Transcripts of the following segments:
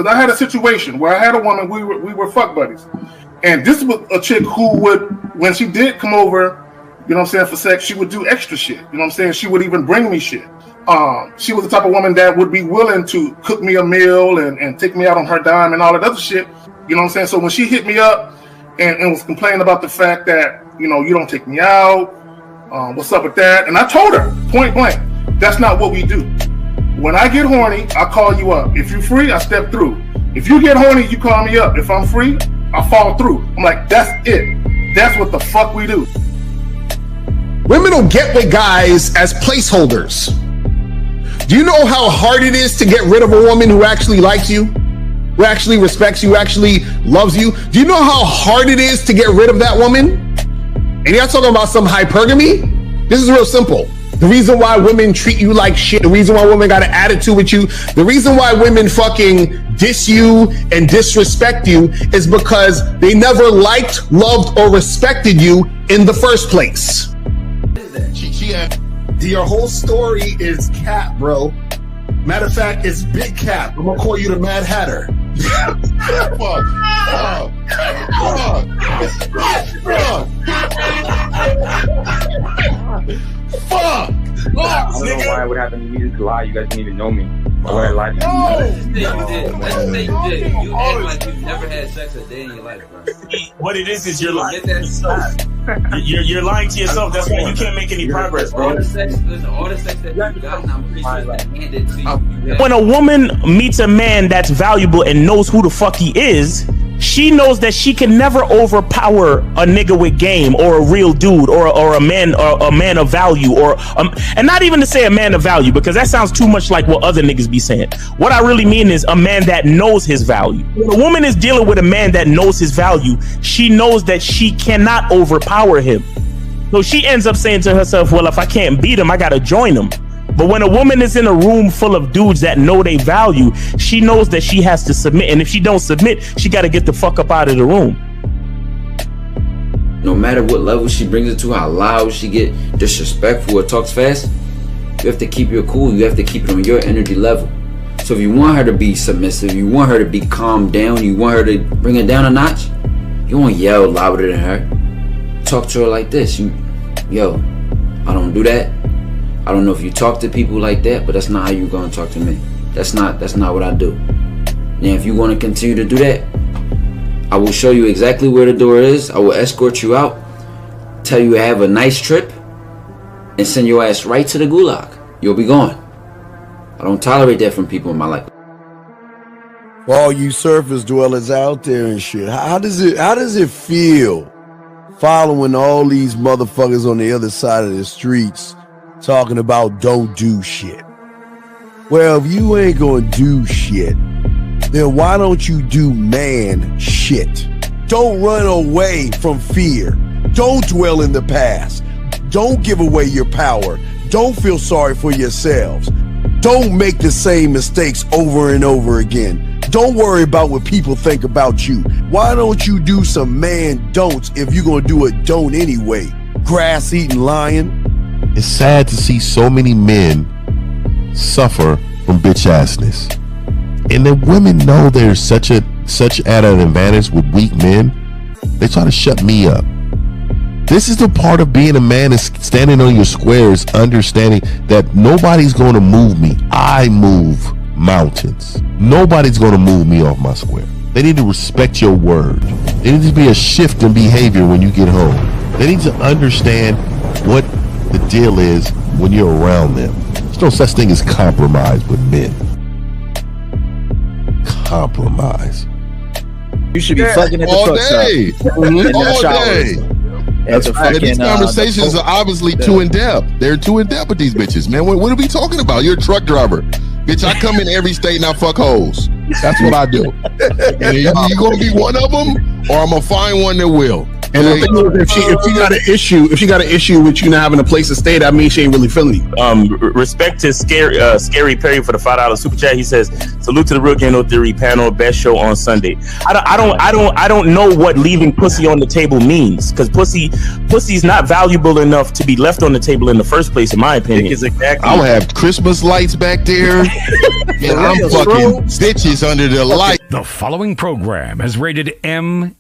Because I had a situation where I had a woman, we were fuck buddies. And this was a chick who would, when she did come over, you know what I'm saying, for sex, she would do extra shit. You know what I'm saying? She would even bring me shit. She was the type of woman that would be willing to cook me a meal and take me out on her dime and all that other shit. You know what I'm saying? So when she hit me up and was complaining about the fact that, you know, you don't take me out, what's up with that? And I told her, point blank, that's not what we do. When I get horny, I call you up. If you're free, I step through. If you get horny, you call me up. If I'm free, I fall through. I'm like, that's it. That's what the fuck we do. Women don't get with guys as placeholders. Do you know how hard it is to get rid of a woman who actually likes you, who actually respects you, actually loves you? Do you know how hard it is to get rid of that woman? And you're not talking about some hypergamy? This is real simple. The reason why women treat you like shit, the reason why women got an attitude with you, the reason why women fucking diss you and disrespect you is because they never liked, loved, or respected you in the first place. Your whole story is cap, bro. Matter of fact, it's big cap. I'm gonna call you the Mad Hatter. Fuck! I don't know why it would happen to me to lie. You guys didn't even know me. Why would I lie to you? Let's just say you did. You act like you've never had sex a day in your life, bro. What it is you're lying to yourself. You're lying to yourself. That's why you can't make any progress, bro. All the sex that you got, I'm pretty sure it's handed to you. When a woman meets a man that's valuable and knows who the fuck he is, she knows that she can never overpower a nigga with game or a real dude or a man of value and not even to say a man of value, because that sounds too much like what other niggas be saying. What I really mean is a man that knows his value. When a woman is dealing with a man that knows his value, she knows that she cannot overpower him. So she ends up saying to herself, well, if I can't beat him, I gotta join him. But when a woman is in a room full of dudes that know they value, she knows that she has to submit. And if she don't submit, she got to get the fuck up out of the room. No matter what level she brings it to, how loud she get, disrespectful or talks fast, you have to keep your cool. You have to keep it on your energy level. So if you want her to be submissive, you want her to be calmed down, you want her to bring it down a notch, you won't yell louder than her. Talk to her like this. Yo, I don't do that. I don't know if you talk to people like that, but that's not how you're gonna talk to me. That's not what I do. Now, if you want to continue to do that, I will show you exactly where the door is. I will escort you out, tell you have a nice trip, and send your ass right to the gulag. You'll be gone. I don't tolerate that from people in my life. For all you surface dwellers out there and shit, how does it feel following all these motherfuckers on the other side of the streets talking about don't do shit? Well, if you ain't gonna do shit, then why don't you do man shit? Don't run away from fear. Don't dwell in the past. Don't give away your power. Don't feel sorry for yourselves. Don't make the same mistakes over and over again. Don't worry about what people think about you. Why don't you do some man don'ts if you're gonna do a don't anyway? Grass eating lion. It's sad to see so many men suffer from bitch assness, and the women know there's such at an advantage with weak men. They try to shut me up. This is the part of being a man, is standing on your squares, understanding that nobody's going to move me. I move mountains. Nobody's going to move me off my square. They need to respect your word. There needs to be a shift in behavior when you get home. They need to understand what the deal is when you're around them. There's no such thing as compromise with men. Compromise. You should be fucking at the all day. All day. That's right. These conversations are obviously too in depth. They're too in depth with these bitches, man. What are we talking about? You're a truck driver, bitch. I come in every state and I fuck hoes. That's what I do. And you gonna be one of them, or I'm gonna find one that will. And the thing is, if she got an issue with you not having a place to stay, that means she ain't really feeling you. Respect to Scary Perry for the $5 super chat. He says, "Salute to the Real Game No Theory panel, best show on Sunday." I don't know what leaving pussy on the table means, because pussy's not valuable enough to be left on the table in the first place, in my opinion. I'm gonna have Christmas lights back there, and I'm fucking bitches under the light. The following program is rated MAN.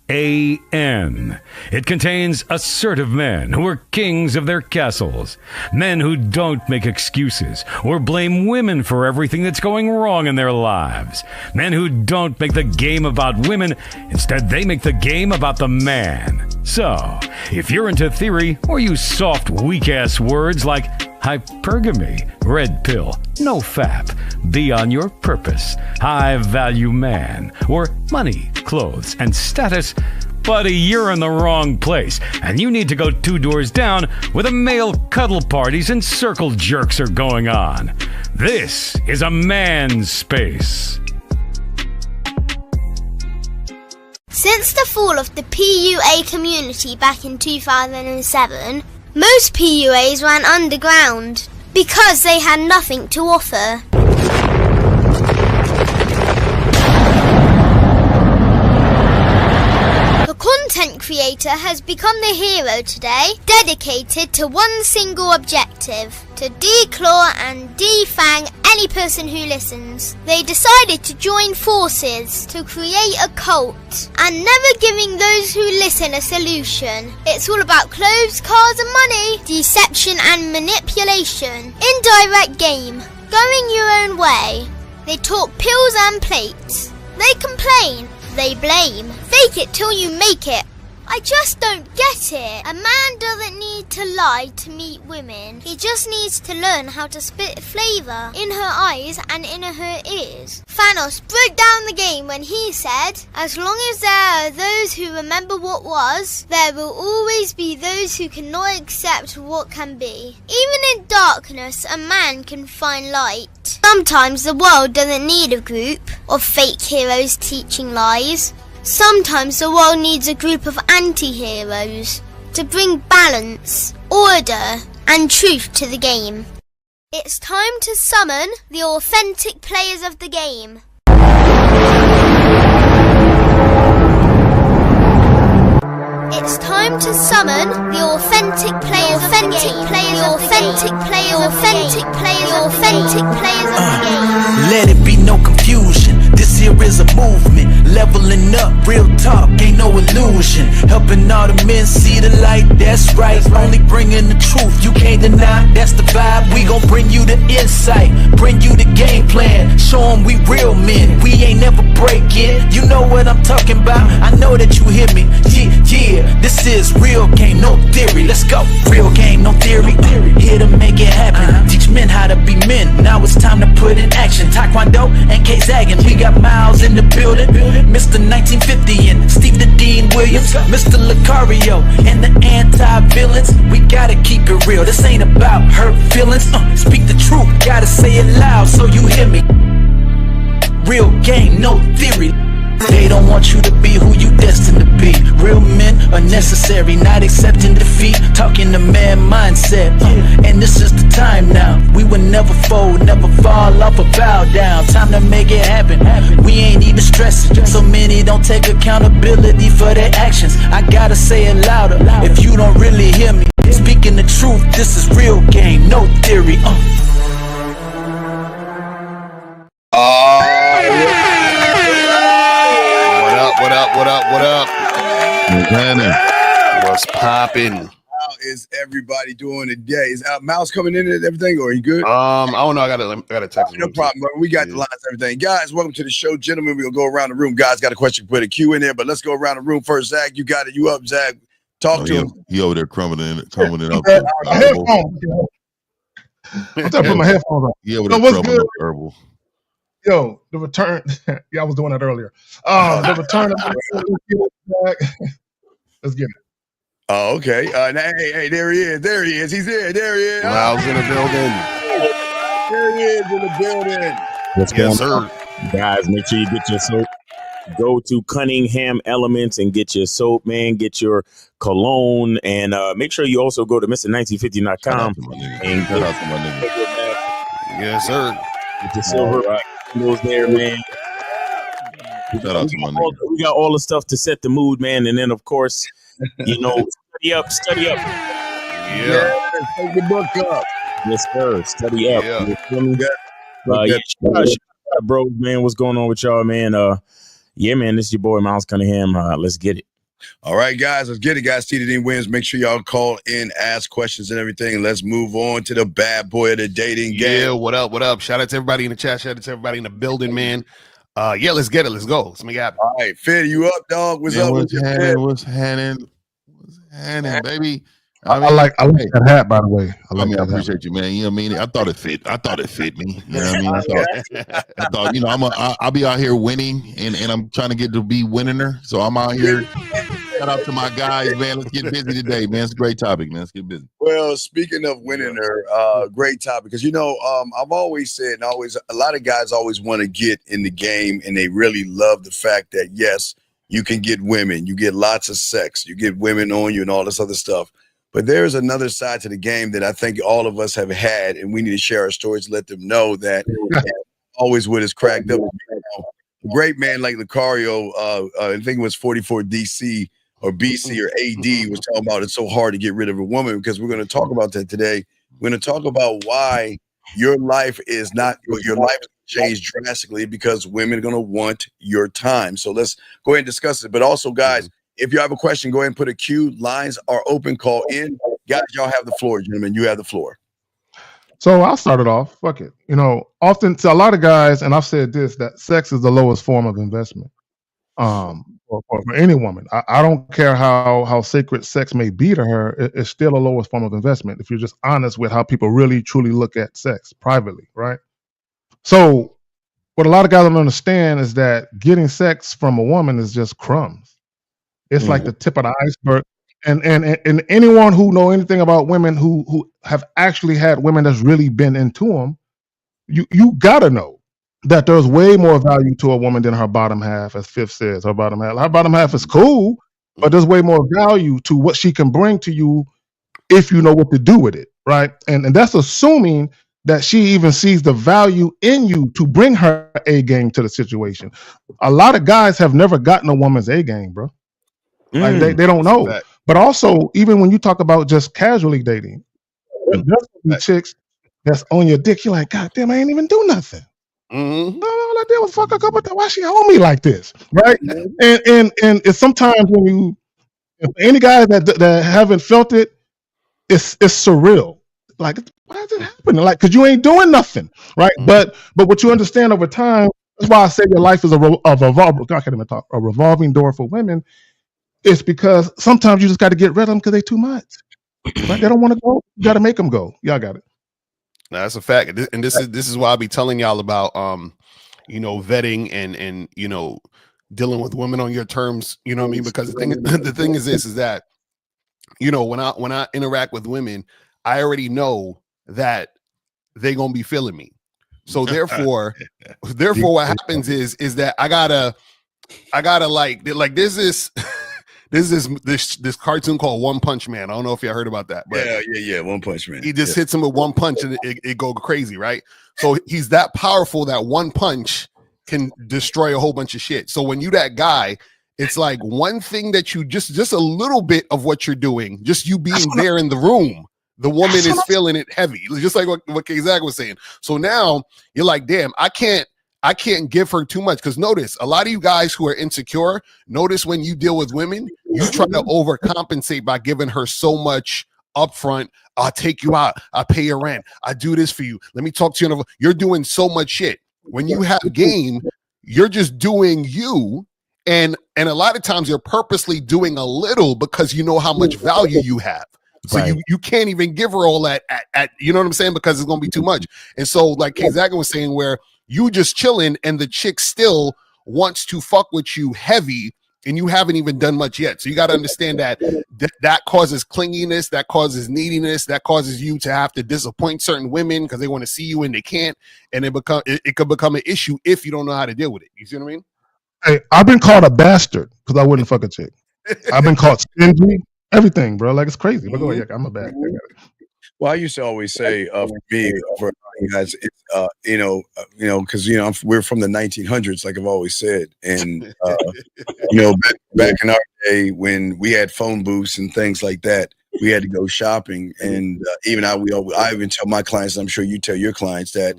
It contains assertive men who are kings of their castles, men who don't make excuses or blame women for everything that's going wrong in their lives, men who don't make the game about women, instead they make the game about the man. So, if you're into theory or use soft, weak-ass words like hypergamy, red pill, no fap, be on your purpose, high value man, or money, clothes, and status, buddy, you're in the wrong place, and you need to go 2 doors down where the male cuddle parties and circle jerks are going on. This is a man's space. Since the fall of the PUA community back in 2007, most PUAs ran underground because they had nothing to offer. The content creator has become the hero today, dedicated to one single objective: to declaw and defang any person who listens. They decided to join forces to create a cult, and never giving those who listen a solution. It's all about clothes, cars and money, deception and manipulation, indirect game, going your own way. They talk pills and plates. They complain. They blame. Fake it till you make it. I just don't get it. A man doesn't need to lie to meet women. He just needs to learn how to spit flavour in her eyes and in her ears. Thanos broke down the game when he said, "As long as there are those who remember what was, there will always be those who cannot accept what can be." Even in darkness, a man can find light. Sometimes the world doesn't need a group of fake heroes teaching lies. Sometimes the world needs a group of anti-heroes to bring balance, order, and truth to the game. It's time to summon the authentic players of the game. It's time to summon the authentic players of the game. The authentic players of the game. Let it be no confusion. This here is a movement, leveling up, real talk, ain't no illusion. Helping all the men see the light, that's right. Only bringing the truth, you can't deny, that's the vibe. We gon' bring you the insight, bring you the game plan. Show 'em we real men, we ain't never breaking. You know what I'm talking about, I know that you hear me. Yeah, this is real game, no theory. Let's go, real game, no theory. Here to make it happen, teach men how to be men. Now it's time to put in action. Taekwondo and K-Zagging, we got Miles in the building, Mr. 1950 and Steve the Dean Williams, Mr. Lucario and the anti-villains. We gotta keep it real, this ain't about hurt feelings. Speak the truth, gotta say it loud so you hear me. Real game, no theory. They don't want you to be who you destined to be. Real men are necessary, not accepting defeat. Talking the man mindset, and this is the time now. We will never fold, never fall off or bow down. Time to make it happen. We ain't even stressing. So many don't take accountability for their actions. I gotta say it louder if you don't really hear me. Speaking the truth, this is real game, no theory. What up? What's poppin'? How is everybody doing today? Is Mouse coming in and everything, or are you good? I don't know. I gotta text him. No problem, but we got the lines and everything. Guys, welcome to the show. Gentlemen, we'll go around the room. Guys, got a question, put a Q in there, but let's go around the room first. Zach, you got it. You up, Zach? Talk to him. He over there crumbling it up. Headphones. I'm put my headphones on. Yeah, over there crumbling up herbal. Yo, the return. Yeah, I was doing that earlier. The return of let's get it. Oh, okay. Hey, there he is. There he is. He's there. There he is. Miles in the building. There he is in the building. What's going on? Guys, make sure you get your soap. Go to Cunningham Elements and get your soap, man. Get your cologne, and make sure you also go to Mr1950.com and Shout out to my nigga. Yes, sir. Get your silver candles there, man. Shout out to my nigga. We got all the stuff to set the mood, man, and then of course, study up. Yeah. Take the book up. Yes, sir. Study up. Yeah. Shout out, bro, man. What's going on with y'all, man? Yeah, man. This is your boy Miles Cunningham. Let's get it. All right, guys. Let's get it, guys. TDD wins. Make sure y'all call in, ask questions and everything. Let's move on to the bad boy of the dating game. Yeah, what up? What up? Shout out to everybody in the chat. Shout out to everybody in the building, man. Yeah, let's get it. Let's go. Let's make it happen. All right, Fed, you up, dog? What's up? What's happening, baby? I like that hat, by the way. I appreciate you, man. You know what I mean? I thought it fit me. You know what I mean? I thought, I'll be out here winning, and I'm trying to get to be winner. So I'm out here. Shout out to my guys, man. Let's get busy today, man. It's a great topic, man. Let's get busy. Well, speaking of winning, great topic, because I've always said, and a lot of guys always want to get in the game, and they really love the fact that yes, you can get women, you get lots of sex, you get women on you, and all this other stuff. But there's another side to the game that I think all of us have had, and we need to share our stories, let them know that always with us cracked up. A great man like Lucario, I think it was 44 DC or BC or AD was talking about it's so hard to get rid of a woman, because we're going to talk about that today. We're going to talk about why your life is not your life changed drastically, because women are going to want your time. So let's go ahead and discuss it. But also, guys, if you have a question, go ahead and put a Q. Lines are open. Call in. Guys, y'all have the floor, gentlemen. You have the floor. So I'll start it off. Fuck it. Often to a lot of guys, and I've said this, that sex is the lowest form of investment. For any woman. I don't care how sacred sex may be to her, it's still a lowest form of investment if you're just honest with how people really truly look at sex privately, right? So what a lot of guys don't understand is that getting sex from a woman is just crumbs. It's like the tip of the iceberg. And anyone who know anything about women who have actually had women that's really been into them, you gotta know that there's way more value to a woman than her bottom half, as Fifth says. Her bottom half is cool, but there's way more value to what she can bring to you if you know what to do with it, right? And that's assuming that she even sees the value in you to bring her A game to the situation. A lot of guys have never gotten a woman's A game, bro. Like they don't know. But also, even when you talk about just casually dating, there's be chicks that's on your dick. You're like, God damn, I ain't even do nothing. No, all I did was fuck her up. Why she on me like this, right? And it's sometimes when if any guys that haven't felt it, it's surreal. Like, why is it happening? Like, because you ain't doing nothing, right? But what you understand over time, that's why I say your life is a revolving door for women. It's because sometimes you just got to get rid of them because they too much. Right? They don't want to go. You got to make them go. Y'all got it. No, that's a fact, and this is why I be telling y'all about vetting and dealing with women on your terms. You know what I mean? Because the thing is this is that when I interact with women, I already know that they gonna be feeling me. So therefore, what happens is that I gotta like there's this. This cartoon called One Punch Man. I don't know if you heard about that. But yeah. One Punch Man. He just hits him with one punch and it go crazy, right? So he's that powerful that one punch can destroy a whole bunch of shit. So when you that guy, it's like one thing that you just a little bit of what you're doing, just you being there in the room, the woman is feeling it heavy, just like what K-Zag was saying. So now you're like, damn, I can't give her too much, because notice a lot of you guys who are insecure, notice when you deal with women, you try to overcompensate by giving her so much upfront. I'll take you out. I'll pay your rent. I do this for you. Let me talk to you. You're doing so much shit. When you have game, you're just doing you. And a lot of times you're purposely doing a little because you know how much value you have. So you can't even give her all that at you know what I'm saying? Because it's going to be too much. And so like K-Zag was saying, where you just chilling and the chick still wants to fuck with you heavy and you haven't even done much yet. So you got to understand that causes clinginess, that causes neediness, that causes you to have to disappoint certain women because they want to see you and they can't. And it could become an issue if you don't know how to deal with it. You see what I mean? Hey, I've been called a bastard because I wouldn't fuck a chick. I've been called stingy, everything, bro. Like it's crazy. But go ahead, I'm a bad. Well, I used to always say, for me, for you guys, because we're from the 1900s, like I've always said, and back in our day when we had phone booths and things like that, we had to go shopping, and I even tell my clients, I'm sure you tell your clients that,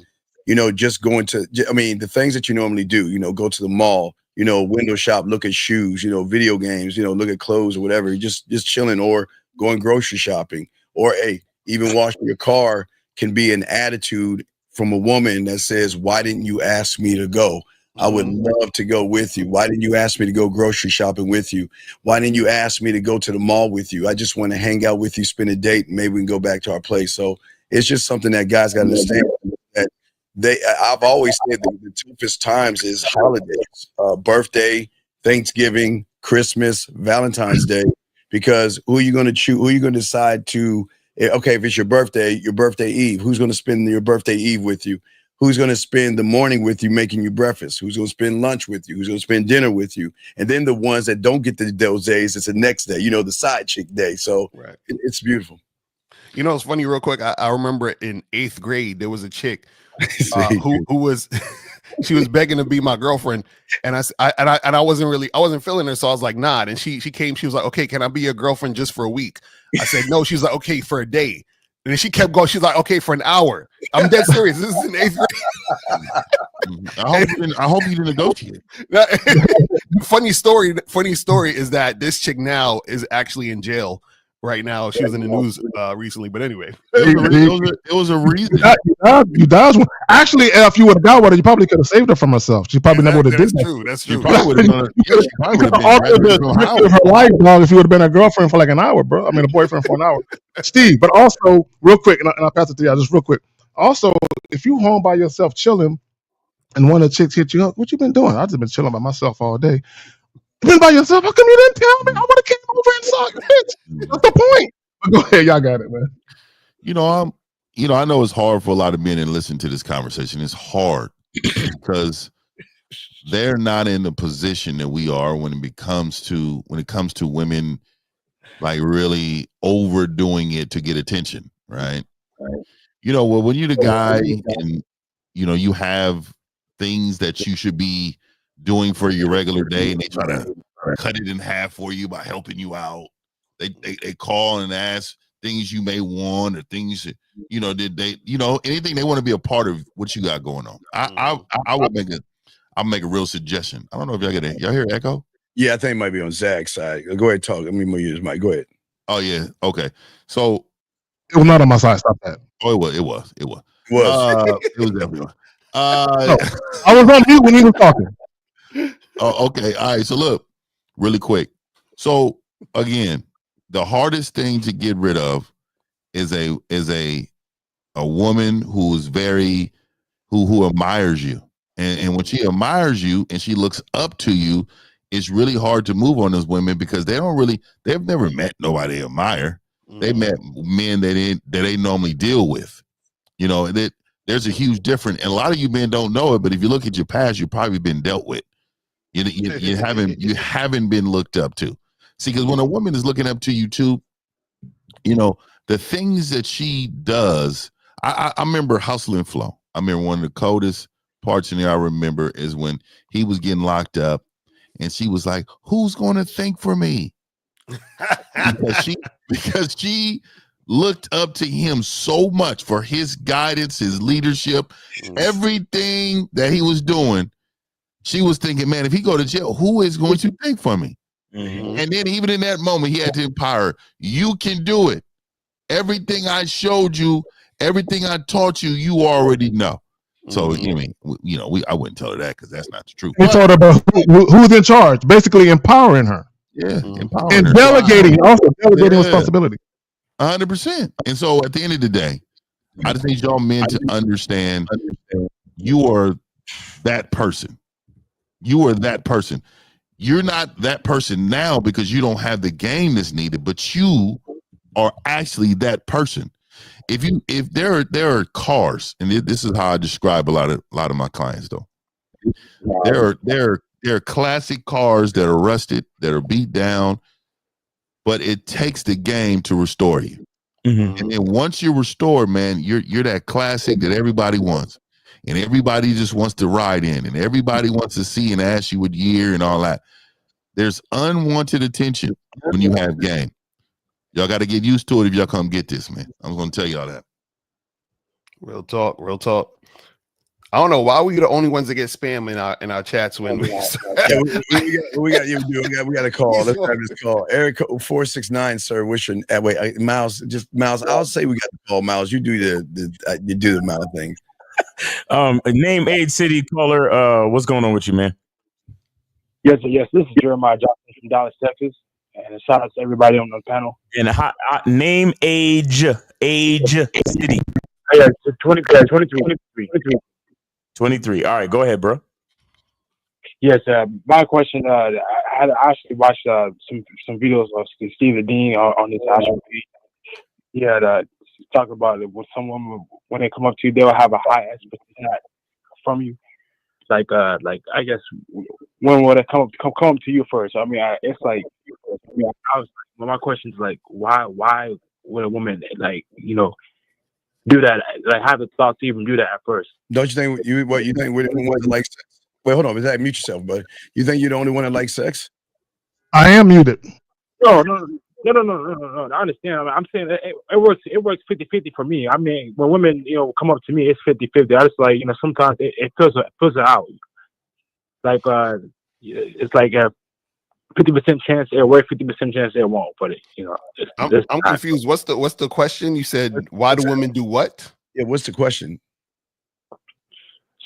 just going to, the things that you normally do, go to the mall, window shop, look at shoes, video games, look at clothes or whatever, just chilling or going grocery shopping, or even washing your car can be an attitude from a woman that says, why didn't you ask me to go? I would love to go with you. Why didn't you ask me to go grocery shopping with you? Why didn't you ask me to go to the mall with you? I just want to hang out with you, spend a date, and maybe we can go back to our place. So it's just something that guys got to understand that I've always said that the toughest times is holidays, birthday, Thanksgiving, Christmas, Valentine's Day, because who are you going to choose? Who are you going to decide to, okay, if it's your birthday Eve, who's going to spend your birthday Eve with you? Who's going to spend the morning with you making you breakfast? Who's going to spend lunch with you? Who's going to spend dinner with you? And then the ones that don't get those days, it's the next day, the side chick day. So it's beautiful. It's funny real quick. I remember in 8th grade, there was a chick who was, she was begging to be my girlfriend. And I wasn't feeling her. So I was like, nah. And she came, she was like, okay, can I be your girlfriend just for a week? I said, no. She was like, okay, for a day. And then she kept going. She's like, okay, for an hour. I'm dead serious. This is in 8th grade. I hope you didn't negotiate. Funny story is that this chick now is actually in jail right now. She was in the news recently, but anyway, it was a reason. You dodged one. Actually, if you would have got with her, you probably could have saved her from herself. She probably never would have did that. That's true. You could have altered her life, dog, if you would have been a girlfriend for like an hour, bro. I mean, a boyfriend for an hour. Steve, but also, real quick, and I'll pass it to you, just real quick. Also, if you home by yourself chilling and one of the chicks hit you up, what you been doing? I've just been chilling by myself all day. You been by yourself? How come you didn't tell me? I would have came over and saw you, bitch. That's the point. But go ahead, y'all got it, man. I know it's hard for a lot of men to listen to this conversation. It's hard because they're not in the position that we are when it comes to women like really overdoing it to get attention, right? Well, when you're the guy and you have things that you should be doing for your regular day, and they try to cut it in half for you by helping you out. They call and ask things you may want, or things anything they want to be a part of what you got going on. I would make a real suggestion. I don't know if y'all hear echo? Yeah, I think it might be on Zach's side. Go ahead, talk. Let me use his mic. Go ahead. Oh yeah, okay. So it was not on my side. Stop that. Oh, it was. It was definitely on. I was on mute when he was talking. Oh, okay. All right. So look, really quick. So again, the hardest thing to get rid of is a woman who is who admires you. And when she admires you and she looks up to you, it's really hard to move on those women because they've never met nobody they admire. They met men that they normally deal with. There's a huge difference. And a lot of you men don't know it, but if you look at your past, you've probably been dealt with. You haven't been looked up to. See, because when a woman is looking up to you too, the things that she does. I remember Hustle and Flow. I remember one of the coldest parts in there I remember is when he was getting locked up, and she was like, "Who's going to think for me?" because she looked up to him so much for his guidance, his leadership, everything that he was doing. She was thinking, man, if he go to jail, who is going to think for me? Mm-hmm. And then even in that moment, he had to empower her. You can do it. Everything I showed you, everything I taught you, you already know. So, I wouldn't tell her that because that's not the truth. We told her about who's in charge, basically empowering her. Yeah, empowering and her. delegating responsibility. 100%. And so at the end of the day, I just need y'all men to understand you are that person. You are that person. You're not that person now because you don't have the game that's needed, but you are actually that person. If there are cars, and this is how I describe a lot of my clients though. There are There are classic cars that are rusted, that are beat down, but it takes the game to restore you. Mm-hmm. And then once you're restored, man, you're that classic that everybody wants. And everybody just wants to ride in, and everybody wants to see and ask you what year and all that. There's unwanted attention when you have game. Y'all got to get used to it if y'all come get this, man. I'm going to tell y'all that. Real talk, real talk. I don't know why we the only ones that get spam in our chats when we we got a call. Let's have this call. Eric 469, sir. What's your wait, Miles? Miles. I'll say we got the call. Miles, you do the Miles thing. Name, age, city, caller. What's going on with you, man? Yes. This is Jeremiah Johnson from Dallas, Texas, and a shout out to everybody on the panel. And name, age, city. Yeah, 23. 23. All right, go ahead, bro. Yes, my question. I actually watched some videos of Steve Dean on this actual page. He had talk about it with someone when they come up to you, they'll have a high expectation from you. Like I guess when would it come to you first? I mean, my question is like, why would a woman do that? Like, have the thought to even do that at first? Don't you think you think women like sex? Wait, hold on. Is that mute yourself, buddy? You think you're the only one that likes sex? I am muted. No. I understand. I'm saying it works 50-50 for me. I mean, when women, come up to me, it's 50-50. I just sometimes it fills it out. Like it's like a 50% chance it'll work, 50% chance it won't. But I'm confused. What's the question? You said why do women do what? Yeah, what's the question?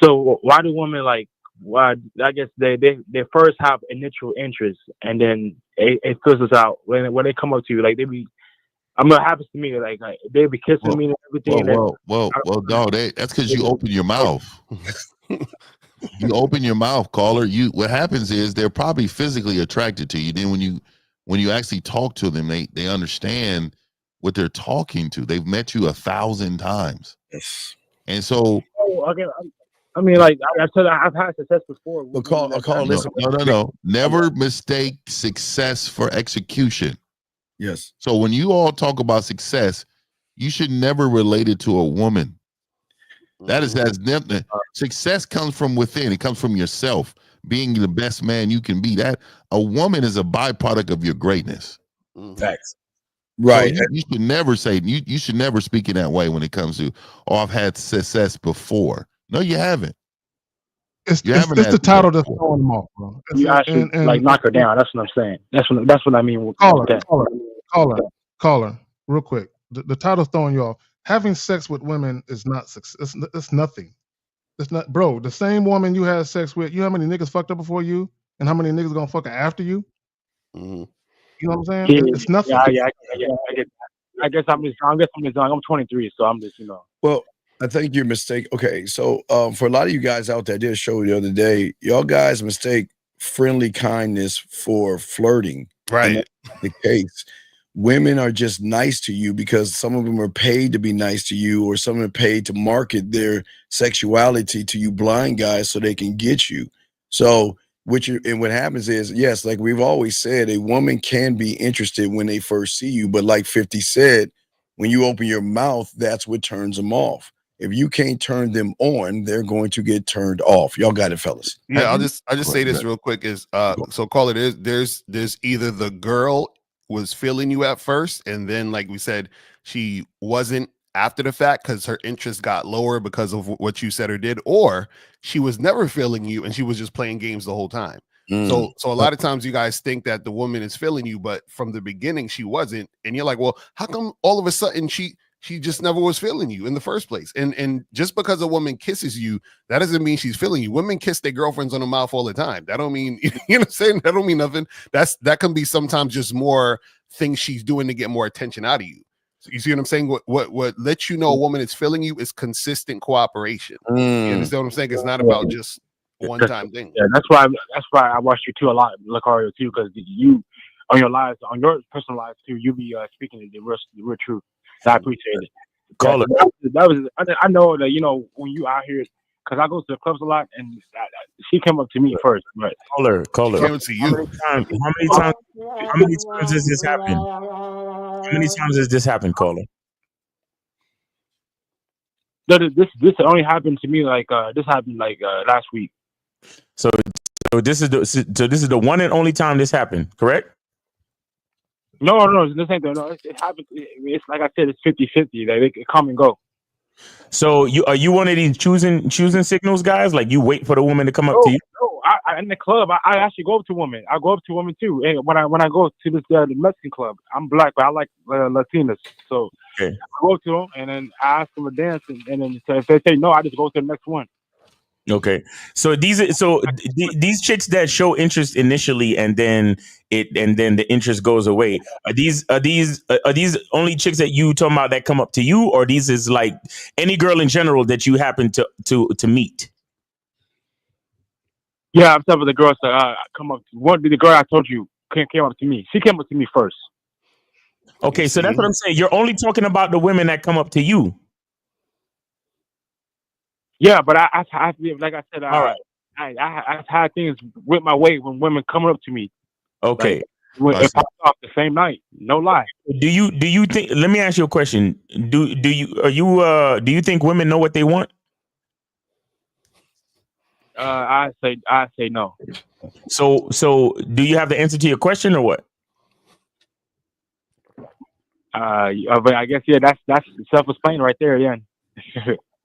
So why do women why? I guess they first have initial interest, and then it fizzles out when they come up to you. Like it happens to me. Like they be kissing me and everything. Well, dog. That's because you open your mouth. You open your mouth, caller. What happens is they're probably physically attracted to you. Then when you actually talk to them, they understand what they're talking to. They've met you 1,000 times. Yes. And so. Okay. I mean, like I've said, I've had success before. No. Never mistake success for execution. Yes. So when you all talk about success, you should never relate it to a woman. That's success comes from within. It comes from yourself, being the best man you can be. That a woman is a byproduct of your greatness. Facts. Right. So you should never say you should never speak in that way when it comes to, I've had success before. No, you haven't. It's the title that's throwing them off, bro. You actually knock her down. That's what I'm saying. That's what I mean. Caller, real quick. The title's throwing you off. Having sex with women is not success. It's nothing. It's not, bro. The same woman you had sex with, you know how many niggas fucked up before you, and how many niggas gonna fuck after you? Mm-hmm. You know what I'm saying? It's nothing. Yeah. I guess I'm just young. I'm 23, so I'm just Well, I think your mistake. Okay, so for a lot of you guys out there, I did a show the other day. Y'all guys mistake friendly kindness for flirting. Right. And that's the case. Women are just nice to you because some of them are paid to be nice to you, or some are paid to market their sexuality to you blind guys so they can get you. So what happens is, yes, like we've always said, a woman can be interested when they first see you, but like 50 said, when you open your mouth, that's what turns them off. If you can't turn them on, they're going to get turned off. Y'all got it, fellas. Yeah, I'll just say this real quick is so call it there's either the girl was feeling you at first, and then like we said, she wasn't after the fact because her interest got lower because of what you said or did, or she was never feeling you and she was just playing games the whole time. So a lot of times you guys think that the woman is feeling you, but from the beginning she wasn't, and you're like, well, how come all of a sudden she just never was feeling you in the first place? And just because a woman kisses you, that doesn't mean she's feeling you. Women kiss their girlfriends on the mouth all the time. That don't mean, you know what I'm saying? That don't mean nothing. That can be sometimes just more things she's doing to get more attention out of you. So you see what I'm saying? What lets you know a woman is feeling you is consistent cooperation. You understand what I'm saying? It's not about just one-time thing. Yeah, that's why I watched you too a lot, Lucario too, because you on your lives, on your personal lives too, you be speaking the real truth. So I appreciate it. That was I know that when you out here, because I go to the clubs a lot, and she came up to me first, but Caller. Came to you. How many times has this happened? How many times has this happened, caller? no, this only happened to me like this happened like last week. So this is the one and only time this happened, correct? No, this ain't no. It happened. It's like I said, it's 50-50. Like it come and go. So are you one of these choosing signals guys? Like you wait for the woman to come up to you? No, I in the club, I actually go up to women. I go up to women too. And when I go to this the Mexican club, I'm black, but I like Latinas. So okay. I go up to them and then I ask them to dance, and then if they say no, I just go to the next one. Okay, so these chicks that show interest initially and then the interest goes away. Are these only chicks that you talking about that come up to you, or these is like any girl in general that you happen to meet? Yeah, I'm talking about the girls that come up. The girl I told you came up to me. She came up to me first. Okay, so that's what I'm saying. You're only talking about the women that come up to you. Yeah, but I like I said, all right. I had things with my way when women coming up to me. Okay, like, it popped off the same night. No lie. Do you think? Let me ask you a question. Do you think women know what they want? I say no. So do you have the answer to your question or what? But I guess that's self-explained right there. Yeah.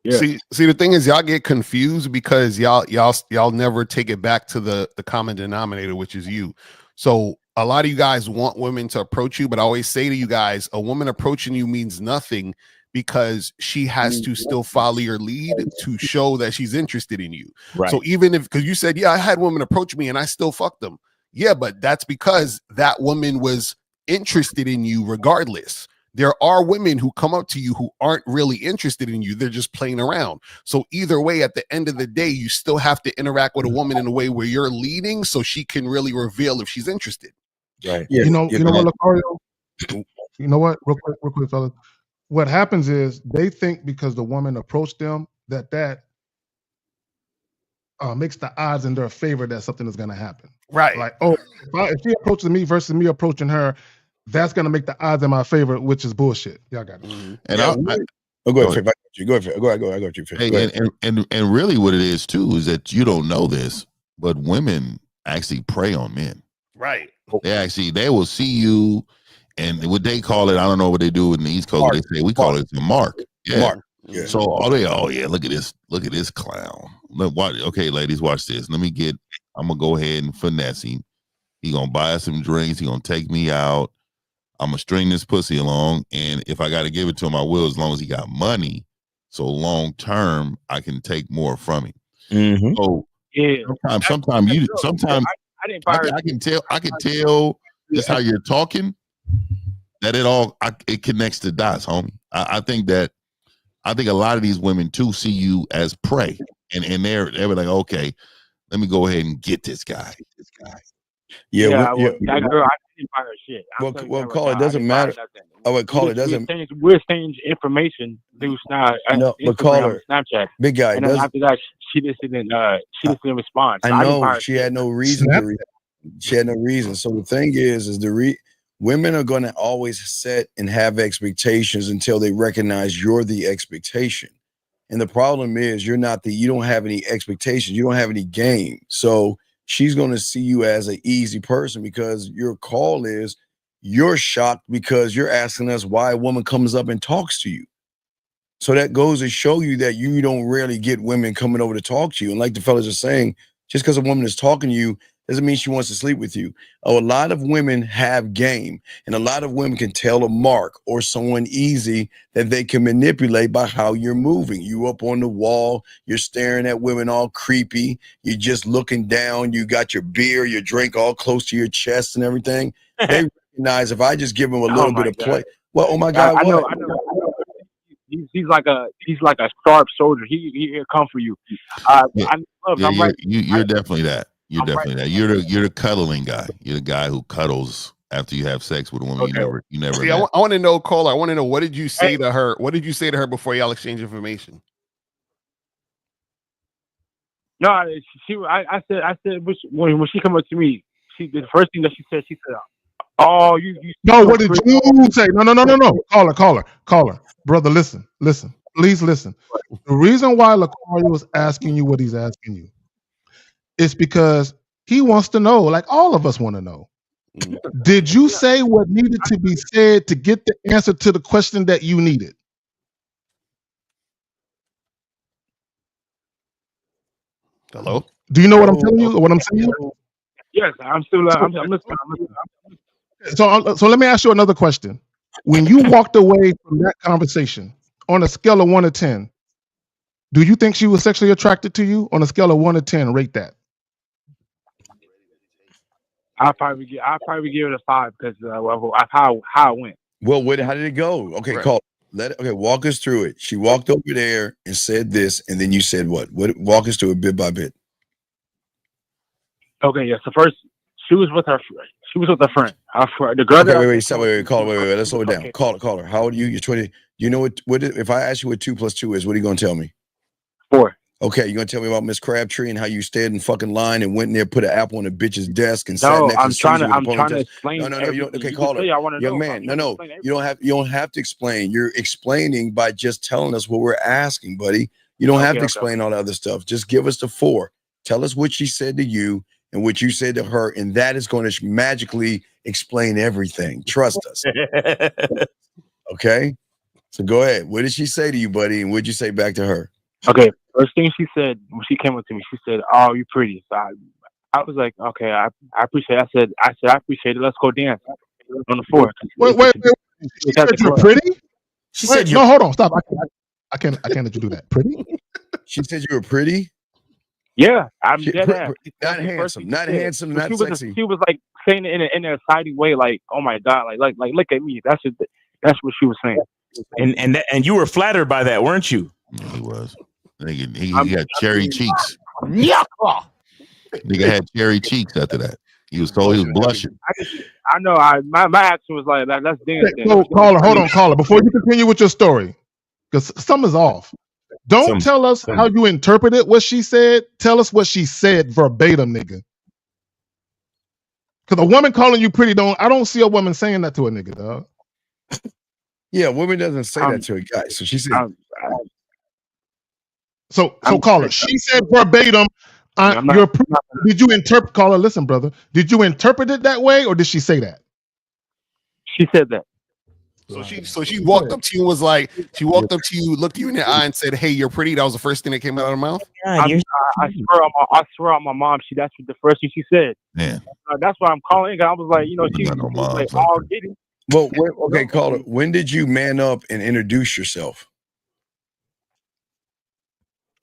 Yeah. See, the thing is, y'all get confused because y'all never take it back to the common denominator, which is you. So a lot of you guys want women to approach you, but I always say to you guys, a woman approaching you means nothing because she has to still follow your lead to show that she's interested in you. Right. So even if, because you said, yeah, I had women approach me and I still fucked them. Yeah, but that's because that woman was interested in you regardless. There are women who come up to you who aren't really interested in you. They're just playing around. So either way, at the end of the day, you still have to interact with a woman in a way where you're leading so she can really reveal if she's interested. Right. Yeah. You know what, Lucario? You know what? Real quick, fellas. What happens is they think because the woman approached them that makes the odds in their favor that something is going to happen. Right. Like, if she approaches me versus me approaching her, that's gonna make the odds in my favor, which is bullshit. Y'all got it. And go ahead. Go ahead. I got you. Hey, and really, what it is too is that you don't know this, but women actually prey on men. Right. They will see you, and what they call it, I don't know what they do in the East Coast. They say we call it the mark. Yeah. Mark. Yeah. So look at this clown. Okay, ladies, watch this. I'm gonna go ahead and finesse him. He gonna buy us some drinks. He gonna take me out. I'm gonna string this pussy along, and if I got to give it to him, I will, as long as he got money. So long term, I can take more from him. Mm-hmm. So yeah, sometimes I can tell just how you're talking that it connects the dots, homie. I think a lot of these women too see you as prey, and they're like, okay, let me go ahead and get this guy. That girl, I didn't buy her shit. Well, call it doesn't matter. I would call it doesn't. We're exchanging information through Snapchat. Big guy. And then after that, she just didn't respond. So I know she had no reason. She had no reason. So the thing is women are going to always set and have expectations until they recognize you're the expectation. And the problem is you don't have any expectations. You don't have any game. So she's going to see you as an easy person because your call is you're shocked because you're asking us why a woman comes up and talks to you. So that goes to show you that you don't rarely get women coming over to talk to you. And like the fellas are saying, just because a woman is talking to you doesn't mean she wants to sleep with you. A lot of women have game, and a lot of women can tell a mark or someone easy that they can manipulate by how you're moving. You up on the wall, you're staring at women all creepy, you're just looking down, you got your beer, your drink all close to your chest and everything. They recognize if I just give them a little bit of play. Well, oh my God, I know. He's like a sharp soldier. He'll come for you. You're definitely that. You're definitely that. You're the cuddling guy. You're the guy who cuddles after you have sex with a woman. Okay. You never. See, I want to know, caller. I want to know, what did you say to her? What did you say to her before y'all exchange information? No, I said when she come up to me, the first thing that she said, "Oh, you." No, what did you say? No. Caller. Brother, listen. Please listen. The reason why Laquario is asking you what he's asking you is because he wants to know, like all of us want to know. Did you say what needed to be said to get the answer to the question that you needed? Hello? Do you know what I'm telling you or what I'm saying? Yes, I'm still. I'm listening. So let me ask you another question. When you walked away from that conversation on a scale of 1 to 10, do you think she was sexually attracted to you? On a scale of 1 to 10, rate that. I'll probably give it a 5 because of how it went. Well, how did it go? Okay, Right. Walk us through it. She walked over there and said this, and then you said what? Walk us through it bit by bit. Okay, yeah. So first, she was with her friend. The girl. Okay, wait. Call her. Wait. Let's slow it down. Okay. Call her. How old are you? You're 20. You know what? If I ask you what 2 + 2 is, what are you gonna tell me? 4. Okay, you're gonna tell me about Miss Crabtree and how you stayed in fucking line and went in there, put an apple on the bitch's desk, and sat next to Susie with a I'm trying to ponytail? explain. No. You don't, okay, you call her. I want to Young know. man, no. You don't have to explain. You're explaining by just telling us what we're asking, buddy. You don't have to explain all the other stuff. Just give us the 4. Tell us what she said to you and what you said to her, and that is going to magically explain everything. Trust us. Okay? So go ahead. What did she say to you, buddy? And what did you say back to her? Okay, first thing she said when she came up to me, she said, "Oh, you're pretty." So I was like, "Okay, I appreciate it." I said, "I appreciate it. Let's go dance on the floor." Wait. She said you're pretty? She said no, hold on, stop. I can't let you do that. Pretty? She said you were pretty? Yeah, I'm dead ass. Not handsome, not sexy. She was like saying it in a exciting way, like, "Oh my god, like look at me." That's what she was saying. And you were flattered by that, weren't you? Yeah, he was. He got cherry cheeks. Nigga had cherry cheeks after that. He was blushing. I know. My action was like, "Let's dance." So, caller. Before you continue with your story, because something's off. Don't tell us how you interpreted what she said. Tell us what she said verbatim, nigga. Because a woman calling you pretty, I don't see a woman saying that to a nigga, dog. Yeah, a woman doesn't say that to a guy. So she said. So caller, she said verbatim. Did you interpret? Caller, listen, brother. Did you interpret it that way, or did she say that? She said that. So she walked up to you and was like, looked you in the eye and said, "Hey, you're pretty." That was the first thing that came out of her mouth. I swear on my mom. That's the first thing she said. Yeah. That's why I'm calling. I was like, she was like, "Oh, get it." Well, okay, caller. When did you man up and introduce yourself?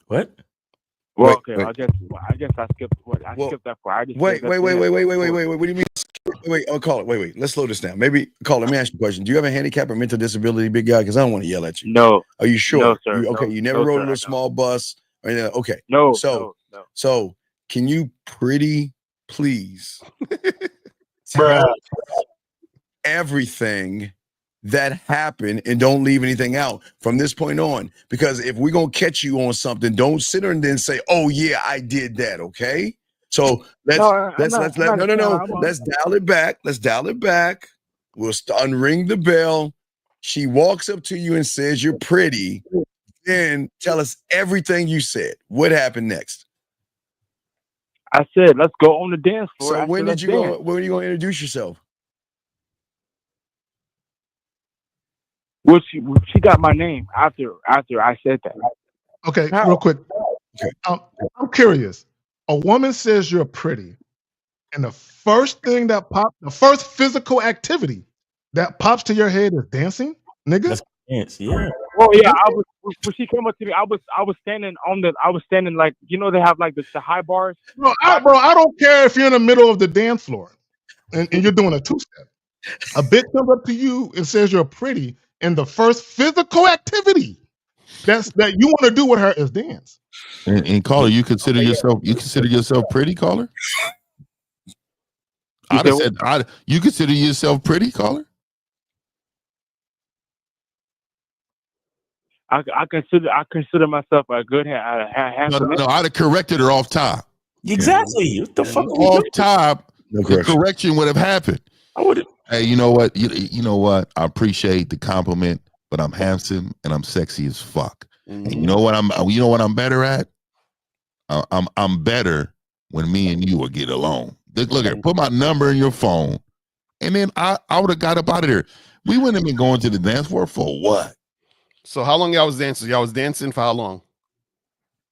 What? Well, okay. I guess I skipped. I skipped that part. Wait. What do you mean? Wait. Call it. Wait. Let's slow this down. Maybe call. Let me ask you a question. Do you have a handicap or mental disability, big guy? Because I don't want to yell at you. No. Are you sure? No, sir. You never rode in a small bus. Or anything? Okay. No. So can you pretty please tell everything that happened and don't leave anything out from this point on? Because if we're gonna catch you on something, don't sit there and then say, "Oh yeah, I did that." Okay. So let's dial it back. Let's dial it back. We'll unring the bell. She walks up to you and says, "You're pretty." Then tell us everything you said. What happened next? I said, "Let's go on the dance floor." So when are you going to introduce yourself? Well, she got my name after I said that. Okay, real quick. Okay. I'm curious. A woman says you're pretty, and the first physical activity that pops to your head is dancing, nigga. Dance, yeah. Well, yeah. When she came up to me, I was standing like, they have like the high bars. Bro, I don't care if you're in the middle of the dance floor and you're doing a 2-step. A bitch comes up to you and says you're pretty, and the first physical activity that you want to do with her is dance. And caller, you consider yourself pretty, caller? You consider yourself pretty, caller? I consider myself a good handsome. No, I'd have corrected her off top. Exactly. What the fuck? Off top, No the correction. correction would have happened. I would. Hey, you know what? You know what? I appreciate the compliment, but I'm handsome and I'm sexy as fuck. And you know what I'm better at? I'm better when me and you will get along. Look at, put my number in your phone, and then I would have got up out of there. We wouldn't have been going to the dance floor for what? So how long y'all was dancing? Y'all was dancing for how long?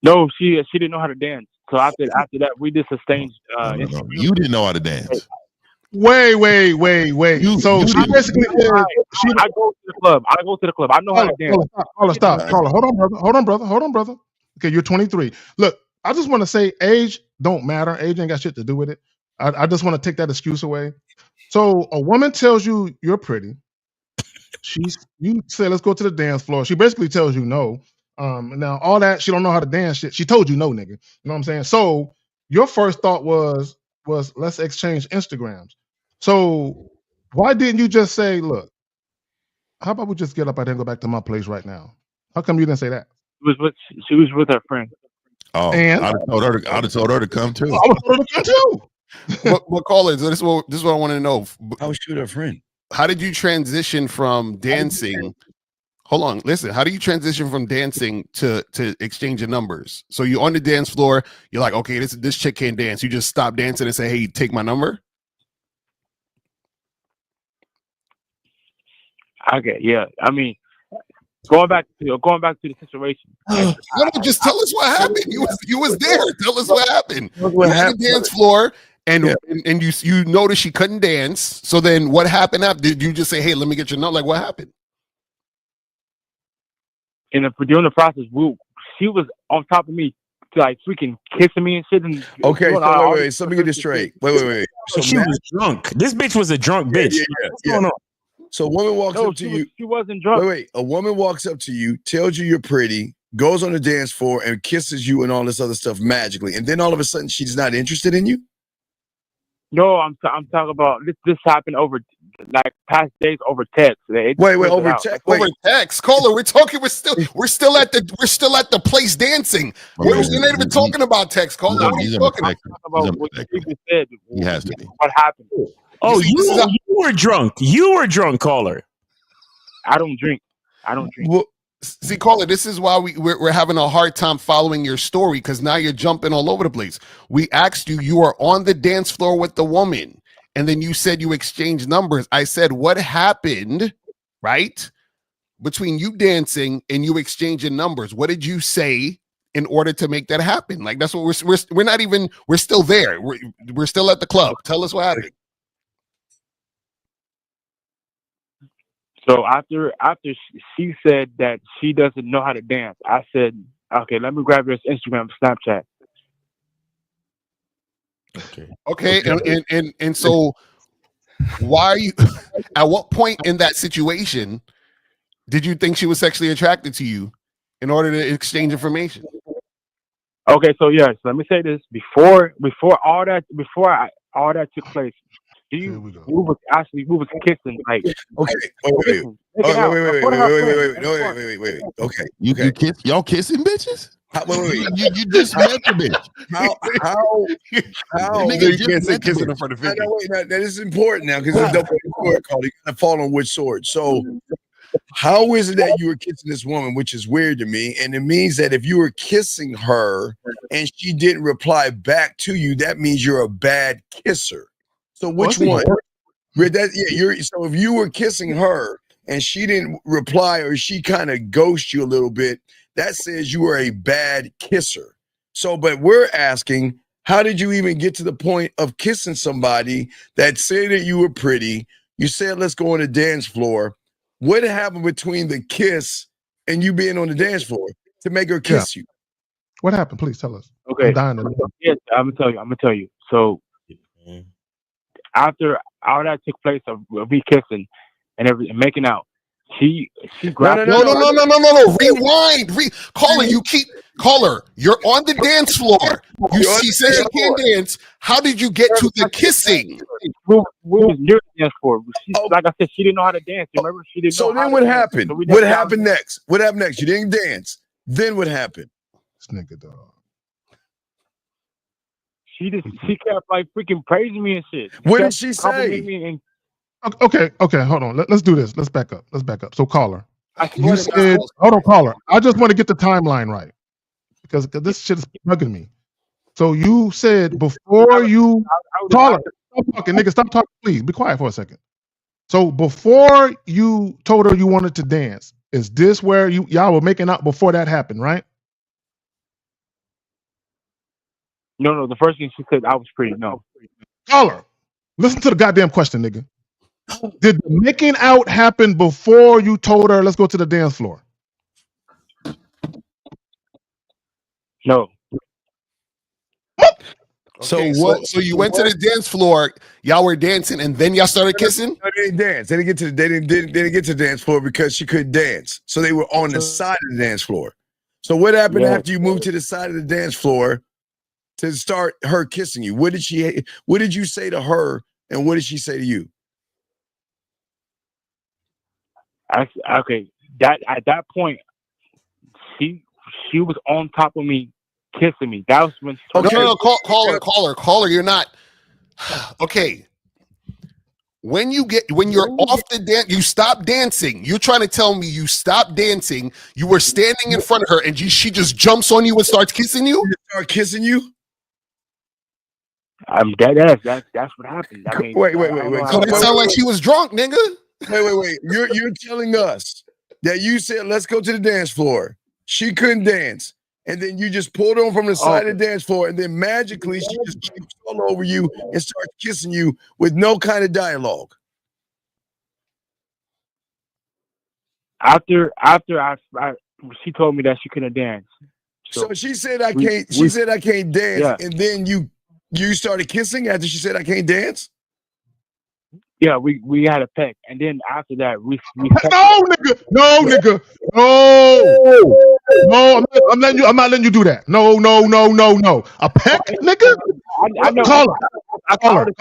No, she didn't know how to dance. So after that, we just exchanged. No. You didn't know how to dance. Wait. So she basically said, I go to the club. I know how to dance. Stop. Caller, hold on, brother. Okay, you're 23. Look, I just want to say age don't matter. Age ain't got shit to do with it. I just want to take that excuse away. So a woman tells you you're pretty. You say, let's go to the dance floor. She basically tells you no. Now all that, she don't know how to dance shit. She told you no, nigga. You know what I'm saying? So your first thought was let's exchange Instagrams. So why didn't you just say, look, how about we just get up out there and go back to my place right now? How come you didn't say that? She was with her friend. Oh, And? I'd have told her to come too. I would have told her to come too. What callers? This is what I want to know. How was she with her friend? How did you transition from dancing? Hold on, listen. How do you transition from dancing to exchanging numbers? So you're on the dance floor. You're like, okay, this chick can't dance. You just stop dancing and say, hey, take my number. Okay, yeah. I mean, going back to the situation. No, just tell us what happened. You was there. Tell us what happened. What happened? On the dance floor, and you noticed she couldn't dance. So then, what happened after? Did you just say, "Hey, let me get your number"? Like, what happened? During the process, she was on top of me, like freaking kissing me and shit. And Okay, so wait. So let me get this straight. Wait. So she was drunk. This bitch was a drunk bitch. What's going on? So a woman walks up to you. She wasn't drunk. Wait. A woman walks up to you, tells you you're pretty, goes on the dance floor and kisses you and all this other stuff magically, and then all of a sudden she's not interested in you. No, I'm talking about this happened over like past days over text. Wait, over text. Over text, caller. We're still at the place dancing. We're not even talking about text, caller. He's about what you just said. He has to be. What happened? Oh, you were drunk. You were drunk, caller. I don't drink. Well, see, caller, this is why we're having a hard time following your story, because now you're jumping all over the place. We asked you are on the dance floor with the woman, and then you said you exchanged numbers. I said, what happened, right, between you dancing and you exchanging numbers? What did you say in order to make that happen? Like, that's what we're not even, we're still there. We're still at the club. Tell us what happened. So after she said that she doesn't know how to dance, I said, okay, let me grab your Instagram, Snapchat. Okay. And so why are you, at what point in that situation did you think she was sexually attracted to you in order to exchange information? Okay, so yes, let me say this. Before all that took place, we was kissing, like, okay. Wait. Okay. You kiss? Y'all kissing bitches? Wait. You just met the bitch. How? You can't say kissing in front of 50. That is important now, because it's double sword call. You gotta fall on which sword. So how is it that you were kissing this woman, which is weird to me? And it means that if you were kissing her and she didn't reply back to you, that means you're a bad kisser. So which one? So if you were kissing her and she didn't reply, or she kind of ghosted you a little bit, that says you were a bad kisser. So, but we're asking, how did you even get to the point of kissing somebody that said that you were pretty? You said, let's go on the dance floor. What happened between the kiss and you being on the dance floor to make her kiss you? What happened? Please tell us. Okay. I'm dying to know. Yes, I'm gonna tell you. So after all that took place of we kissing and everything, making out, she grabbed. No. Rewind. Caller, you're on the dance floor. She says she can't dance. How did you get to the kissing? was near the dance floor. Like I said, she didn't know how to dance. Remember, she didn't. So know then how what to dance. happened? So we What never got- happened next? What happened next? You didn't dance. Then what happened? This nigga dog. She kept like freaking praising me and shit. What did kept she say? complimenting me and Okay, hold on. Let's do this. Let's back up. So caller, I swear you to said, God, hold on, caller. I just want to get the timeline right because this shit is bugging me. So you said before you caller, stop talking, nigga, stop talking, please. Be quiet for a second. So before you told her you wanted to dance, is this where y'all were making out before that happened, right? No. The first thing she said, I was pretty. No. Caller, listen to the goddamn question, nigga. Did the making out happen before you told her let's go to the dance floor? No. Okay, so you went to the dance floor, y'all were dancing, and then y'all started kissing? No, they didn't dance. They didn't get to the dance floor because she couldn't dance. So they were on the side of the dance floor. So what happened after you moved to the side of the dance floor to start her kissing you? What did you say to her, and what did she say to you? Okay. That at that point, she was on top of me, kissing me. That was when. No, caller. You're not. Okay. When you're off the dance, you stop dancing. You're trying to tell me you stopped dancing. You were standing in front of her, and she just jumps on you and starts kissing you. Start kissing you. I'm dead ass. That's what happened. I mean, Wait. So it sounded like she was drunk, nigga. Wait. You're telling us that you said let's go to the dance floor. She couldn't dance, and then you just pulled on from the side of the dance floor, and then magically she just jumps all over you and starts kissing you with no kind of dialogue. After she told me that she couldn't dance. So she said I can't. She said I can't dance, Yeah. and then you started kissing after she said I can't dance. Yeah, we had a peck, and then after that we No, nigga, no. I'm not letting you do that. No. A peck, nigga. I know. Caller.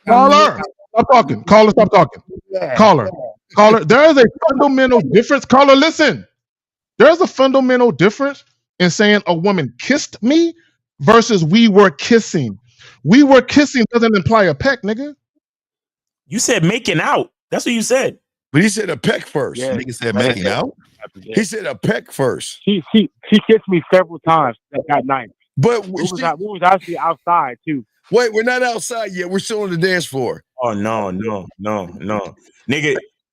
Stop talking. Caller, stop talking. Caller. There is a fundamental difference. Caller, listen. There's a fundamental difference in saying a woman kissed me versus we were kissing. We were kissing doesn't imply a peck, nigga. You said making out. That's what you said. But he said a peck first. Yeah. Nigga said making out. He said a peck first. She kissed me several times that night. But we was actually outside too. Wait, we're not outside yet. We're still on the dance floor. Oh no, nigga.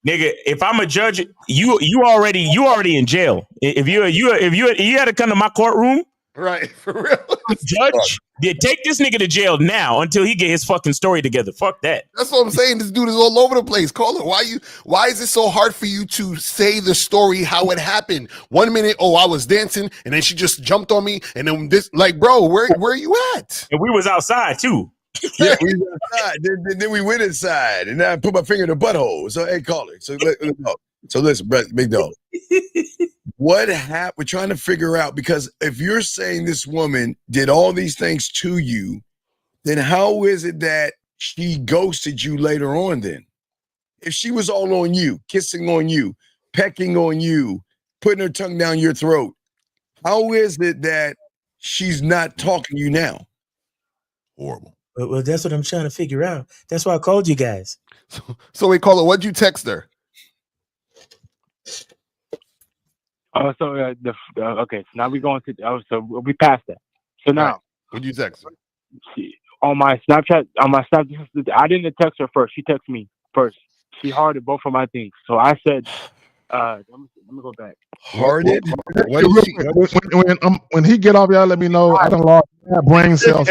If I'm a judge, you already in jail. If you had to come to my courtroom, right? For real, judge. Yeah, take this nigga to jail now until he get his fucking story together. Fuck that. That's what I'm saying. This dude is all over the place. Caller, why is it so hard for you to say the story how it happened? 1 minute, I was dancing, and then she just jumped on me, and then this, like, bro, where are you at? And we was outside too. Yeah, we was outside. Then we went inside, and I put my finger in the butthole. So hey, caller. So listen, big dog. What happened? We're trying to figure out, because if you're saying this woman did all these things to you, then how is it that she ghosted you later on then? If she was all on you, kissing on you, pecking on you, putting her tongue down your throat, how is it that she's not talking to you now? Horrible. Well, that's what I'm trying to figure out. That's why I called you guys. So we call her. What'd you text her? Okay. So now we going to. So we passed that. So now, what'd you text her? On my Snapchat, I didn't text her first. She texted me first. She hearted both of my things. So I said, let me go back. Hearted? When he get off, y'all let me know. I done lost brain cells.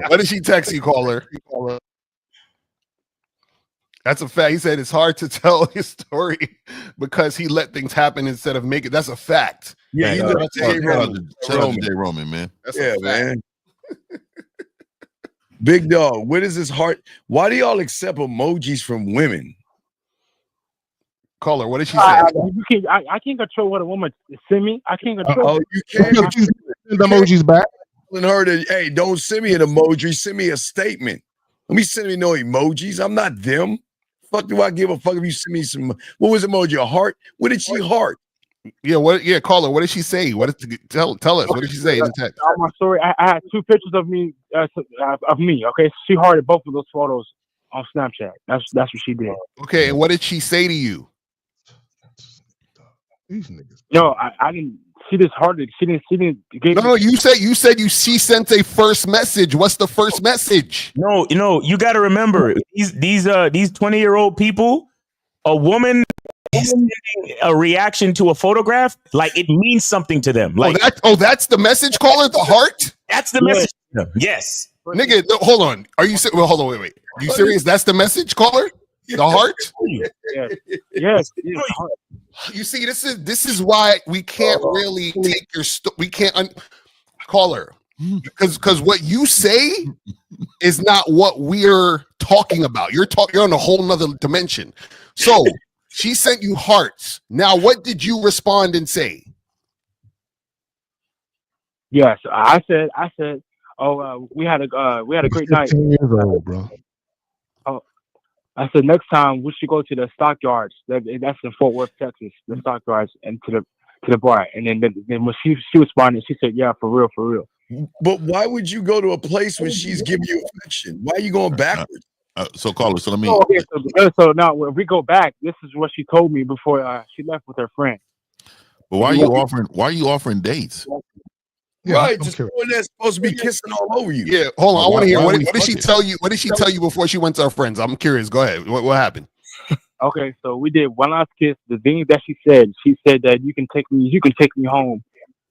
What did she text you, caller? That's a fact. He said it's hard to tell his story because he let things happen instead of make it. That's a fact. Yeah, shout out to Jay Roman, man. That's yeah, man. Big dog, what is this heart? Why do y'all accept emojis from women? Caller, what did she say? I can't control what a woman send me. I can't control. You can't send emojis back. telling her that, hey, don't send me an emoji, send me a statement. Let me send me no emojis. I'm not them. Fuck do I give a fuck if you send me some? What was emoji? A heart? What did she heart? Yeah, what? Yeah, caller. What did she say? What did tell us? What did she say in the text? On my story, I had 2 pictures of me. Okay, she hearted both of those photos on Snapchat. That's what she did. Okay, and what did she say to you? These niggas. No, I didn't. She just hearted. She didn't. No, you said she sent a first message. What's the first message? No, you got to remember these 20-year-old people. A woman is sending a reaction to a photograph, like it means something to them. Like that's the message. Call it the heart. That's the message to them. Yes, nigga. No, hold on. Are you? Well, hold on. Wait. You serious? That's the message, caller. The heart. Yes. You see, this is why we can't really take your we can't caller because what you say is not what we're talking about. You're on a whole nother dimension. So she sent you hearts. Now, what did you respond and say? Yes, I said. Oh, we had a great night. 15 years old, bro. Oh, I said next time we should go to the stockyards. That's in Fort Worth, Texas. The stockyards and to the bar. And then when she responded, she said, "Yeah, for real." But why would you go to a place when she's giving you affection? Why are you going backwards? So caller, so let me. Oh, okay, so now when we go back, this is what she told me before she left with her friend. But why are you offering dates? Yeah, right, just when they're supposed to be kissing all over you. Yeah, hold on. I want to hear what did she tell you? What did she tell you before she went to her friends? I'm curious. Go ahead. What happened? Okay, so we did one last kiss. The thing that she said that you can take me home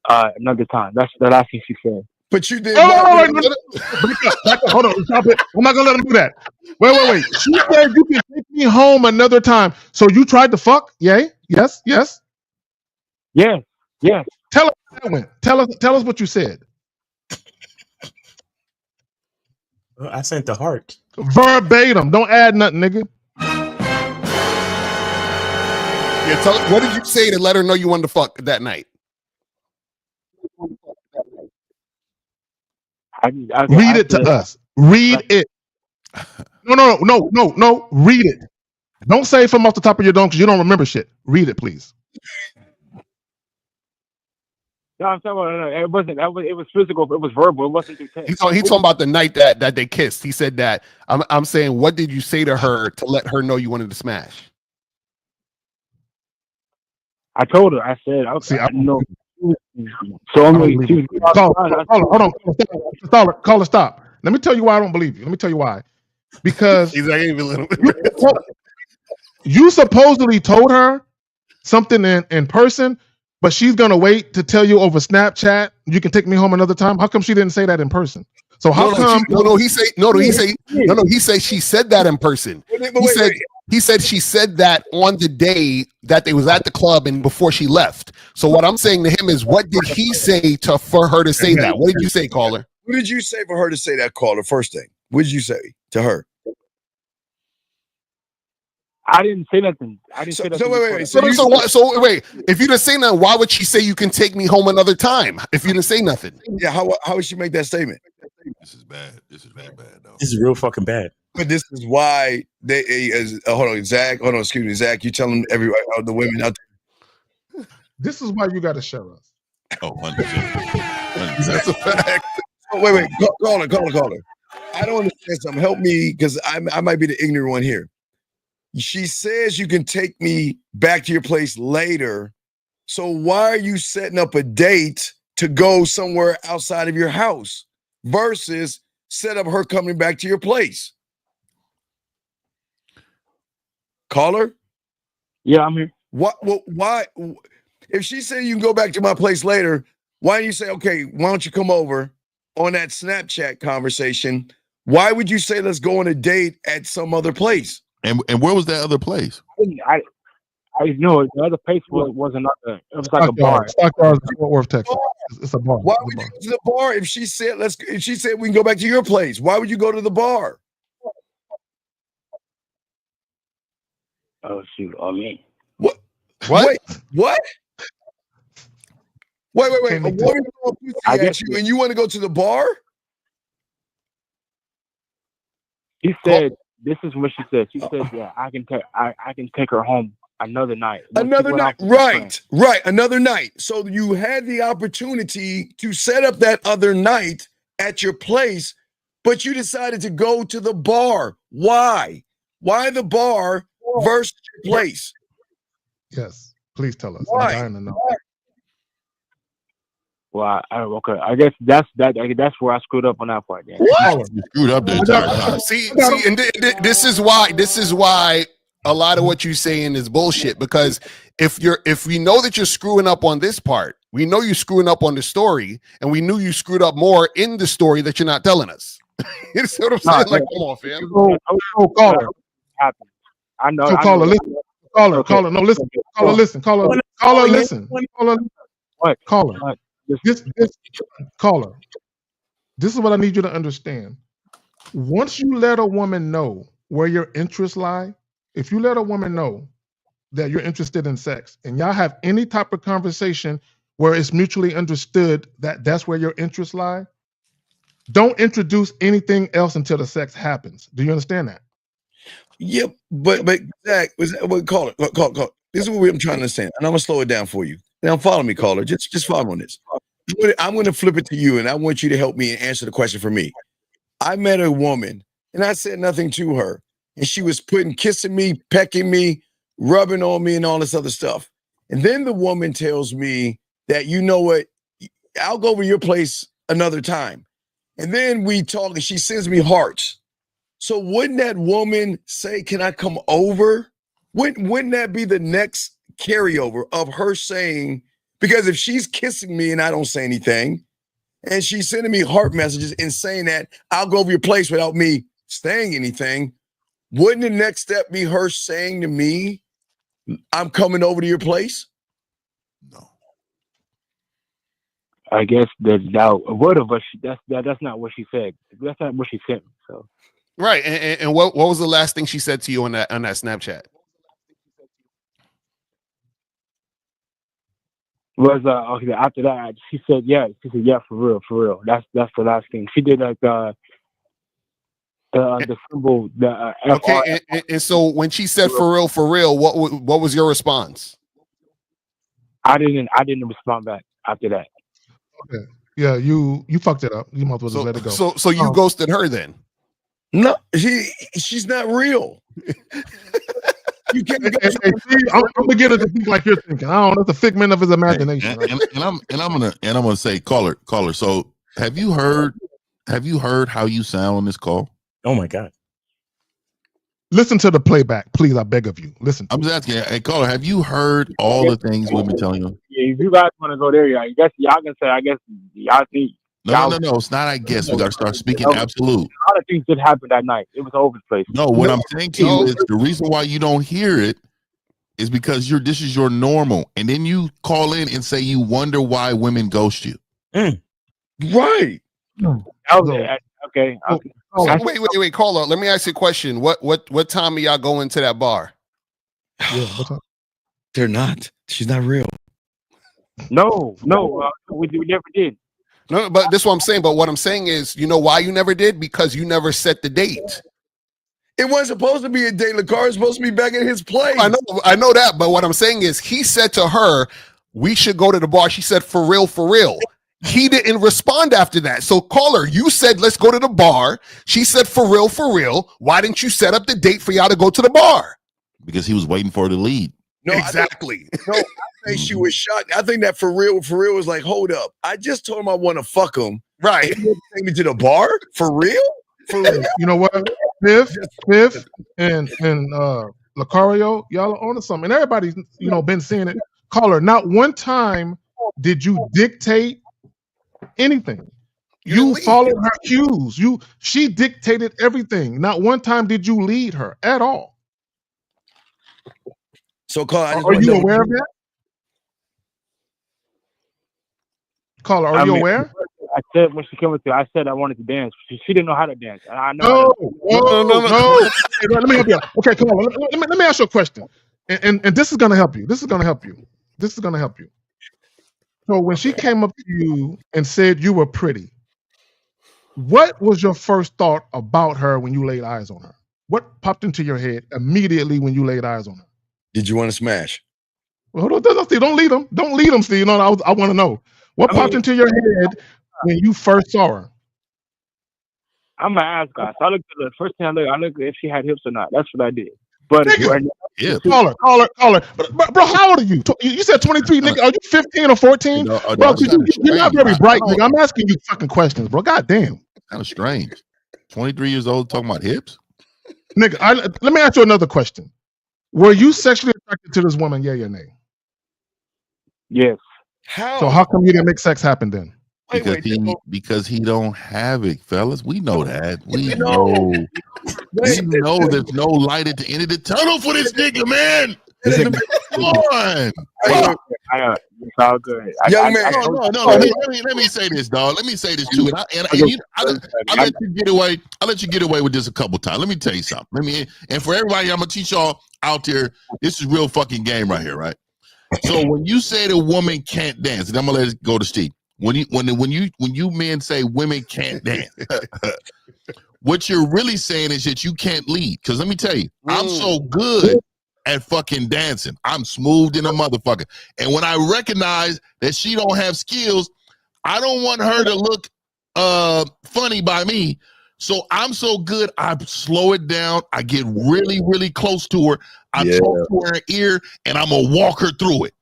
another time. That's the last thing she said. But you did. Hold on, stop it. I'm not gonna let him do that. Wait. She said you can take me home another time. So you tried to fuck? Yay? Yes. Yes. Tell us how that went. Tell us what you said. I sent the heart. Verbatim. Don't add nothing, nigga. Yeah, what did you say to let her know you wanted to fuck that night? Read it to us. Read it. No. Read it. Don't say from off the top of your dome because you don't remember shit. Read it, please. No, I'm talking about it wasn't. It was physical. It was verbal. It wasn't through text. He's talking about the night that they kissed. He said that. I'm saying, what did you say to her to let her know you wanted to smash? I told her. I said, I know. So Caller, stop. Let me tell you why I don't believe you. Let me tell you why. Because you supposedly told her something in person, but she's gonna wait to tell you over Snapchat. You can take me home another time. How come she didn't say that in person? So how come? He said she said that in person. He said she said that on the day that they was at the club and before she left. So what I'm saying to him is, what did he say for her to say that? What did you say, caller? What did you say for her to say that, caller? First thing, what did you say to her? I didn't say nothing. Say nothing. Wait. So wait. If you didn't say nothing, why would she say you can take me home another time? If you didn't say nothing, yeah. How would she make that statement? This is bad. This is very bad, though. This is real fucking bad. But this is why they. Hold on, Zach. Hold on, excuse me, Zach. You telling everybody, the women out there. This is why you got to share us. Oh, 100%. That's a fact. Oh, wait. Caller. I don't understand something. Help me, because I might be the ignorant one here. She says you can take me back to your place later. So why are you setting up a date to go somewhere outside of your house versus set up her coming back to your place? Caller? Yeah, I'm here. Why? If she said you can go back to my place later, why don't you say, okay, why don't you come over on that Snapchat conversation? Why would you say let's go on a date at some other place? And where was that other place? I know the other place was another. It was like a bar. Stockyards in Fort Worth, Texas. It's a bar. Why would you go to the bar if she said if she said we can go back to your place? Why would you go to the bar? Oh shoot! Oh me. What? Wait, what? Wait. A Can they woman throw a pussy I at guess you, and you want to go to the bar? He said, "This is what she said." She said, "Yeah, I can take her home another night." Another night, right? Another night. So you had the opportunity to set up that other night at your place, but you decided to go to the bar. Why? Why the bar versus your place? Yes, please tell us. Why? I'm dying to know. Well, okay. I guess that's where I screwed up on that part. Then. What? You screwed up the entire time. See, and this is why a lot of what you're saying is bullshit. Because if we know that you're screwing up on this part, we know you're screwing up on the story, and we knew you screwed up more in the story that you're not telling us. You see what I'm saying? Like, come on, fam. Caller. I know. So caller, listen. Caller, no, listen. Caller, listen. Caller, listen. What? Caller. This caller. This is what I need you to understand. Once you let a woman know where your interests lie, if you let a woman know that you're interested in sex, and y'all have any type of conversation where it's mutually understood that that's where your interests lie, don't introduce anything else until the sex happens. Do you understand that? Yep, but Zach, call it. This is what I'm trying to understand, and I'm gonna slow it down for you. Now follow me, caller. Just follow on this. I'm gonna flip it to you, and I want you to help me and answer the question for me. I met a woman, and I said nothing to her, and she was kissing me, pecking me, rubbing on me, and all this other stuff. And then the woman tells me that, you know what, I'll go over your place another time. And then we talk, and she sends me hearts. So wouldn't that woman say, "Can I come over?" Wouldn't that be the next carryover of her saying, because if she's kissing me and I don't say anything, and she's sending me heart messages and saying that I'll go over your place without me saying anything, wouldn't the next step be her saying to me, "I'm coming over to your place"? I guess that's not what she said. That's not what she sent me. So Right. And what was the last thing she said to you on that Snapchat? Was okay, after that she said yeah for real. That's the last thing she did, like the symbol, the okay. And so when she said for real, what was your response? I didn't respond back after that. Okay. Yeah, you fucked it up. You might as well just let it go. So you ghosted her then? No, she's not real. You can't. I'm beginning to think like you're thinking. I don't know. It's a figment of his imagination. And I'm gonna say, caller. So have you heard how you sound on this call? Oh my God. Listen to the playback, please. I beg of you. Listen. I'm just asking, hey, caller, have you heard all the things we've been telling you? Yeah, if you guys want to go there, I guess y'all can say. I guess y'all think. No. It's not. I guess we got to start speaking absolute. A lot of things did happen that night. It was all over the place. No, what I'm saying to you is the reason why you don't hear it is because this is your normal, and then you call in and say you wonder why women ghost you. Right. Okay. Wait, caller. Let me ask you a question. What time are y'all going to that bar? Yeah, what time? They're not. She's not real. No, we never did. No, but this is what I'm saying. But what I'm saying is, you know why you never did? Because you never set the date. It wasn't supposed to be a date. LaCar was supposed to be back in his place. I know that. But what I'm saying is, he said to her, "We should go to the bar." She said, "For real, for real." He didn't respond after that. So, caller, you said, "Let's go to the bar." She said, "For real, for real." Why didn't you set up the date for y'all to go to the bar? Because he was waiting for her to lead. No, exactly. I think she was shocked. I think that for real was like, hold up. I just told him I want to fuck him. Right. And he take me to the bar? For real? For real? You know what? Piff and Lucario, y'all are onto something. And everybody's, been seeing it. Caller, not one time did you dictate anything. You followed her cues. She dictated everything. Not one time did you lead her at all. So, caller, are you aware of that? Caller, are you aware? I said when she came with you, I said I wanted to dance. She didn't know how to dance. And I know. No. Let me help you out. Okay, come on. Let me ask you a question. And this is gonna help you. So when she came up to you and said you were pretty, what was your first thought about her when you laid eyes on her? What popped into your head immediately when you laid eyes on her? Did you want to smash? Well, hold on, Steve. Don't lead them. Don't lead them, Steve. No, I want to know. What popped into your head when you first saw her? I'm an ass guy. So I looked at the first thing I looked at if she had hips or not. That's what I did. But yeah, call her. But, bro, how old are you? You said 23, nigga. Are you 15 or 14? Bro, you're not very bright, nigga. I'm asking you fucking questions, bro. God damn. Kind of strange. 23 years old talking about hips? Nigga, let me ask you another question. Were you sexually attracted to this woman, yeah or nay? Yes. How? So how come you didn't make sex happen then? Because he don't have it, fellas. We know that. We know. We know there's no light at the end of the tunnel for this nigga, man. Come on. It's all good. Young man. No. Let me say this, dog. Let me say this too. I let you get away. I let you get away with this a couple times. Let me tell you something. And for everybody, I'm gonna teach y'all out there. This is real fucking game right here, right? So when you say the woman can't dance, and I'm gonna let it go to Steve. When you men say women can't dance, what you're really saying is that you can't lead. Because let me tell you, I'm so good at fucking dancing. I'm smooth in a motherfucker. And when I recognize that she don't have skills, I don't want her to look funny by me. So I'm so good, I slow it down. I get really, really close to her. I talk to her ear, and I'm gonna walk her through it.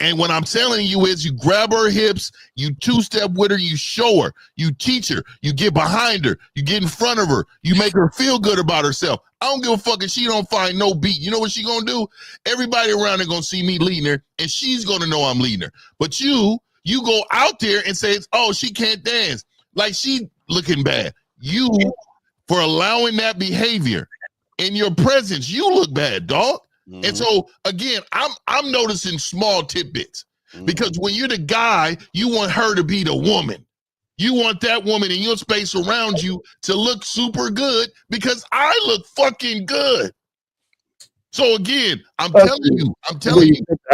And what I'm telling you is you grab her hips, you two-step with her, you show her, you teach her, you get behind her, you get in front of her, you make her feel good about herself. I don't give a fuck if she don't find no beat. You know what she gonna do? Everybody around there gonna see me leading her, and she's gonna know I'm leading her. But you go out there and say, oh, she can't dance. Like she looking bad. You, for allowing that behavior in your presence, you look bad, dog. And so again, I'm noticing small tidbits because when you're the guy, you want her to be the woman. You want that woman in your space around you to look super good because I look fucking good. So again, I'm telling you,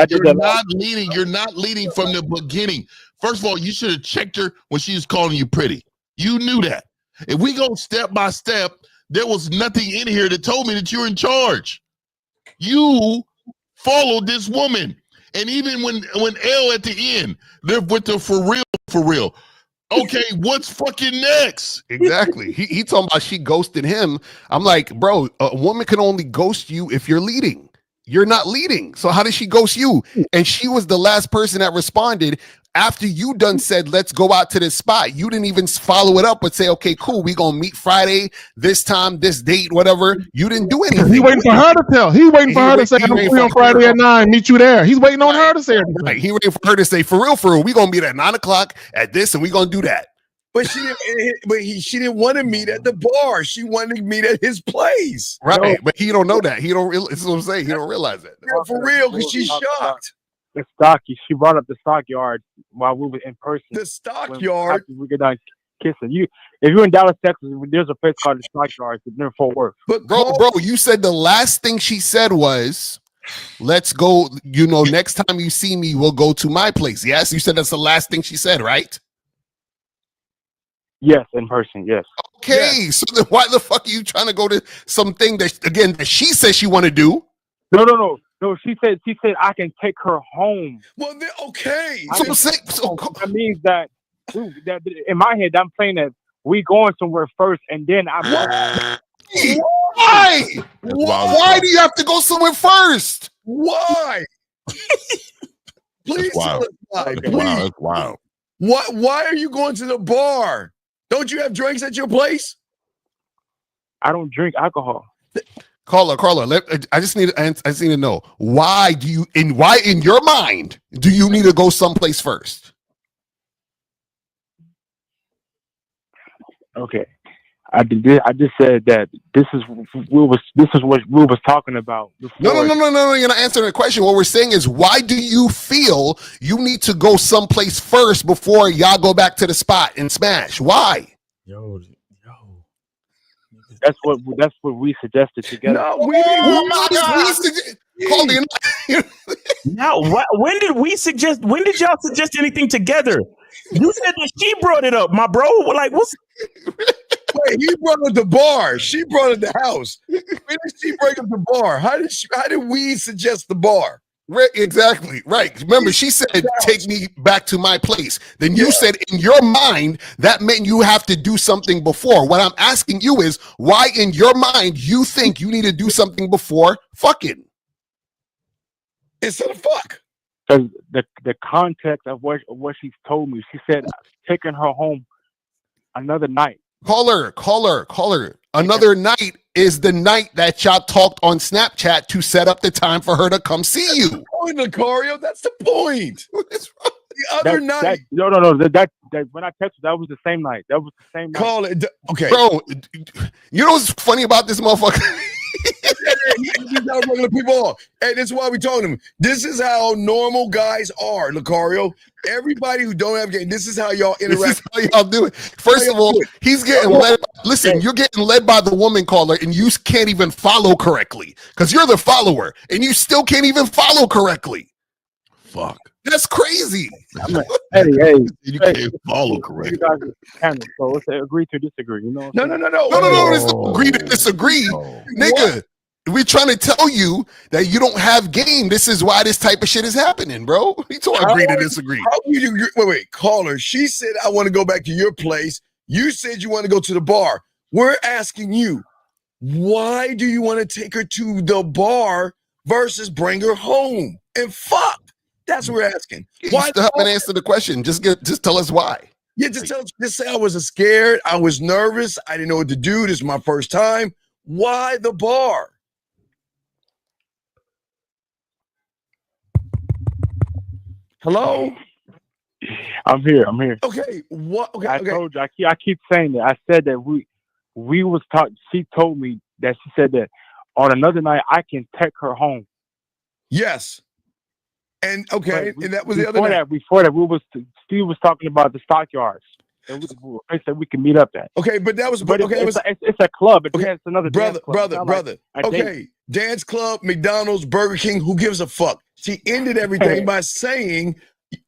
you're not leading. You're not leading from the beginning. First of all, you should have checked her when she was calling you pretty. You knew that. If we go step by step, there was nothing in here that told me that you're in charge. You followed this woman. And even when L at the end, they're with the for real. Okay, what's fucking next? Exactly. He talking about she ghosted him. I'm like, bro, a woman can only ghost you if you're leading. You're not leading. So how did she ghost you? And she was the last person that responded after you done said, let's go out to this spot. You didn't even follow it up but say, okay, cool. We gonna meet Friday, this time, this date, whatever. You didn't do anything. He waiting for her to tell. He waiting for her to say, I'm free on Friday at 9, meet you there. He's waiting on her to say everything. Right. He waiting for her to say, for real, we gonna meet at 9 o'clock at this and we gonna do that. But she didn't want to meet at the bar. She wanted to meet at his place. Right. But he don't know that. He don't realize. That's what I'm saying. He don't realize that. For real, because she's shocked. The stocky. She brought up the stockyard while we were in person. The stockyard. We get done kissing. If you're in Dallas, Texas, there's a place called the stockyard. It's near Fort Worth. But bro, you said the last thing she said was, "Let's go." You know, next time you see me, we'll go to my place. Yes, you said that's the last thing she said, right? Yes, in person. Yes. Okay, yes. So then why the fuck are you trying to go to something that she says she want to do? No. She said I can take her home. Well, then, okay. So that means that in my head, I'm saying that we going somewhere first, and then I'm. Why? Why do you have to go somewhere first? Why? Please tell us why. Please. Wow. Why are you going to the bar? Don't you have drinks at your place? I don't drink alcohol. Carla, I just need to know why in your mind do you need to go someplace first? Okay, I just said that this is what we was talking about before. No. You're not answering the question. What we're saying is, why do you feel you need to go someplace first before y'all go back to the spot and smash? Why? Yo. That's what we suggested together. No, we Oh my God! Now, when did we suggest? When did y'all suggest anything together? You said that she brought it up, my bro. Like, what's? Wait, he brought up the bar. She brought up the house. When did she bring up the bar? How did we suggest the bar? Right, exactly. Right. Remember, she said, take me back to my place. Then you said in your mind, that meant you have to do something before. What I'm asking you is, why in your mind you think you need to do something before fucking? Instead of fuck. Because the context of what she's told me, she said taking her home another night. Call her. Another night is the night that y'all talked on Snapchat to set up the time for her to come see you. That's the point, Lucario. That's the point. The other night. No. That when I texted, that was the same night. That was the same night. Call it. Okay. Bro, you know what's funny about this motherfucker? These how regular people are. Hey, this is why we told him. This is how normal guys are, Lucario. Everybody who don't have game, this is how y'all interact. This is how y'all do it. First of all, he's getting led. Listen, you're getting led by the woman caller, and you can't even follow correctly because you're the follower, and you still can't even follow correctly. Fuck. That's crazy. Hey, you can't follow correctly. So let's agree to disagree. You know? No. It's not agree to disagree, nigga. We're trying to tell you that you don't have game. This is why this type of shit is happening, bro. We don't agree to disagree. Wait, caller. She said, I want to go back to your place. You said you want to go to the bar. We're asking you, why do you want to take her to the bar versus bring her home? And fuck. That's what we're asking. Why? You still haven't answered the question. Just tell us why. Yeah, just say I was scared. I was nervous. I didn't know what to do. This is my first time. Why the bar? Hello? I'm here. Okay. What? Okay. I told you. I keep saying that. I said that we was talking. She told me that she said that on another night I can take her home. Yes. And okay, and that was the other night. Before that, Steve was talking about the stockyards. And I said we can meet up at. Okay, but that was it's a club. It's another brother. Like okay, dance club, McDonald's, Burger King. Who gives a fuck? She ended everything by saying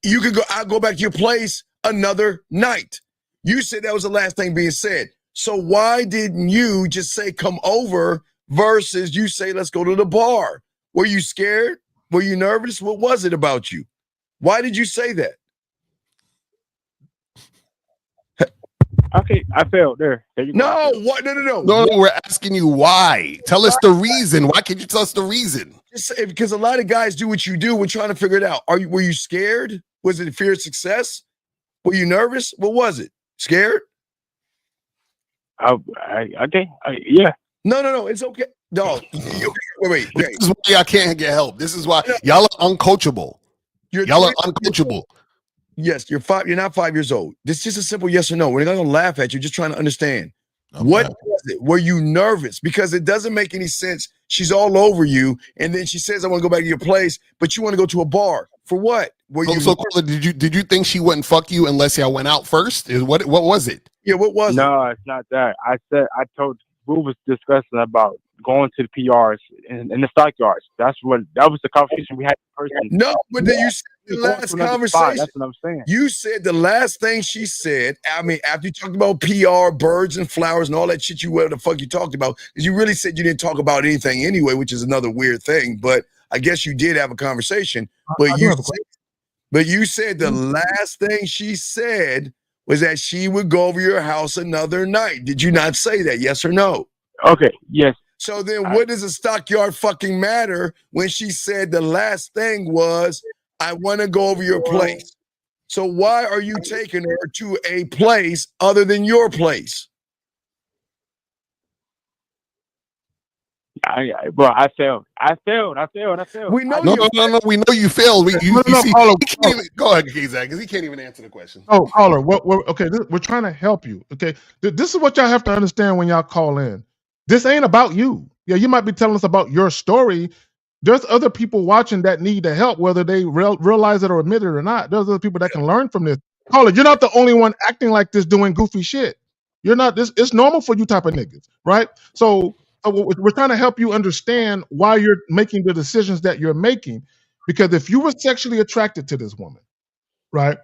you could go. I'll go back to your place another night. You said that was the last thing being said. So why didn't you just say come over versus you say let's go to the bar? Were you scared? Were you nervous? What was it about you? Why did you say that? Okay, I failed there. No, what? No. No, we're asking you why. Tell us the reason. Why can't you tell us the reason? Just say, because a lot of guys do what you do. We're trying to figure it out. Were you scared? Was it fear of success? Were you nervous? What was it? Scared? Yeah. No. It's okay. No. Wait. This is why y'all can't get help. This is why y'all are uncoachable. Y'all are uncoachable. Yes, you're 5. You're not 5 years old. This is just a simple yes or no. We're not gonna laugh at you. Just trying to understand. Okay. What was it? Were you nervous? Because it doesn't make any sense. She's all over you, and then she says, "I want to go back to your place," but you want to go to a bar for what? So did you think she wouldn't fuck you unless y'all went out first? What was it? Yeah, what was it? No, it's not that. I told we was discussing about going to the PRs in the stockyards. That was the conversation we had in person. No, but then you said the last conversation. That's what I'm saying. You said the last thing she said. I mean, after you talked about PR, birds and flowers and all that shit, whatever the fuck you talked about, because you really said you didn't talk about anything anyway, which is another weird thing. But I guess you did have a conversation. But you said the last thing she said was that she would go over your house another night. Did you not say that? Yes or no? Okay. Yes. So then what does a stockyard fucking matter when she said the last thing was, I want to go over your place? So why are you taking her to a place other than your place? I failed. We know No. We know you failed. Go ahead, Kazak, because he can't even answer the question. Oh, caller. We're trying to help you. Okay, this is what y'all have to understand when y'all call in. This ain't about you. Yeah, you might be telling us about your story. There's other people watching that need the help, whether they realize it or admit it or not. There's other people that can learn from this. Caller, you're not the only one acting like this, doing goofy shit. You're not this. It's normal for you type of niggas, right? So we're trying to help you understand why you're making the decisions that you're making. Because if you were sexually attracted to this woman, right,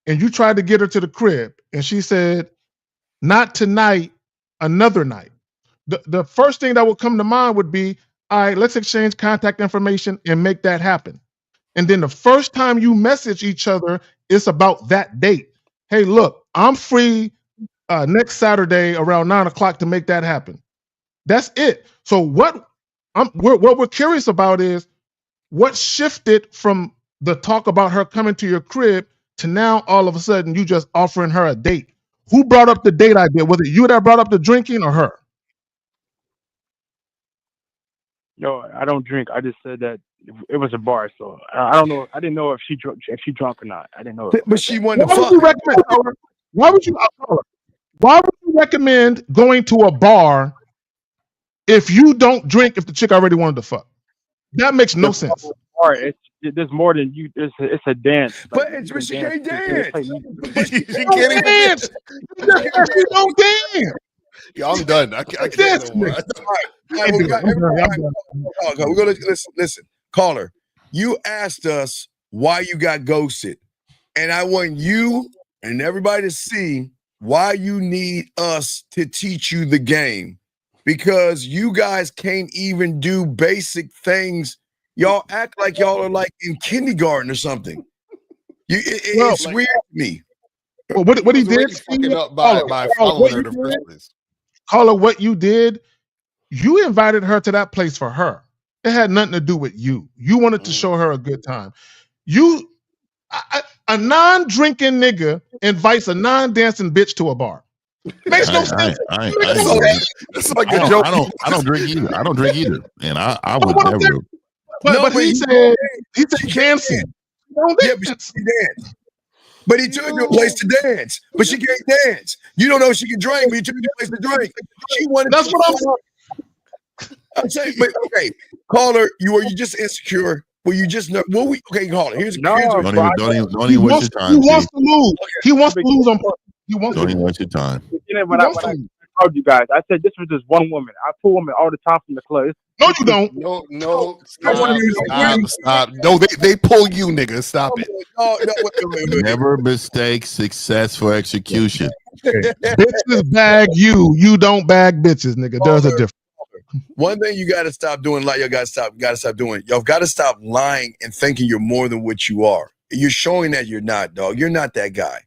and you tried to get her to the crib, and she said, "Not tonight, another night," the first thing that would come to mind would be, "All right, let's exchange contact information and make that happen." And then the first time you message each other, it's about that date. Hey, look, I'm free next Saturday around 9:00 to make that happen. That's it. So what we're curious about is what shifted from the talk about her coming to your crib to now all of a sudden you just offering her a date. Who brought up the date idea? Was it you that brought up the drinking or her? Yo, I don't drink. I just said that it was a bar, so I don't know. I didn't know if she drunk or not. I didn't know. But she wanted Why to would you recommend? Why would you recommend going to a bar if you don't drink? If the chick already wanted to fuck, that makes no sense. There's more than you. It's a dance. But she can't dance. She can't even dance. She don't dance. Yeah, I'm done. I can't. No more. We're gonna listen. Caller, you asked us why you got ghosted, and I want you and everybody to see why you need us to teach you the game, because you guys can't even do basic things. Y'all act like y'all are like in kindergarten or something. It's weird to me. Well, what he did, fucking up by following her the first place. Caller, what you did, you invited her to that place for her. It had nothing to do with you. You wanted to show her a good time. A non-drinking nigga invites a non-dancing bitch to a bar. Makes no sense. It's like a joke. I don't drink either. I don't drink either, and I would never. But he said dancing. Yeah, but she can dance. But he took her to a place to dance, but she can't dance. You don't know if she can drink, but he took her to a place to drink. She wanted. That's what I'm saying. But okay, caller, were you just insecure? Were you just okay? Caller, here's don't even waste your time. He wants to lose. He wants to lose on purpose. Don't even waste your time. When I told you guys, I said this was just one woman. I pull women all the time from the club. No, you don't. No. Stop. No, they pull you, nigga. Stop it. Wait. Never mistake success for execution. Bitches bag you. You don't bag bitches, nigga. There's a difference. One thing you got to stop doing, like y'all got to stop doing. Y'all got to stop lying and thinking you're more than what you are. You're showing that you're not, dog. You're not that guy.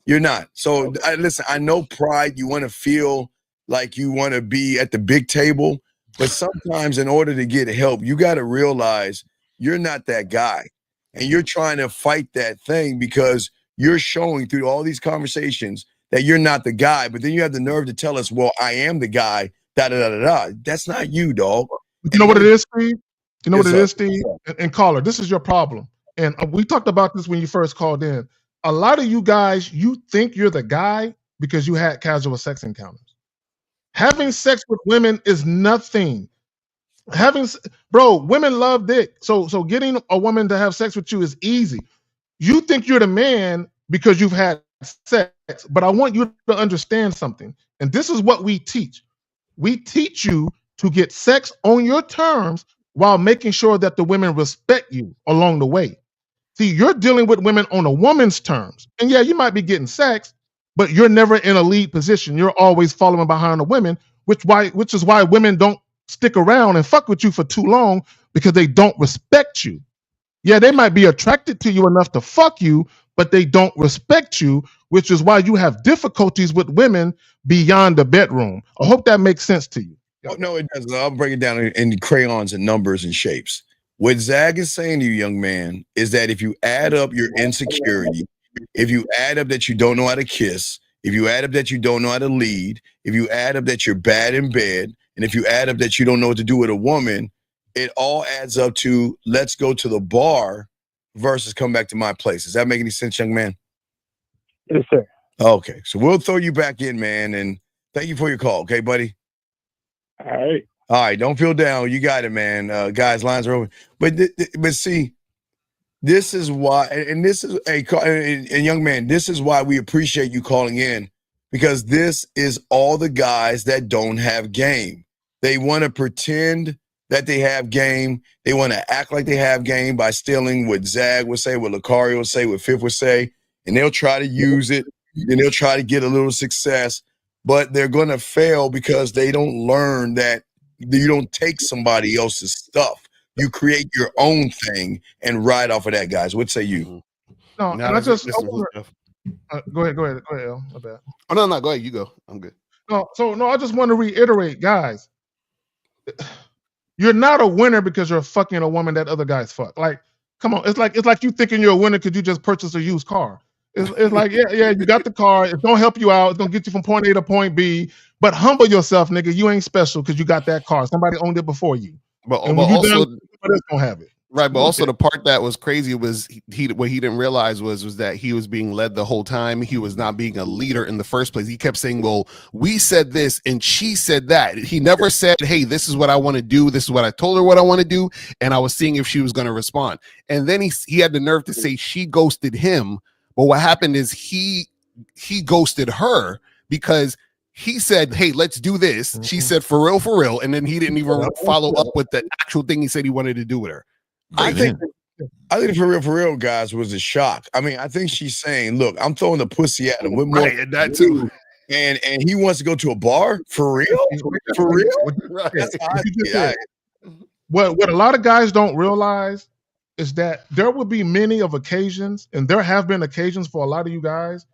You're not. So listen, I know pride. You want to feel like you want to be at the big table, but sometimes in order to get help, you got to realize you're not that guy, and you're trying to fight that thing because you're showing through all these conversations that you're not the guy. But then you have the nerve to tell us, "Well, I am the guy." Da da da da da. That's not you, dog. You know what it is, Steve? You know what it is, Steve? And caller, this is your problem. And we talked about this when you first called in. A lot of you guys, you think you're the guy because you had casual sex encounters. Having sex with women is nothing. Women love dick. So getting a woman to have sex with you is easy. You think you're the man because you've had sex, but I want you to understand something. And this is what we teach. We teach you to get sex on your terms while making sure that the women respect you along the way. See, you're dealing with women on a woman's terms. And yeah, you might be getting sex, but you're never in a lead position. You're always following behind the women, which is why women don't stick around and fuck with you for too long, because they don't respect you. Yeah, they might be attracted to you enough to fuck you, but they don't respect you, which is why you have difficulties with women beyond the bedroom. I hope that makes sense to you. Oh, no, it doesn't. I'll break it down in crayons and numbers and shapes. What Zag is saying to you, young man, is that if you add up your insecurity, if you add up that you don't know how to kiss, if you add up that you don't know how to lead, if you add up that you're bad in bed, and if you add up that you don't know what to do with a woman, it all adds up to let's go to the bar versus come back to my place. Does that make any sense, young man? Yes, sir. Okay, so we'll throw you back in, man, and thank you for your call, okay, buddy? All right, don't feel down. You got it, man. Guys, lines are open. But see, this is why, and this is and young man, this is why we appreciate you calling in, because this is all the guys that don't have game. They want to pretend that they have game. They want to act like they have game by stealing what Zag would say, what Lucario would say, what Fifth would say, and they'll try to use it, and they'll try to get a little success, but they're going to fail because they don't learn that you don't take somebody else's stuff. You create your own thing and ride off of that, guys. What say you? No, and I just go ahead, El. My bad. Oh no, go ahead. You go. I'm good. No, I just want to reiterate, guys. You're not a winner because you're fucking a woman that other guys fuck. Like, come on, it's like you thinking you're a winner because you just purchased a used car. It's like, yeah, you got the car. It's gonna help you out. It's gonna get you from point A to point B. But humble yourself, nigga. You ain't special because you got that car. Somebody owned it before you. But and also, somebody else gonna have it. Right, but also the part that was crazy was what he didn't realize was that he was being led the whole time. He was not being a leader in the first place. He kept saying, well, we said this and she said that. He never said, hey, this is what I want to do. This is what I told her what I want to do. And I was seeing if she was going to respond. And then he had the nerve to say she ghosted him. But what happened is he ghosted her because he said, hey, let's do this. She said, for real. And then he didn't even follow up with the actual thing he said he wanted to do with her. I think for real, guys, was a shock. I mean, I think she's saying, "Look, I'm throwing the pussy at him with more." Right, that too. And he wants to go to a bar for real. For real. Right. That's how I see it. What a lot of guys don't realize is that there will be many of occasions, and there have been occasions for a lot of you guys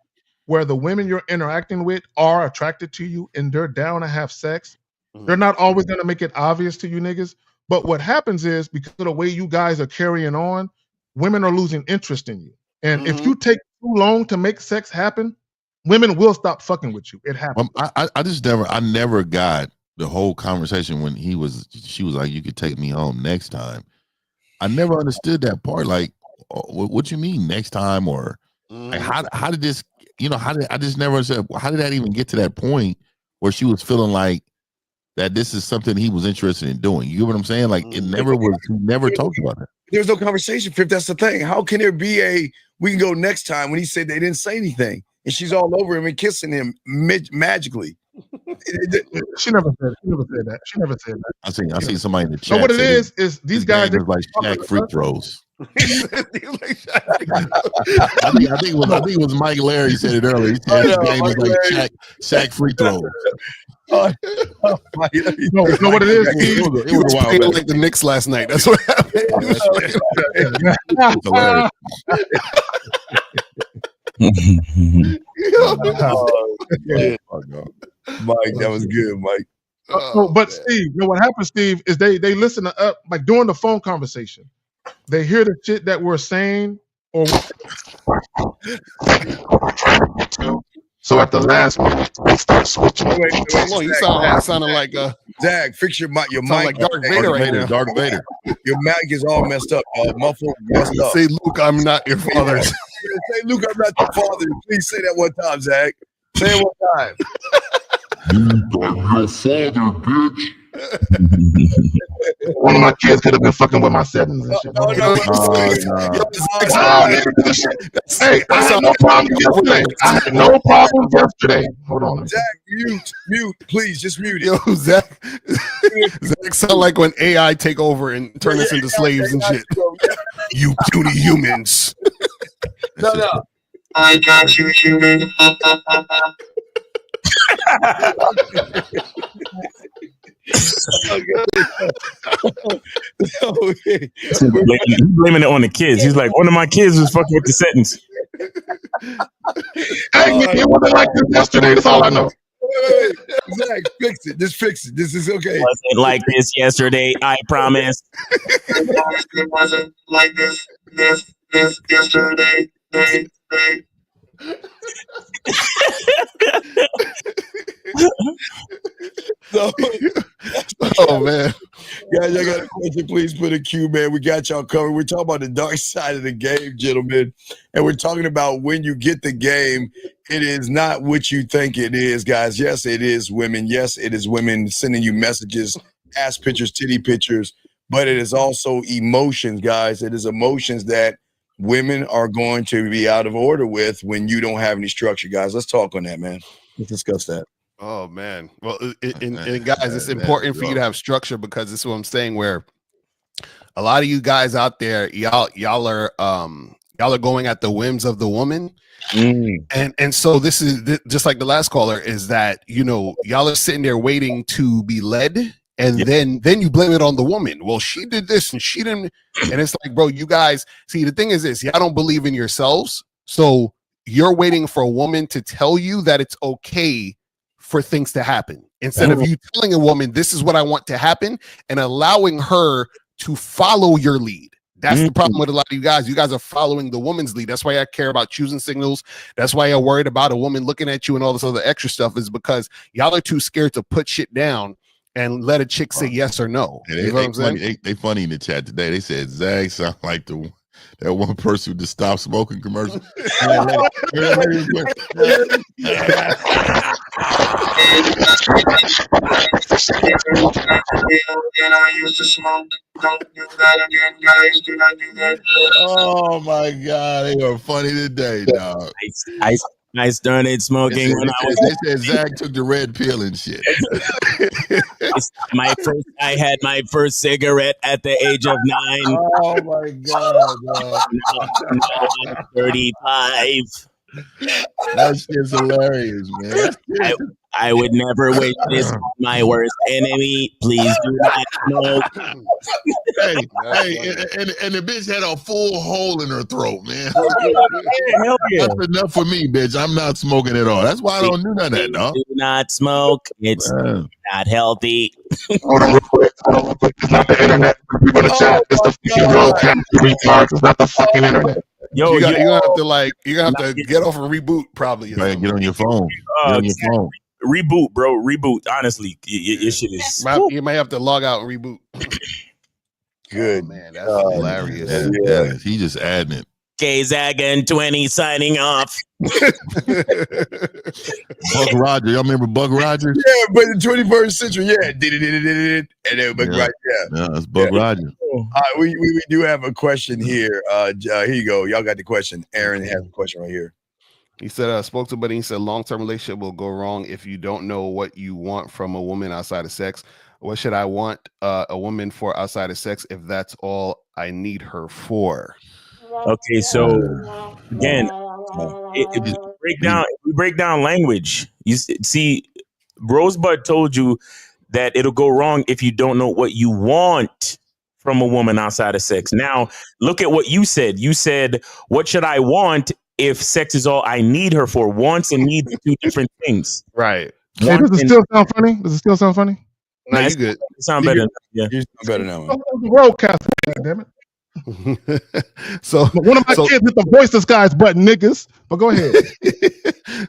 where the women you're interacting with are attracted to you and they're down to have sex. They're not always going to make it obvious to you niggas. But what happens is because of the way you guys are carrying on, women are losing interest in you. And if you take too long to make sex happen, women will stop fucking with you. It happens. I never got the whole conversation when she was like, you could take me home next time. I never understood that part. Like, what you mean next time? Or like, how did this, I just never said, how did that even get to that point where she was feeling like that this is something he was interested in doing? You get what I'm saying? Like, it never was, he never talked about it. There's no conversation, Fifth. That's the thing. How can there be we can go next time when he said they didn't say anything and she's all over him and kissing him magically? She never said that. I seen somebody in the chat. So what it is these guys are like Shaq free throws. I think it was Mike Larry said it earlier. He said his game is like Shaq free throws. No, what it is? It was playing like the Knicks last night. That's what happened. Mike, that was good, Mike. But Steve, what happens, Steve, is they listen to like during the phone conversation. They hear the shit that we're saying, or so at the last minute we start switching. You sounding like Zag. Fix your mic. Your mic like Darth Vader right now. Darth Vader. Your mic is all messed up, muffled, messed up. Say, Luke, I'm not your father. Say, Luke, I'm not your father. Please say that one time, Zag. Say it one time. Your father, bitch. One of my kids could have been fucking with my settings and shit. Hey, I had no problem yesterday. Hold on. Zach, mute, please, just mute it. Yo, Zach sound like when AI take over and turn us into slaves and shit. You puny humans. No. I got you, human. He's blaming it on the kids. He's like, one of my kids was fucking with the sentence. It wasn't like this yesterday. That's all I know. Zach, fix it. Just fix it. This is okay. Wasn't like this yesterday. I promise. It wasn't like this yesterday. Oh man, guys, I got a question. Please put a Q, man. We got y'all covered. We're talking about the dark side of the game, gentlemen, and we're talking about when you get the game, it is not what you think it is, guys. Yes, it is women. Yes, it is women sending you messages, ass pictures, titty pictures, but it is also emotions, guys. It is emotions that women are going to be out of order with when you don't have any structure, guys. Let's talk on that, man. Let's discuss that. Oh man. Well, and guys, it's important for you to have structure, because this is what I'm saying. Where a lot of you guys out there, y'all are going at the whims of the woman. And so this is just like the last caller, is that, you know, y'all are sitting there waiting to be led, and then you blame it on the woman. Well, she did this and she didn't, and it's like, bro, you guys see, the thing is this, y'all don't believe in yourselves, so you're waiting for a woman to tell you that it's okay for things to happen, instead of you telling a woman, this is what I want to happen, and allowing her to follow your lead. That's the problem with a lot of you guys. You guys are following the woman's lead. That's why I care about choosing signals. That's why I'm worried about a woman looking at you and all this other extra stuff, is because y'all are too scared to put shit down and let a chick say yes or no. You know what I'm saying? They funny in the chat today. They said Zag sound like that one person who just stopped smoking commercial. Oh my God, they are funny today, dog. I started smoking when I was. They said Zach took the red pill and shit. I had my first cigarette at the age of 9. Oh my God! Now I'm 35. That shit's hilarious, man. I would never wish this on my worst enemy. Please do not smoke. Hey, and the bitch had a full hole in her throat, man. Hell yeah. That's enough for me, bitch. I'm not smoking at all. That's why I don't do none of that, dog. Do not smoke. It's not healthy. Hold on real quick. It's not the internet. People in the chat. It's the fucking real chat. It's not the fucking internet. You're gonna have to get off and reboot, probably. Right, get on your phone. Get on your phone. Reboot, bro. Reboot. Honestly, your shit is. You might have to log out and reboot. Good. Oh, man, that's hilarious. Yeah, he just adding it. K-Zagan 20 signing off. Buck Rogers. Y'all remember Buck Rogers? Yeah, but in the 21st century, yeah. And then Buck Rogers. Yeah, that's Buck Rogers. All right, we do have a question here. Here you go. Y'all got the question. Aaron has a question right here. He said, spoke to somebody. He said, long-term relationship will go wrong if you don't know what you want from a woman outside of sex. What should I want a woman for outside of sex if that's all I need her for? Okay, so again, we break down language. You see, Rosebud told you that it'll go wrong if you don't know what you want from a woman outside of sex. Now, look at what you said. You said, what should I want if sex is all I need her for? Wants and needs are two different things. Right. Hey, does it still sound funny? Does it still sound funny? No, you good. It sound better. Yeah. You sound better now. Roadcast, damn it. So one of my kids hit the voiceless guy's button, niggas. But go ahead.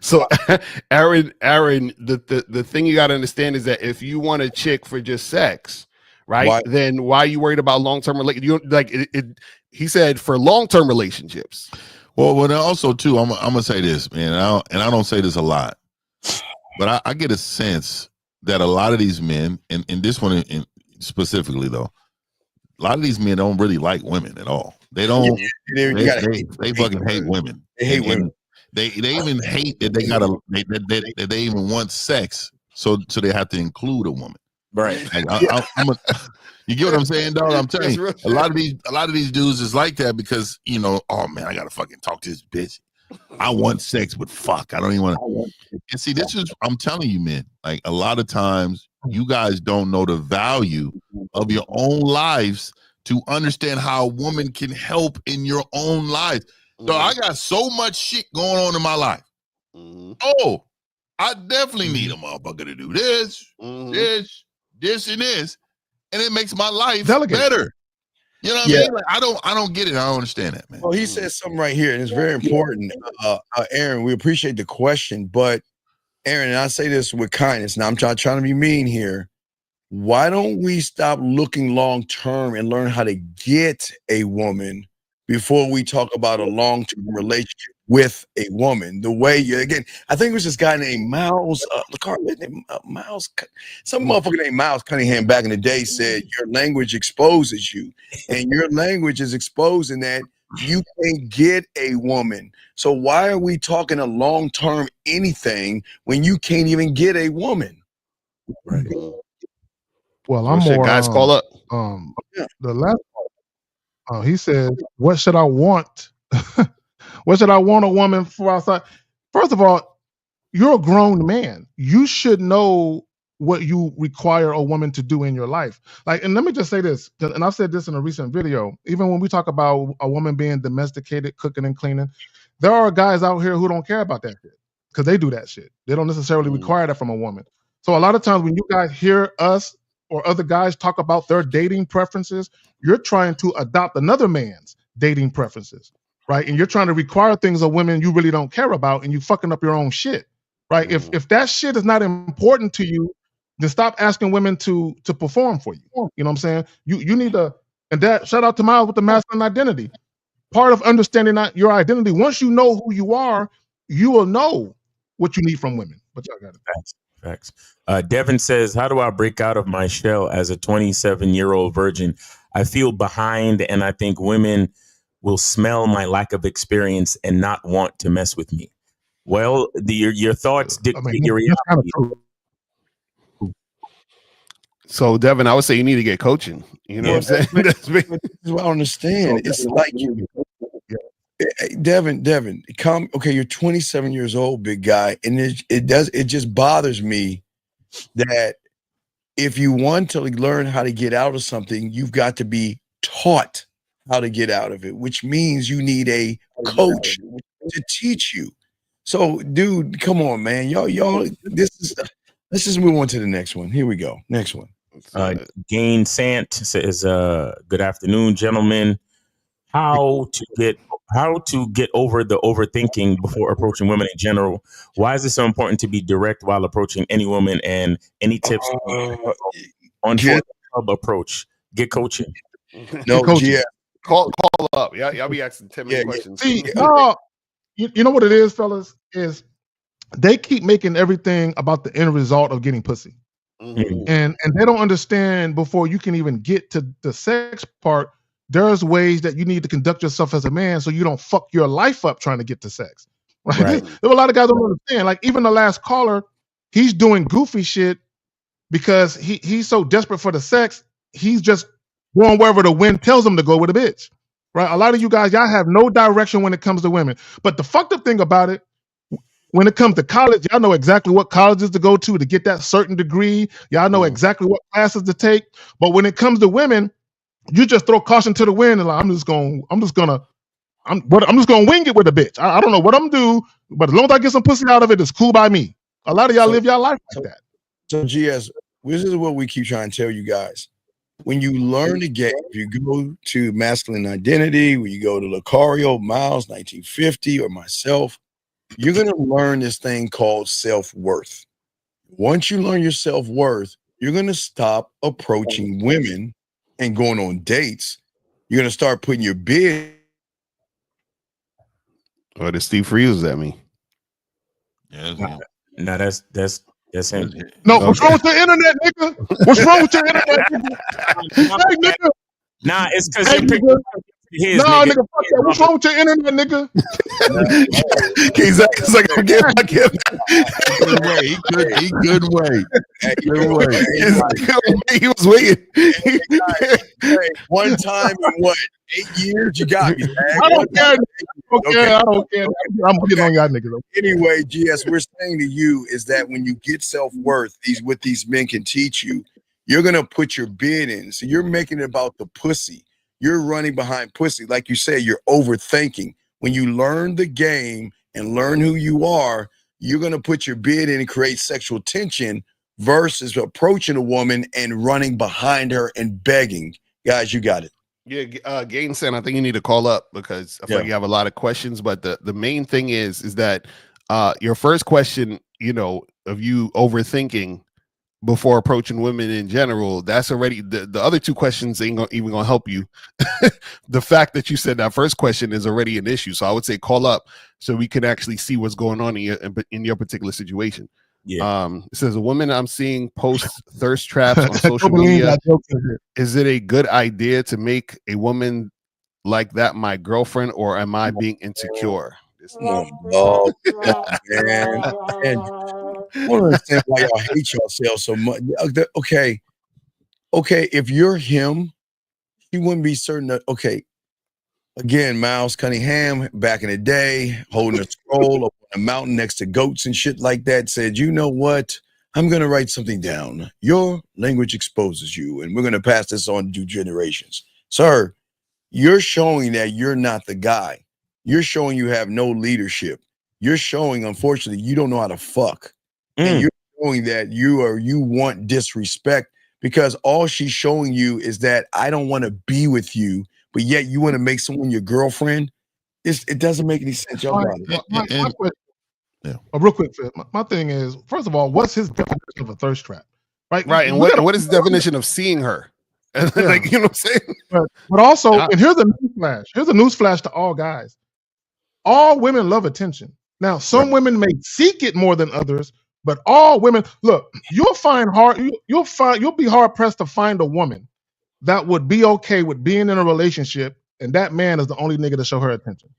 So Aaron, the thing you got to understand is that if you want a chick for just sex, right? Then why are you worried about long-term relationships? He said for long-term relationships. Well, also too, I'm gonna say this, man, and I don't say this a lot, but I get a sense that a lot of these men, and this one specifically though, a lot of these men don't really like women at all. They don't. They fucking hate women. They hate women. They even hate that they even want sex, so they have to include a woman. Right. Like, you get what I'm saying, dog? I'm telling you, a lot of these dudes is like that because, you know, oh man, I gotta fucking talk to this bitch. I want sex, but fuck, I don't even want to. And see, I'm telling you, man, like a lot of times you guys don't know the value of your own lives to understand how a woman can help in your own life. So I got so much shit going on in my life. Oh, I definitely need a motherfucker to do this, this, and this. And it makes my life better. You know what I mean? Like, I don't get it. I don't understand that, man. Well, he says something right here, and it's very important. Aaron, we appreciate the question, but Aaron, and I say this with kindness. Now I'm trying to be mean here. Why don't we stop looking long term and learn how to get a woman before we talk about a long-term relationship with a woman? The way I think it was this guy named Miles, Miles, some motherfucker named Miles Cunningham back in the day said your language exposes you, and your language is exposing that you can't get a woman. So why are we talking a long-term anything when you can't even get a woman? Right. Well, I'm shit, more guys, call up. The last part, he says, what should I want? What should I want a woman for outside? First of all, you're a grown man. You should know what you require a woman to do in your life. Like, and let me just say this, and I've said this in a recent video, even when we talk about a woman being domesticated, cooking and cleaning, there are guys out here who don't care about that shit because they do that shit. They don't necessarily require that from a woman. So a lot of times when you guys hear us or other guys talk about their dating preferences, you're trying to adopt another man's dating preferences, right? And you're trying to require things of women you really don't care about, and you fucking up your own shit, right? If that shit is not important to you, then stop asking women to perform for you. You know what I'm saying? You need to, and that, shout out to Miles with the masculine identity. Part of understanding your identity, once you know who you are, you will know what you need from women. But y'all got it. Facts. Devin says, how do I break out of my shell as a 27-year-old virgin? I feel behind, and I think women will smell my lack of experience and not want to mess with me. Well, your thoughts dictate your reality. So, Devin, I would say you need to get coaching. You know what I'm saying? This is what I understand. It's like you, Devin, come. Okay, you're 27 years old, big guy, and it just bothers me that if you want to learn how to get out of something, you've got to be taught how to get out of it, which means you need a coach to teach you. So, dude, come on, man, y'all. Let's just move on to the next one. Here we go. Next one. Gain Sant says, good afternoon, gentlemen. How to get over the overthinking before approaching women in general? Why is it so important to be direct while approaching any woman? And any tips on club approach? Get coaching. No, yeah. Call up. Y'all be asking 10 minute questions. See, you know what it is, fellas, is they keep making everything about the end result of getting pussy. And they don't understand before you can even get to the sex part, there's ways that you need to conduct yourself as a man so you don't fuck your life up trying to get to sex. Right? There are a lot of guys don't understand. Like even the last caller, he's doing goofy shit because he's so desperate for the sex, he's just going wherever the wind tells him to go with a bitch. Right? A lot of you guys, y'all have no direction when it comes to women. But the fucked up thing about it, when it comes to college, y'all know exactly what colleges to go to get that certain degree. Y'all know exactly what classes to take. But when it comes to women, you just throw caution to the wind and like, I'm just gonna wing it with a bitch. I don't know what I'm gonna do, but as long as I get some pussy out of it, it's cool by me. A lot of y'all live y'all life like that. So GS, this is what we keep trying to tell you guys. When you learn the game, if you go to Masculine Identity, when you go to Lucario, Miles, 1950, or myself, you're going to learn this thing called self-worth. Once you learn your self-worth, you're going to stop approaching women and going on dates. You're going to start putting your bid. Or did Steve freeze at me? Yeah, no, that's him. No, what's wrong with the internet, nigga? What's wrong with your internet, nigga? Hey, nigga. Nah, it's because nigga, fuck that. What's wrong with your internet, nigga? Exactly. Like, Good way. He was waiting. Hey, one time in what, 8 years? You got me. I don't care. I don't care. I'm getting on y'all niggas. Anyway, GS, we're saying to you is that when you get self-worth, what these men can teach you, you're gonna put your bid in. So you're making it about the pussy. You're running behind pussy. Like you said, you're overthinking. When you learn the game and learn who you are, you're going to put your bid in and create sexual tension versus approaching a woman and running behind her and begging. Guys, you got it. Yeah, Gain said, I think you need to call up because I feel like you have a lot of questions. But the main thing is that your first question, of you overthinking before approaching women in general, that's already the other two questions ain't even gonna help you. The fact that you said that first question is already an issue. So I would say call up so we can actually see what's going on in your particular situation. Yeah. It says, a woman I'm seeing post thirst traps on social media. Is it a good idea to make a woman like that my girlfriend, or am I being insecure? Come on, dog. Man. I don't understand why y'all hate yourselves so much. Okay, if you're him, he wouldn't be certain that, okay, again, Miles Cunningham, back in the day, holding a scroll up on a mountain next to goats and shit like that, said, you know what? I'm going to write something down. Your language exposes you, and we're going to pass this on to generations. Sir, you're showing that you're not the guy. You're showing you have no leadership. You're showing, unfortunately, you don't know how to fuck. And you're showing that you want disrespect, because all she's showing you is that I don't want to be with you, but yet you want to make someone your girlfriend. It doesn't make any sense. Y'all got it. Real quick, my thing is, first of all, what's his definition of a thirst trap? Right. And what is the definition of seeing her? Like, you know what I'm saying? But also, and here's a newsflash. Here's a newsflash to all guys. All women love attention. Now, some women may seek it more than others, but all women, look, you'll be hard pressed to find a woman that would be okay with being in a relationship, and that man is the only nigga to show her attention.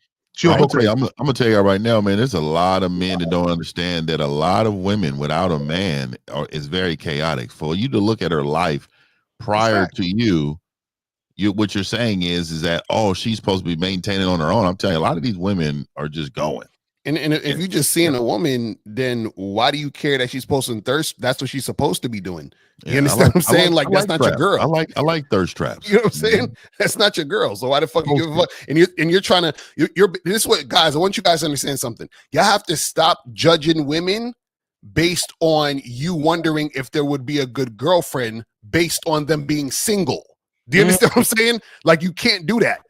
I'm gonna tell you right now, man. There's a lot of men that don't understand that a lot of women without a man is very chaotic. For you to look at her life prior to you, what you're saying is that, oh, she's supposed to be maintaining on her own. I'm telling you, a lot of these women are just going. And if you're just seeing a woman, then why do you care that she's posting thirst? That's what she's supposed to be doing. You understand what I'm saying? Like that's not your girl. I like thirst traps. You know what I'm saying? That's not your girl. So why the fuck you give a fuck? And you're trying to this is what, guys, I want you guys to understand something. Y'all have to stop judging women based on you wondering if there would be a good girlfriend based on them being single. Do you understand what I'm saying? Like, you can't do that.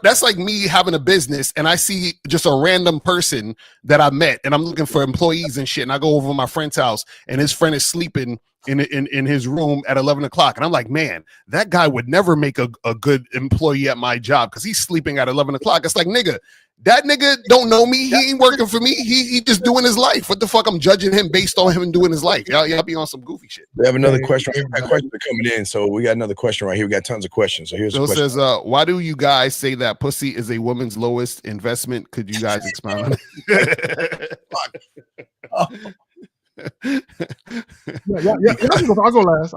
That's like me having a business and I see just a random person that I met and I'm looking for employees and shit, and I go over to my friend's house and his friend is sleeping in his room at 11 o'clock, and I'm like, man, that guy would never make a good employee at my job because he's sleeping at 11 o'clock. It's like, nigga, that nigga don't know me. He ain't working for me. He just doing his life. What the fuck? I'm judging him based on him doing his life. Y'all be on some goofy shit. We have another question. Questions are coming in, so we got another question right here. We got tons of questions. So here's the question. Says, why do you guys say that pussy is a woman's lowest investment? Could you guys expound on it? I'll go last.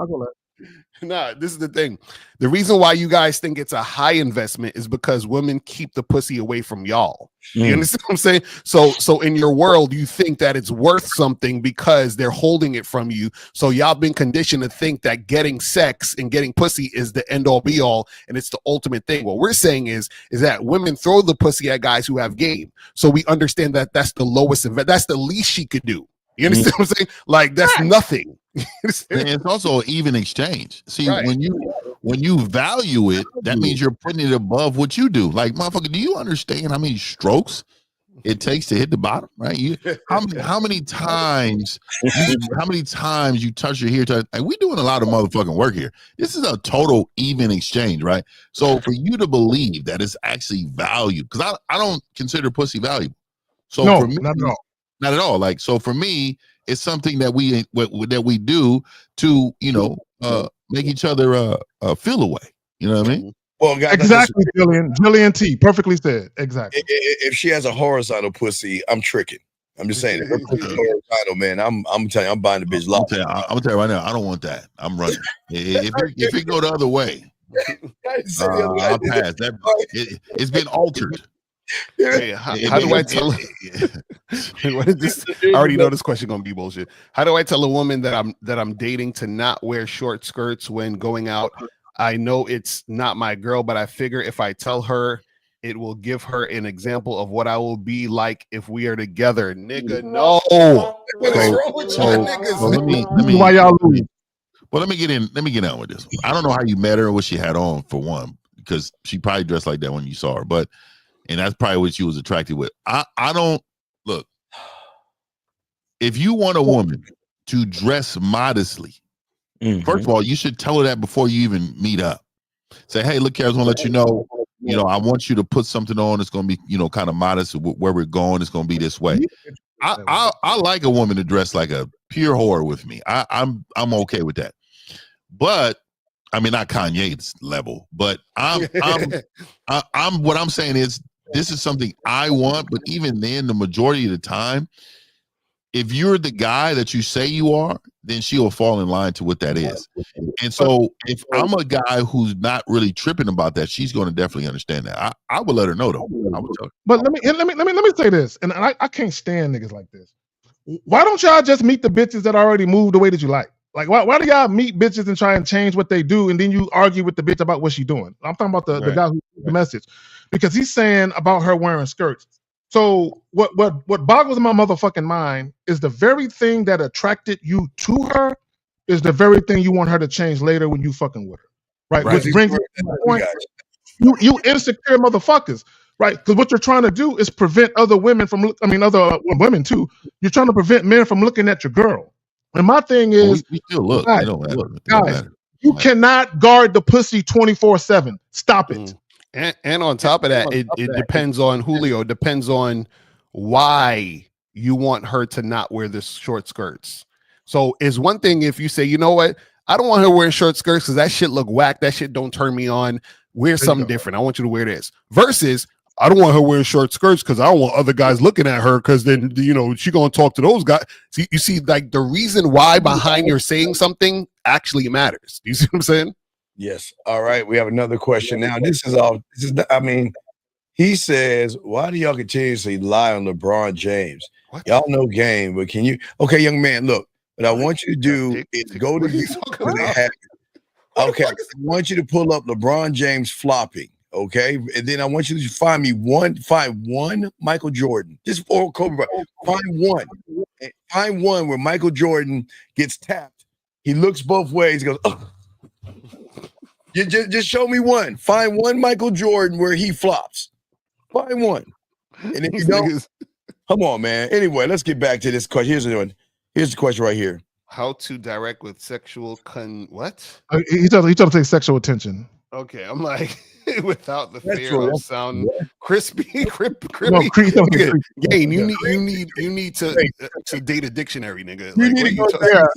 Nah, this is the thing. The reason why you guys think it's a high investment is because women keep the pussy away from y'all. You understand what I'm saying? So in your world, you think that it's worth something because they're holding it from you. So y'all been conditioned to think that getting sex and getting pussy is the end all be all, and it's the ultimate thing. What we're saying is that women throw the pussy at guys who have game. So we understand that that's the lowest that's the least she could do. You understand what I'm saying? Like, that's nothing. And it's also an even exchange. See, when you value it, that means you're putting it above what you do. Like, motherfucker, do you understand how many strokes it takes to hit the bottom? Right? How many times you touch your hair? Like, we doing a lot of motherfucking work here. This is a total even exchange, right? So for you to believe that it's actually valued, because I don't consider pussy valuable. So no, for me, not at all. Like, so for me, it's something that we do to, make each other feel away. You know what I mean? Well, God, exactly, Jillian T. Perfectly said. Exactly. If she has a horizontal pussy, I'm tricking. I'm just saying, if her pussy horizontal, man, I'm telling you, I'm buying the bitch lock. I'm gonna tell you right now, I don't want that. I'm running. If it go the other way, I'll pass. It's been altered. Hey, how do I tell? What is this? I already know this question gonna be bullshit. How do I tell a woman that I'm dating to not wear short skirts when going out? I know it's not my girl, but I figure if I tell her, it will give her an example of what I will be like if we are together. Nigga, no. What is wrong with y'all niggas? Why y'all lose? Well, let me get on with this. I don't know how you met her or what she had on, for one, because she probably dressed like that when you saw her, and that's probably what she was attracted with. I don't look. If you want a woman to dress modestly, first of all, you should tell her that before you even meet up. Say, hey, look here, I just want to let you know, I want you to put something on. It's going to be, kind of modest. Where we're going, it's going to be this way. I like a woman to dress like a pure whore with me. I'm okay with that. But I mean, not Kanye's level, but I'm what I'm saying is this is something I want, but even then, the majority of the time, if you're the guy that you say you are, then she'll fall in line to what that is. And so if I'm a guy who's not really tripping about that, she's going to definitely understand that. I would let her know though. I would tell her. But let me say this, and I can't stand niggas like this. Why don't y'all just meet the bitches that already moved the way that you like? Like, why do y'all meet bitches and try and change what they do, and then you argue with the bitch about what she's doing? I'm talking about the guy who sent the message, because he's saying about her wearing skirts. So what boggles my motherfucking mind is the very thing that attracted you to her is the very thing you want her to change later when you fucking with her, right? Which brings you to the point. You insecure motherfuckers, right? Because what you're trying to do is prevent other women from, other women too. You're trying to prevent men from looking at your girl. And my thing is, we still look. Guys, you cannot guard the pussy 24/7. Stop it. And on top of that, it depends on Julio. It depends on why you want her to not wear the short skirts. So it's one thing if you say, you know what, I don't want her wearing short skirts because that shit look whack. That shit don't turn me on. Wear something different. I want you to wear this. Versus, I don't want her wearing short skirts because I don't want other guys looking at her because then, she going to talk to those guys. See, you see, like the reason why behind you're saying something actually matters. Do you see what I'm saying? Yes. All right. We have another question now. He says, why do y'all continuously lie on LeBron James? Y'all know game, but can you? Okay, young man, look, what I want you to do is go to Okay, I want you to pull up LeBron James flopping. Okay, and then I want you to find one Michael Jordan. Just or Kobe Bryant. Find one where Michael Jordan gets tapped. He looks both ways. He goes, oh. Just show me one. Find one Michael Jordan where he flops. Find one. And if you don't, come on, man. Anyway, let's get back to this question. Here's the question right here. How to direct with sexual what? He trying to take sexual attention. Okay, I'm like, without the fear of sound crispy. No, Game, you need to date a dictionary, nigga. You need to go there.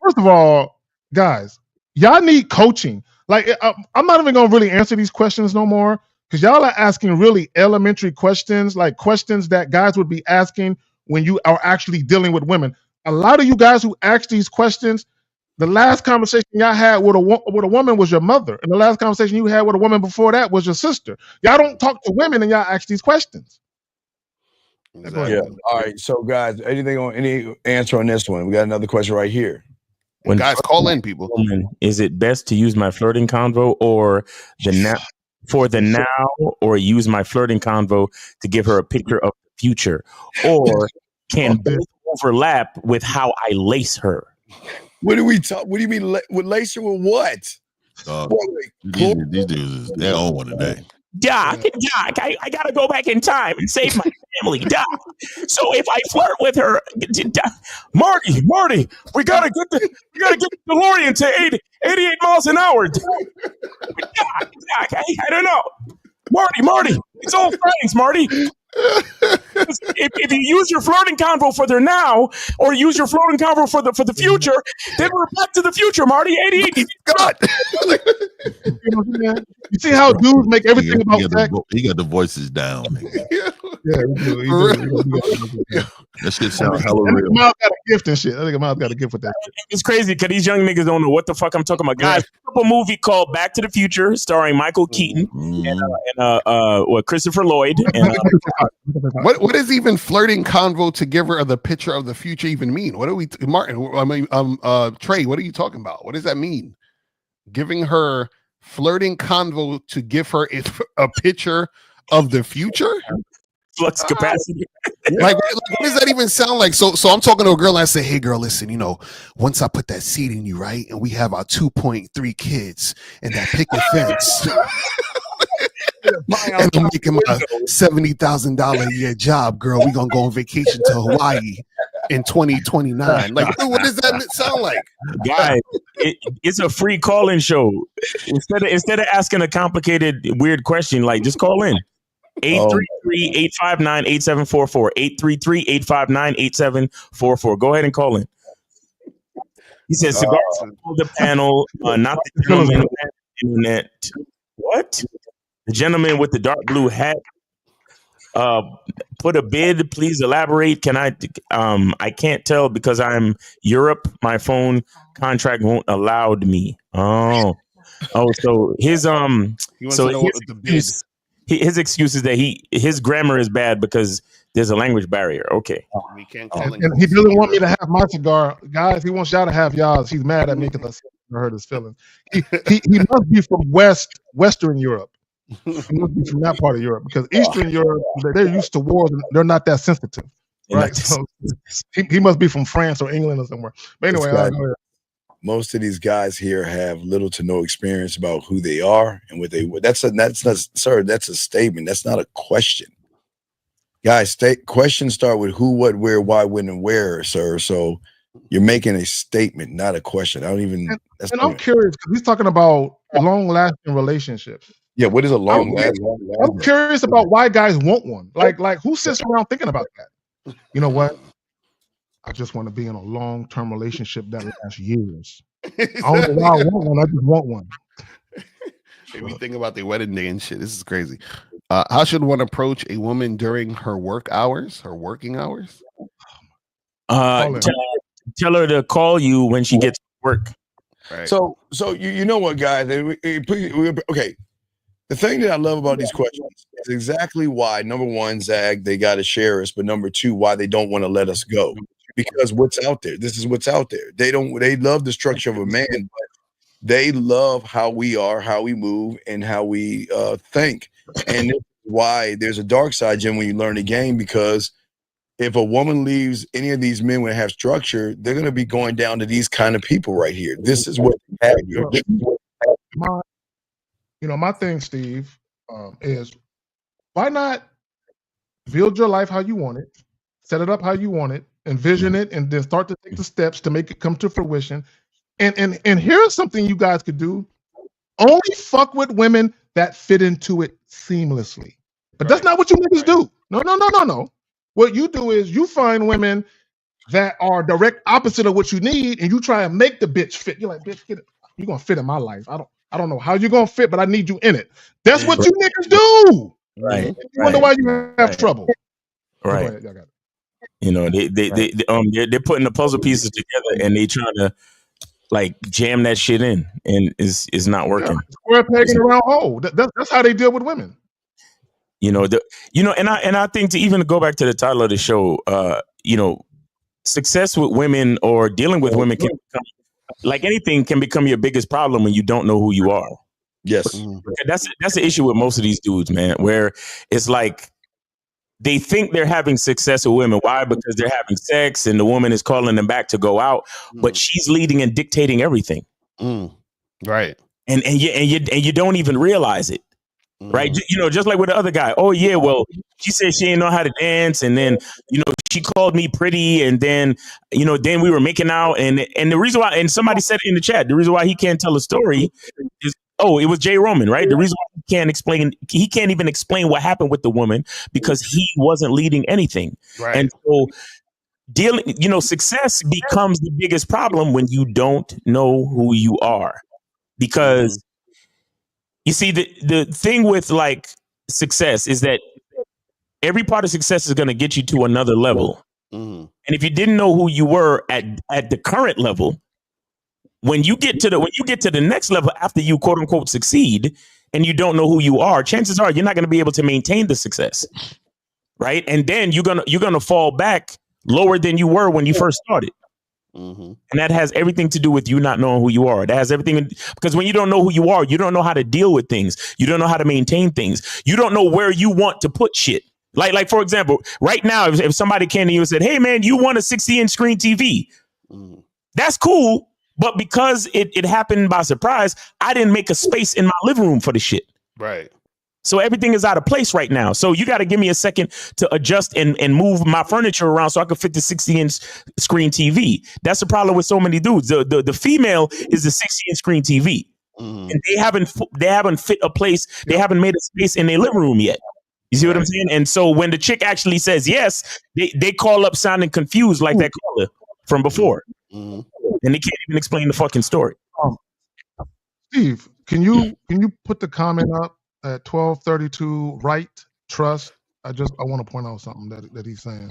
First of all, guys, y'all need coaching. Like, I'm not even gonna really answer these questions no more because y'all are asking really elementary questions, like questions that guys would be asking when you are actually dealing with women. A lot of you guys who ask these questions, the last conversation y'all had with a woman was your mother, and the last conversation you had with a woman before that was your sister. Y'all don't talk to women and y'all ask these questions. Exactly. Yeah. All right. So, guys, any answer on this one? We got another question right here. When guys call in, people, is it best to use my flirting convo or or use my flirting convo to give her a picture of the future, or can both overlap with how I lace her? What do we talk? What do you mean with lace her with what? These dudes, they're on one today. Doc, I gotta go back in time and save my family, Doc. So if I flirt with her, Marty, we gotta get the DeLorean to 88 miles an hour. Doc, I don't know. Marty, it's all friends, Marty. If you use your flirting convo for the now, or use your flirting convo for the future, then we're back to the future, Marty. 88. God. You see how dudes make everything about sex? He got the voices down. That shit sounds hella real. Miles got a gift and shit. I think Miles got a gift with that. It's crazy because these young niggas don't know what the fuck I'm talking about. Guys, a movie called Back to the Future starring Michael Keaton and Christopher Lloyd. And, what is even flirting convo to give her the picture of the future even mean? What do we, Martin? I mean, Trey, what are you talking about? What does that mean? Giving her flirting convo to give her a picture of the future? Flux capacity. Like, what does that even sound like? So I'm talking to a girl and I say, hey girl, listen, once I put that seed in you, right? And we have our 2.3 kids and that picket fence. And I'm making my $70,000 a year job, girl. We're gonna go on vacation to Hawaii in 2029. Like, what does that sound like? Guys, it's a free call-in show. Instead of asking a complicated, weird question, like just call in. 833-859-8744. 833-859-8744. Go ahead and call in. He says cigars on the panel, not the gentleman with the internet. What? The gentleman with the dark blue hat. Put a bid. Please elaborate. Can I? I can't tell because I'm Europe. My phone contract won't allow me. Oh. So his his excuse is that his grammar is bad because there's a language barrier. Okay. We can't and he doesn't want me to have my cigar, guys. He wants y'all to have y'all's. He's mad at me because I hurt his feelings. He must be from Western Europe. He must be from that part of Europe because Eastern Europe, they're used to wars and they're not that sensitive, right? So he must be from France or England or somewhere. But anyway, most of these guys here have little to no experience about who they are and what they. That's not, sir. That's a statement. That's not a question. Guys, questions start with who, what, where, why, when, and where, sir. So you're making a statement, not a question. I don't even. And I'm curious because he's talking about long-lasting relationships. Yeah, what is a long-lasting? I'm curious about why guys want one. Like who sits around thinking about that? You know what? I just want to be in a long-term relationship that lasts years. I don't know why I want one. I just want one. If you think about their wedding day and shit, this is crazy. How should one approach a woman during her work hours, her working hours? Tell her to call you when she gets to work. Right. So you know what, guys? Okay. The thing that I love about these questions is exactly why, number one, Zag, they got to share us, but number two, why they don't want to let us go. Because what's out there, this is what's out there. They love the structure of a man, but they love how we are, how we move, and how we think. And this is why there's a dark side, Jim, when you learn the game, because if a woman leaves any of these men when they have structure, they're going to be going down to these kind of people right here. This is what they have here. My thing, Steve, is why not build your life how you want it, set it up how you want it, envision it, and then start to take the steps to make it come to fruition. And here's something you guys could do. Only fuck with women that fit into it seamlessly. But that's not what you niggas do. No. What you do is you find women that are direct opposite of what you need, and you try and make the bitch fit. You're like, bitch, you're gonna fit in my life. I don't know how you're gonna fit, but I need you in it. That's what you niggas do. Right. You wonder why you have trouble. Right. Go ahead, y'all got it. You know, they're putting the puzzle pieces together and they trying to like jam that shit in, and is not working. Square peg in a round hole. That's how they deal with women. And I think to even go back to the title of the show, success with women or dealing with women can become, like anything, can become your biggest problem when you don't know who you are. Yes, that's the issue with most of these dudes, man. Where it's like they think they're having success with women. Why? Because they're having sex and the woman is calling them back to go out, but she's leading and dictating everything. Right. And you don't even realize it. Right. Just like with the other guy. Oh, yeah. Well, she said she didn't know how to dance. And then, she called me pretty. And then, then we were making out. And the reason why, and somebody said it in the chat, the reason why he can't tell a story is, it was Jay Roman, right? The reason why he can't even explain what happened with the woman because he wasn't leading anything. Right. And so success becomes the biggest problem when you don't know who you are. Because you see, the thing with like success is that every part of success is going to get you to another level. And if you didn't know who you were at the current level, when you get to the next level after you quote unquote succeed and you don't know who you are, chances are you're not going to be able to maintain the success. Right. And then you're going to fall back lower than you were when you first started. And that has everything to do with you not knowing who you are. That has everything, because when you don't know who you are, you don't know how to deal with things. You don't know how to maintain things. You don't know where you want to put shit. Like for example, right now, if somebody came to you and said, "Hey man, you want a 60-inch screen TV?" That's cool. But because it happened by surprise, I didn't make a space in my living room for the shit. Right. So everything is out of place right now. So you got to give me a second to adjust and move my furniture around so I can fit the 60-inch screen TV. That's the problem with so many dudes. The female is the 60-inch screen TV. And they haven't fit a place. They haven't made a space in their living room yet. You see what I'm saying? And so when the chick actually says yes, they call up sounding confused like that caller from before. and they can't even explain the fucking story. Steve, can you put the comment up at 1232? Right, trust. I want to point out something that he's saying.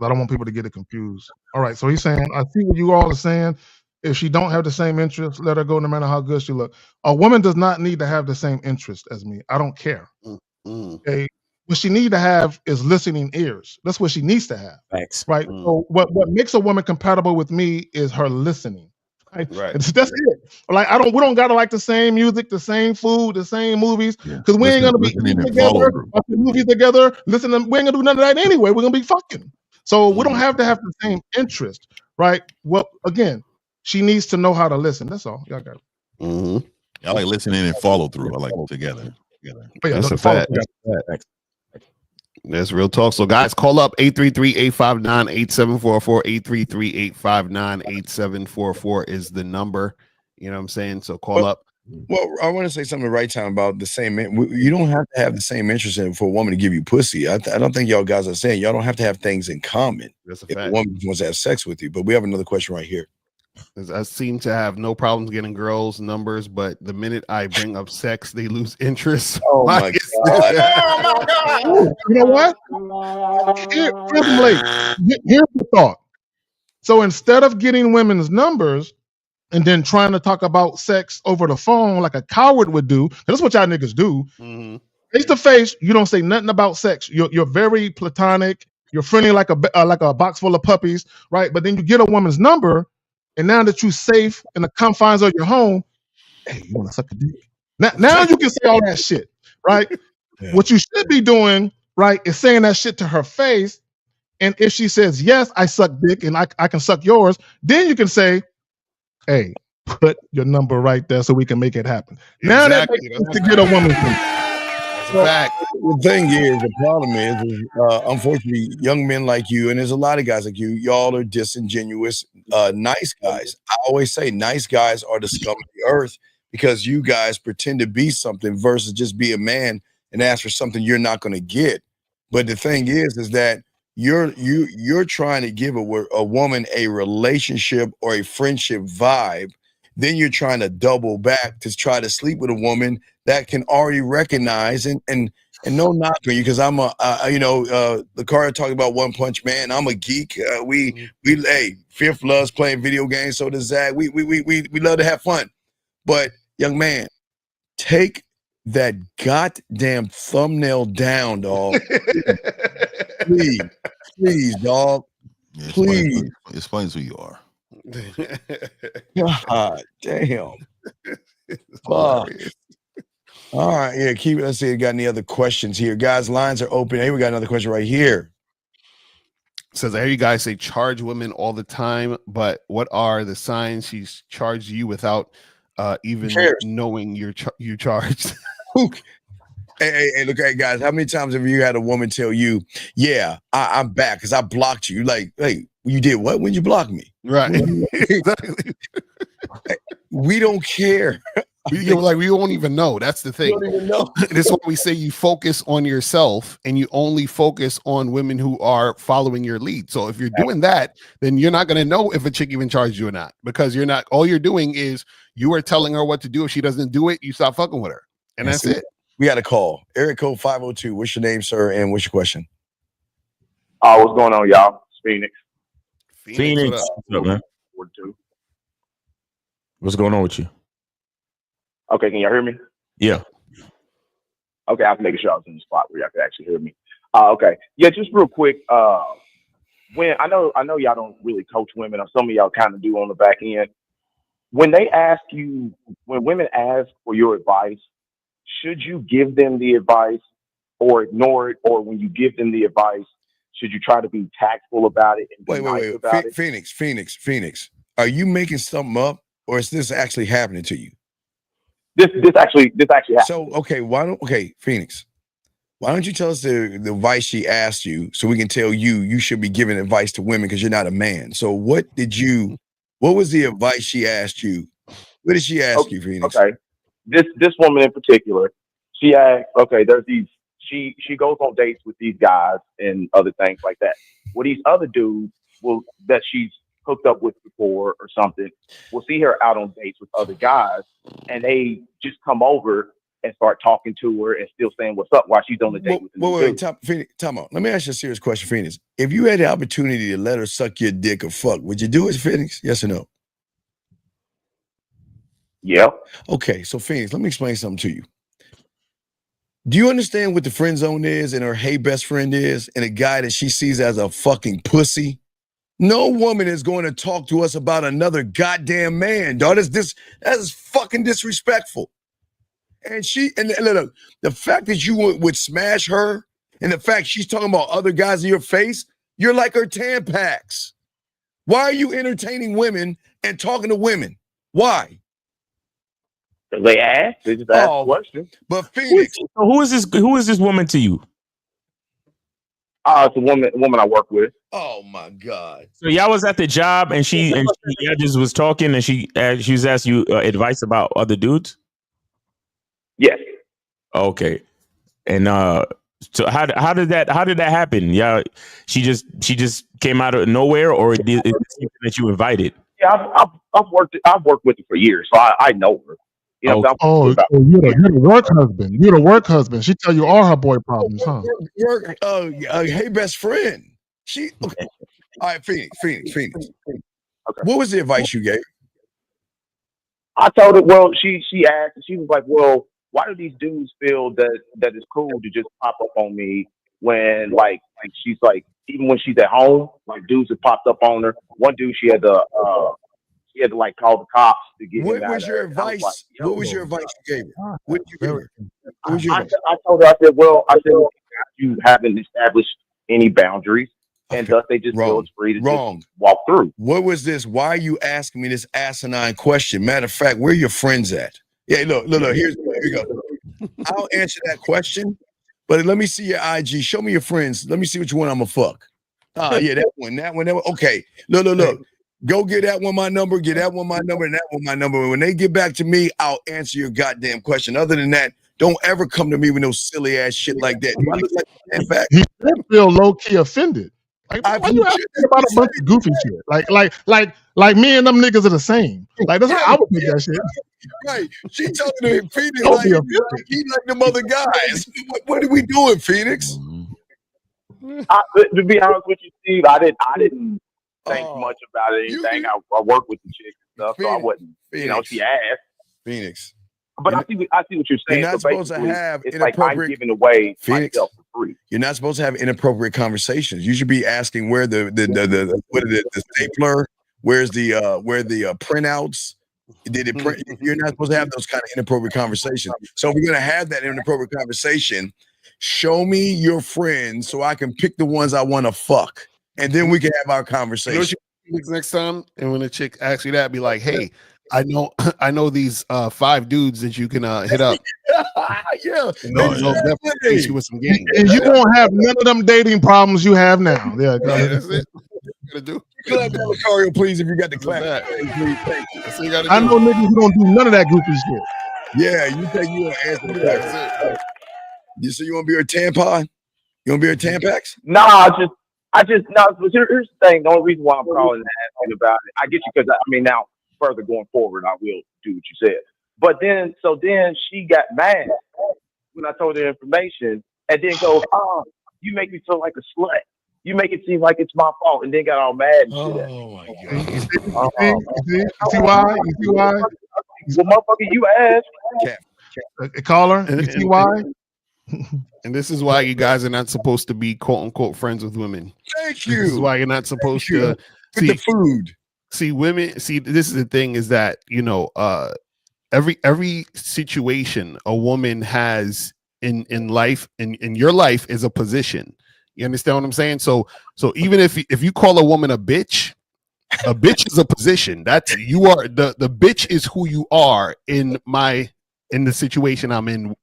I don't want people to get it confused. All right, so he's saying, I see what you all are saying. If she don't have the same interest, let her go no matter how good she look. A woman does not need to have the same interest as me. I don't care. Okay. What she need to have is listening ears. That's what she needs to have. Thanks. Right. So what makes a woman compatible with me is her listening. Right. That's it. Like we don't gotta like the same music, the same food, the same movies, because we ain't gonna be eating together, watching movies together, listening. We ain't gonna do none of that anyway. We're gonna be fucking. So we don't have to have the same interest, right? Well, again, she needs to know how to listen. That's all. Y'all got it. I like listening and follow through. I like together. But yeah, That's a follow fact. through. That's real talk. So guys, call up 833-859-8744. 833-859-8744 is the number. You know what I'm saying? So call up. Well, I want to say something right time about the same. You don't have to have the same interest in for a woman to give you pussy. I don't think y'all guys are saying y'all don't have to have things in common. That's a if fact. a woman wants to have sex with you. But we have another question right here. I seem to have no problems getting girls' numbers, but the minute I bring up sex, they lose interest. Oh my God. You know what? Here's the thought. So instead of getting women's numbers and then trying to talk about sex over the phone like a coward would do, 'cause that's what y'all niggas do. Face to face, you don't say nothing about sex. You're very platonic. You're friendly like a box full of puppies, right? But then you get a woman's number, and now that you're safe in the confines of your home, hey, you want to suck a dick? Now you can say all that shit, right? What you should be doing, right, is saying that shit to her face. And if she says, yes, I suck dick and I can suck yours, then you can say, hey, put your number right there so we can make it happen. Now that makes sense to get a woman's number. The thing is, the problem is unfortunately, young men like you, and there's a lot of guys like you, y'all are disingenuous, nice guys. I always say nice guys are the scum of the earth because you guys pretend to be something versus just be a man and ask for something you're not going to get. But the thing is that you're trying to give a woman a relationship or a friendship vibe. Then you're trying to double back to try to sleep with a woman that can already recognize and no knock on you because I'm the card talking about One Punch Man. I'm a geek. We Fifth loves playing video games. So does Zach. We love to have fun. But young man, take that goddamn thumbnail down, dog. please, dog. Yeah, please. Explains who you are. God damn. Fuck. All right, yeah, keep it. Let's see if we got any other questions here. Guys, lines are open. Hey, we got another question right here. Says, I hear you guys say charge women all the time, but what are the signs she's charged you without even knowing you charged? Hey, look, hey, guys, how many times have you had a woman tell you, yeah, I'm back because I blocked you? Like, hey, you did what? When you block me? Right. Exactly. We don't care. We won't even know. That's the thing. We don't even know. This is why we say you focus on yourself and you only focus on women who are following your lead. So if you're doing that, then you're not going to know if a chick even charged you or not, because you're not. All you're doing is you are telling her what to do. If she doesn't do it, you stop fucking with her, and that's it. We got a call. Area code 502. What's your name, sir? And what's your question? What's going on, y'all? It's Phoenix. Phoenix. What's up, man? What's going on with you? Okay, can y'all hear me? Yeah. Okay, I was making sure I was in the spot where y'all could actually hear me. Okay. Yeah, just real quick. When I know y'all don't really coach women, or some of y'all kind of do on the back end. When women ask for your advice, should you give them the advice or ignore it? Or when you give them the advice, should you try to be tactful about it? And Wait. about it? Phoenix. Are you making something up, or is this actually happening to you? This actually happened. So Phoenix, why don't you tell us the advice she asked you so we can tell you should be giving advice to women because you're not a man. So what was the advice she asked you? What did she ask you, Phoenix? Okay. This woman in particular, she asked, okay, there's these she goes on dates with these guys and other things like that. Well, these other dudes that she's hooked up with before or something will see her out on dates with other guys, and they just come over and start talking to her and still saying what's up while she's on the date with them. Wait, time out. Let me ask you a serious question, Phoenix. If you had the opportunity to let her suck your dick or fuck, would you do it, Phoenix? Yes or no? Yeah. Okay, so Phoenix, let me explain something to you. Do you understand what the friend zone is and her hey best friend is and a guy that she sees as a fucking pussy? No woman is going to talk to us about another goddamn man, dog. That is fucking disrespectful. And look, the fact that you would smash her and the fact she's talking about other guys in your face, you're like her Tampax. Why are you entertaining women and talking to women? Why? They asked. They just asked a question. But Phoenix, who is this woman to you? It's a woman I work with. Oh my God! So y'all was at the job, and y'all just was talking, and she was asking you advice about other dudes. Yes. Okay. And so how did that happen? Yeah, she just came out of nowhere, or is it something that you invited? Yeah, I've worked with her for years, so I know her. You know, you're the work husband. You're the work husband. She tell you all her boy problems, huh? Hey, best friend. She okay. All right, Phoenix. Okay. What was the advice you gave? I told her. Well, she asked. She was like, "Well, why do these dudes feel that it's cool to just pop up on me when like she's like even when she's at home, like dudes have popped up on her. One dude she had to like call the cops to get what him out was your of there. advice? What was your advice you gave her? What did you give her? I told her, I said, you haven't established any boundaries, and thus they just feel it's free to just walk through. What was this? Why are you asking me this asinine question? Matter of fact, where are your friends at? Yeah, look. Here we go. I'll answer that question, but let me see your IG. Show me your friends. Let me see which one I'm gonna fuck. Yeah, that one. Okay, look. Go get that one my number, get that one my number, and that one my number. When they get back to me, I'll answer your goddamn question. Other than that, don't ever come to me with no silly ass shit like that. Do I look like a back? He did feel low key offended. Like, why you asking about a bunch of goofy shit? Like me and them niggas are the same. Like that's how I would do that shit. Right. She talking to him, Phoenix, like he like them other guys. What are we doing, Phoenix? To be honest with you, Steve, I didn't think much about it. Anything. I work with the chick and stuff, so I wasn't. You know, she asked. Phoenix. But I see what you're saying. You're not supposed to have it's like I'm giving away myself for free. You're not supposed to have inappropriate conversations. You should be asking where the stapler, where's the printouts. Did it print? You're not supposed to have those kind of inappropriate conversations. So if we're gonna have that inappropriate conversation, show me your friends so I can pick the ones I want to fuck. And then we can have our conversation. Next time, and when a chick asks you that, be like, "Hey, I know these 5 dudes that you can hit up." Yeah, no, definitely you with some game. And you won't have none of them dating problems you have now. Yeah, that's it. You gotta do. Clap that Lucario, please, if you got the clap. That's what you gotta do. I know niggas who don't do none of that goofy shit. Yeah, you think you want to answer the question. You say you want to be her tampon? You want to be her Tampax? Nah, I just no. Here's the thing. The only reason why I'm calling and asking about it, I get you because I mean now further going forward, I will do what you said. But then she got mad when I told her information, and then goes, "Oh, you make me feel like a slut. You make it seem like it's my fault," and then got all mad and shit. Oh my god! You see why? Well, motherfucker, you asked. Caller, you see why? And this is why you guys are not supposed to be quote unquote friends with women. Thank you. This is why you're not supposed to see the food. See women. See, this is the thing: is that every situation a woman has in life, in your life, is a position. You understand what I'm saying? So even if you call a woman a bitch is a position. That's you are the bitch is who you are in the situation I'm in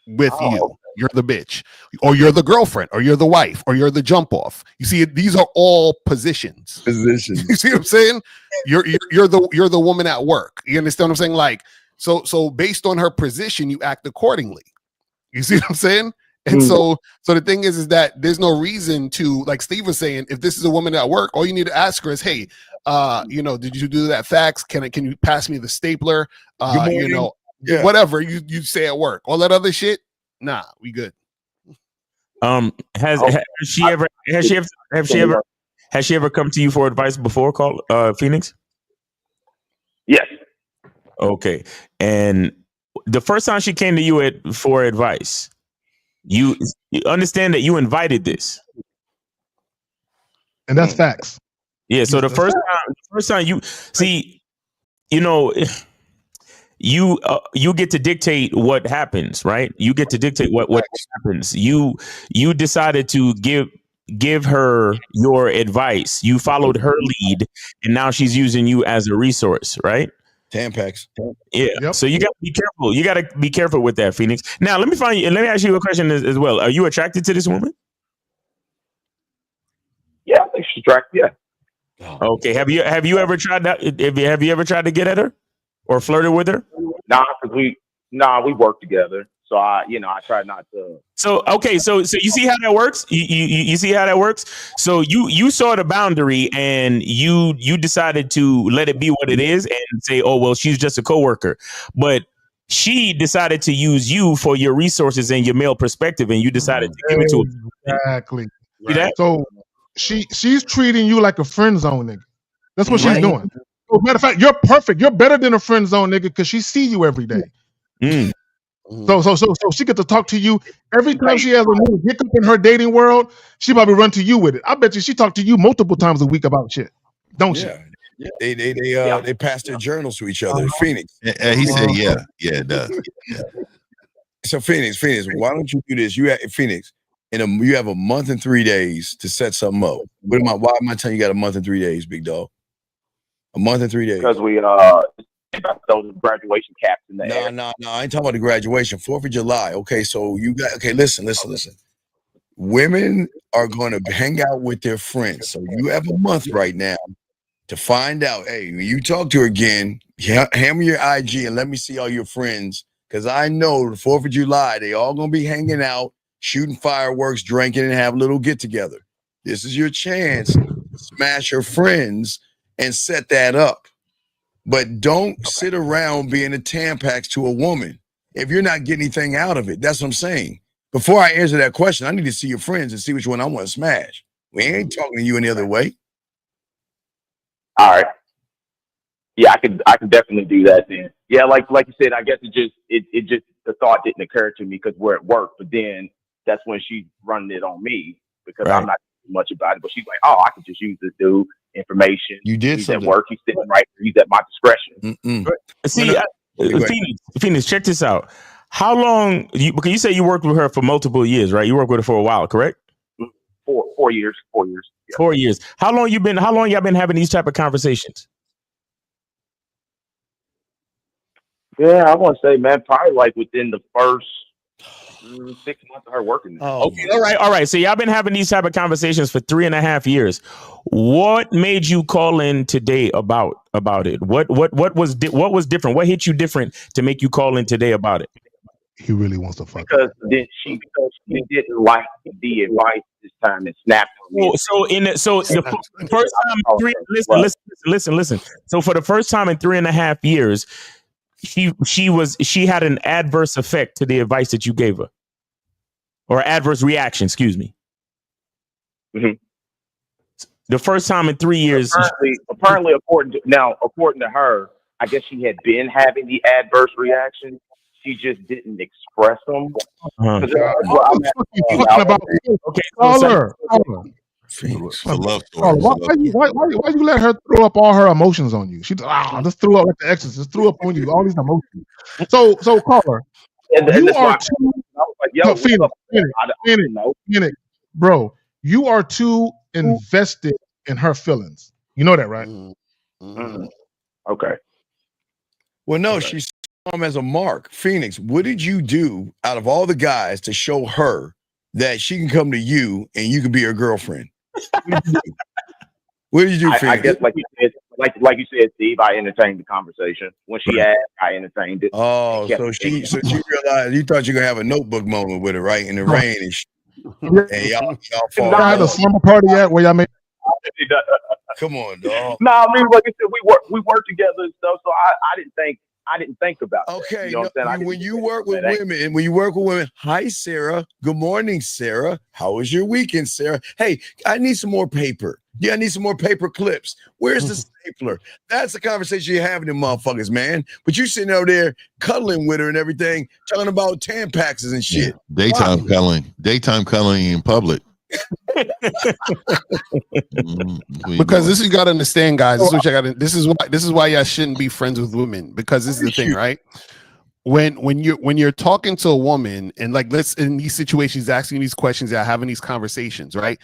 with you. You're the bitch, or you're the girlfriend, or you're the wife, or you're the jump off. You see, these are all positions. You see what I'm saying? You're the woman at work. You understand what I'm saying? Like, so based on her position, you act accordingly. You see what I'm saying? And so the thing is that there's no reason to, like Steve was saying, if this is a woman at work, all you need to ask her is, "Hey, You know, did you do that fax? Can you pass me the stapler? You know, Yeah. whatever you say at work. All that other shit, nah, we good. Has she ever come to you for advice before, Phoenix? Yes. Okay. And the first time she came to you for advice, you understand that you invited this. And that's facts. Yeah. So the first time you see, you know, you get to dictate what happens, right? You get to dictate what happens. You decided to give her your advice. You followed her lead, and now she's using you as a resource, right? Tampax. Yeah. Yep. So you got to be careful. You got to be careful with that, Phoenix. Now let me ask you a question as well. Are you attracted to this woman? Yeah, I think she's attractive. Yeah. Okay. Have you ever tried that? Have you ever tried to get at her or flirted with her? Nah, we work together. So I try not to. So okay, so you see how that works? You see how that works? So you saw the boundary and you decided to let it be what it is and say, oh well, she's just a coworker. But she decided to use you for your resources and your male perspective, and you decided to give it to her. Exactly. See that? So she's treating you like a friend zone nigga. That's what she's doing. So, matter of fact, you're perfect. You're better than a friend zone nigga because she see you every day. So she get to talk to you every time she has a new hiccup in her dating world. She probably run to you with it. I bet you she talk to you multiple times a week about shit, don't she? Yeah. They pass their journals to each other. Phoenix. He said, yeah, it does. Yeah. So Phoenix, why don't you do this? You have a month and 3 days to set something up. Why am I telling you got a month and 3 days, big dog? A month and 3 days. Because we those graduation caps in the air. No, I ain't talking about the graduation. 4th of July. Okay, so listen. Women are going to hang out with their friends. So you have a month right now to find out. Hey, when you talk to her again, hammer your IG and let me see all your friends. Because I know the 4th of July, they all going to be hanging out, shooting fireworks, drinking, and have a little get together. This is your chance to smash her friends and set that up. But don't sit around being a Tampax to a woman if you're not getting anything out of it. That's what I'm saying. Before I answer that question, I need to see your friends and see which one I want to smash. We ain't talking to you any other way. All right. Yeah, I can definitely do that then. Yeah, like you said, I guess it just the thought didn't occur to me because we're at work. But then that's when she's running it on me because I'm not too much about it. But she's like, oh, I could just use this dude. Information. You did he's something. At work. He's sitting right there. He's at my discretion. See, Phoenix, check this out. How long? Because you say you worked with her for multiple years, right? You worked with her for a while, correct? 4 years. 4 years. Yeah. 4 years. How long y'all been having these type of conversations? Yeah, I want to say, man, probably like within the first 6 months of her working there. Okay, all right. So y'all been having these type of conversations for 3.5 years. What made you call in today about it? What was different? What hit you different to make you call in today about it? He really wants to fuck. Because she didn't like the advice this time and snapped on me. The first time, listen. So for the first time in 3.5 years, she had an adverse effect to the advice that you gave her, or adverse reaction. Excuse me. Mm-hmm. The first time in 3 years. Apparently, according to her, I guess she had been having the adverse reaction. She just didn't express them. Phoenix, a love story. Why you let her throw up all her emotions on you? She just threw up like the exorcist. Just threw up on you all these emotions. So caller, you are too. Phoenix, bro, you are too invested in her feelings. You know that, right? Mm-hmm. Okay. Well, no, she saw him as a mark. Phoenix, what did you do out of all the guys to show her that she can come to you and you can be her girlfriend? What did you do? I guess, like you said, Steve, I entertained the conversation. When she asked, I entertained it. Oh, so she realized you thought you were gonna have a notebook moment with her, right? In the rain and y'all had a slumber party yet where y'all made Come on, dog. No, I mean, like I said, we work together and stuff. So I didn't think about that. Okay, You know what I'm saying? when you work with women, and when you work with women, hi Sarah, good morning, Sarah. How was your weekend, Sarah? Hey, I need some more paper. Yeah, I need some more paper clips. Where's the stapler? That's the conversation you're having, them motherfuckers, man. But you sitting over there cuddling with her and everything, talking about Tampaxes and shit. Daytime cuddling in public. Because this is you gotta understand, guys. This is why y'all shouldn't be friends with women, because this is the thing, right? When you're talking to a woman and like let's in these situations asking these questions, y'all having these conversations, right?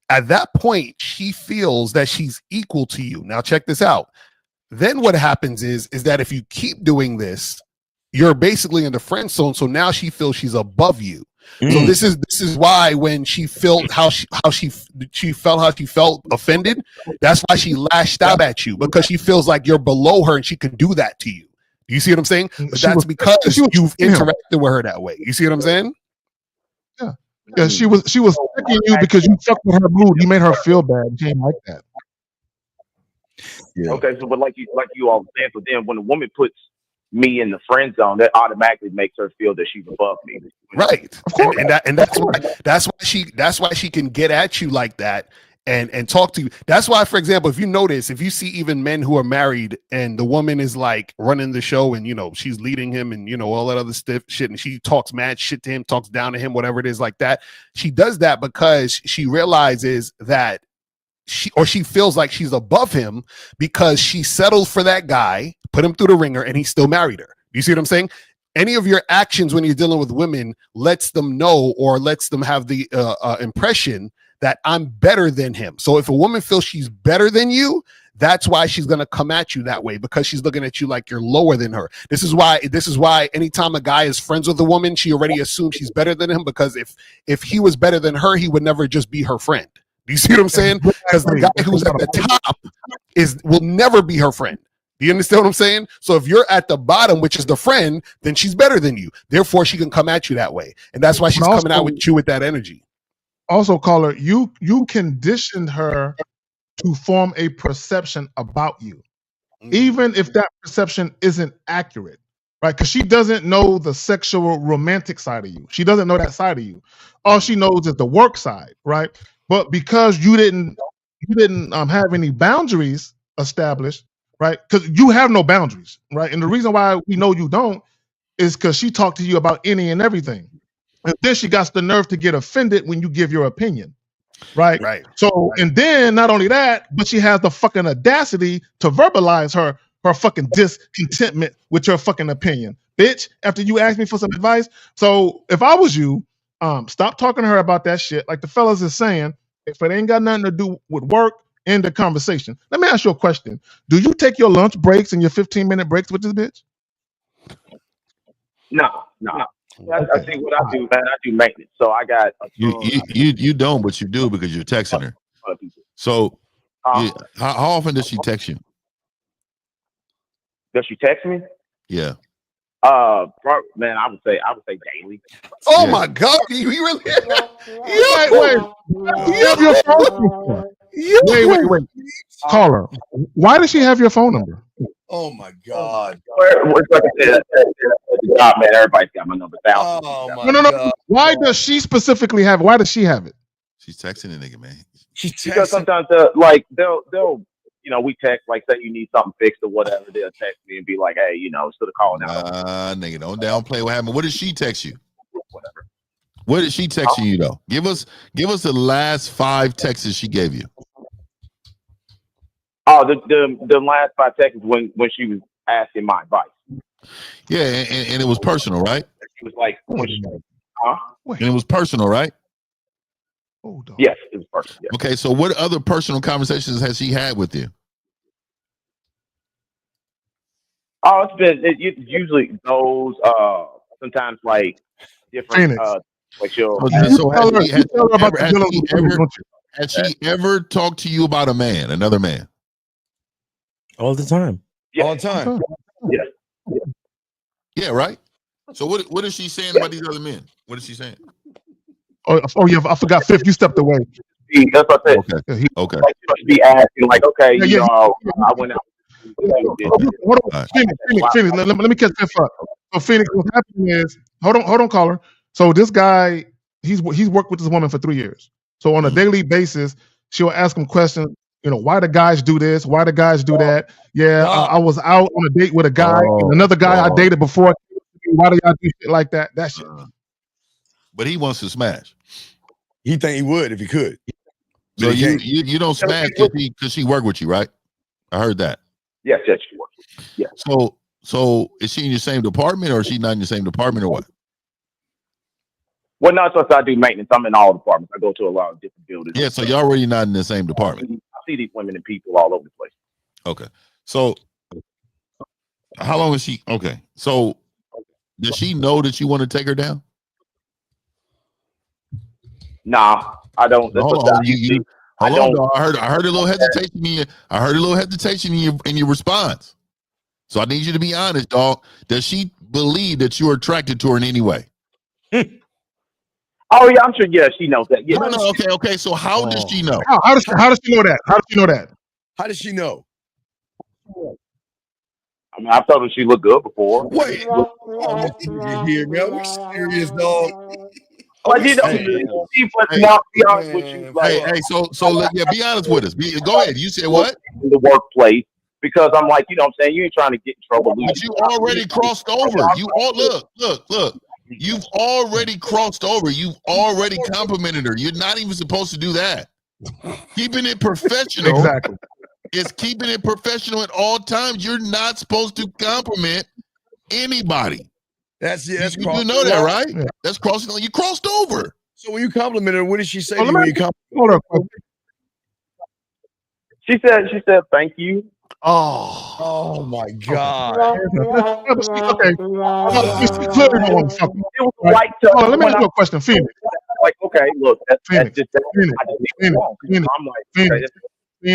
At that point, she feels that she's equal to you. Now check this out. Then what happens is that if you keep doing this, you're basically in the friend zone. So now she feels she's above you. So this is why when she felt how she felt offended, that's why she lashed out at you, because she feels like you're below her and she can do that to you. You see what I'm saying? But that's because you've interacted with her that way. You see what I'm saying? Yeah, she was attacking you because you fucked with her mood. You made her feel bad. She didn't like that. Yeah. Okay, so but like you all saying, so then when a woman puts me in the friend zone, that automatically makes her feel that she's above me. Right. Of course. And that's why she can get at you like that and talk to you. That's why, for example, if you notice, if you see even men who are married and the woman is like running the show and she's leading him and all that other stiff shit, and she talks mad shit to him, talks down to him, whatever it is like that, she does that because she realizes that she feels like she's above him because she settled for that guy, put him through the ringer, and he still married her. You see what I'm saying? Any of your actions when you're dealing with women lets them know or lets them have the impression that I'm better than him. So if a woman feels she's better than you, that's why she's going to come at you that way, because she's looking at you like you're lower than her. This is why anytime a guy is friends with a woman, she already assumes she's better than him, because if he was better than her, he would never just be her friend. Do you see what I'm saying? Because the guy who's at the top will never be her friend. Do you understand what I'm saying? So if you're at the bottom, which is the friend, then she's better than you. Therefore, she can come at you that way. And that's why she's coming out with you with that energy. Also, caller, you conditioned her to form a perception about you, even if that perception isn't accurate, right? Because she doesn't know the sexual romantic side of you. She doesn't know that side of you. All she knows is the work side, right? But because you didn't have any boundaries established, right? Because you have no boundaries, right? And the reason why we know you don't is because she talked to you about any and everything. And then she got the nerve to get offended when you give your opinion, right? Right. So, and then not only that, but she has the fucking audacity to verbalize her fucking discontentment with your fucking opinion. Bitch, after you asked me for some advice. So if I was you, stop talking to her about that shit. Like the fellas is saying, if it ain't got nothing to do with work, end the conversation. Let me ask you a question. Do you take your lunch breaks and your 15-minute breaks with this bitch? No. I think what I do, man, I do maintenance. So I got you don't, but you do because you're texting her. So how often does she text you? Does she text me? Yeah. Man, I would say daily. Oh my God, you really? Wait. You have your phone number. Wait. Call her. Why does she have your phone number? Oh my God. Like I said, at the job, man, everybody's got my number. No. Why does she specifically have it? Why does she have it? She's texting the nigga, man. Because sometimes they'll we text, like say you need something fixed or whatever, they'll text me and be like, hey, instead of calling out. Nigga, don't downplay what happened. What did she text you? Whatever. What did she text you though? Give us the last 5 texts she gave you. Oh, the last 5 texts when she was asking my advice. Yeah, and it was personal, right? She was like, and it was personal, right? Yes, it was personal. Yes. Okay, so what other personal conversations has she had with you? Oh, it's usually those sometimes like different like she'll. Has she ever talked to you about another man? All the time. Yeah. All the time. Yeah. Yeah, right. So what is she saying about these other men? What is she saying? Oh yeah, I forgot. Fifth, you stepped away. That's what I said. Okay. Like, you should be asking, like, okay, Yeah, you yeah, know, I went out. Hold on, Phoenix. Let me catch this up. So Phoenix, what's happening is, hold on, caller. So this guy, he's worked with this woman for 3 years. So on a daily basis, she'll ask him questions. You know, why the guys do this? Why the guys do that? Yeah, I was out on a date with a guy, and another guy I dated before. Why do y'all do shit like that? That shit. But he wants to smash. He think he would if he could. So you don't smash because she worked with you, right? I heard that. Yes, she works. Yeah. So is she in your same department, or is she not in your same department, or what? Well, no, so I do maintenance. I'm in all departments. I go to a lot of different buildings. Yeah, so you're already not in the same department. I see these women and people all over the place. Okay. So how long is she? Okay. So does she know that you want to take her down? Nah, I don't. That's Hold what on. Hold on, dog. I heard a little hesitation in your response. So I need you to be honest, dog. Does she believe that you're attracted to her in any way? Oh yeah, I'm sure. Yeah, she knows that. Yeah. No, okay. So how does she know? How does she know that? How does she know that? How does she know? I mean, I've told her she looked good before. Wait, here now, serious dog. But you know, she was not be honest with you. Like, Hey, so yeah, be honest with us. Go ahead. You said what? In the workplace, because I'm like, you know what I'm saying? You ain't trying to get in trouble. But you already crossed over. You all look. You've already crossed over. You've already complimented her. You're not even supposed to do that. Keeping it professional. Exactly. Is keeping it professional at all times. You're not supposed to compliment anybody. You know that, right? Yeah. That's crossing. You crossed over. So when you compliment her, what did she say to you Hold when you on. She said, thank you. Oh my God. Okay. She clearly don't want to fuck me. It was right to. Hold on, let me ask you a question, Phoenix. Like, okay, look, that's Phoenix. just that. I just think it's wrong. I'm like, okay,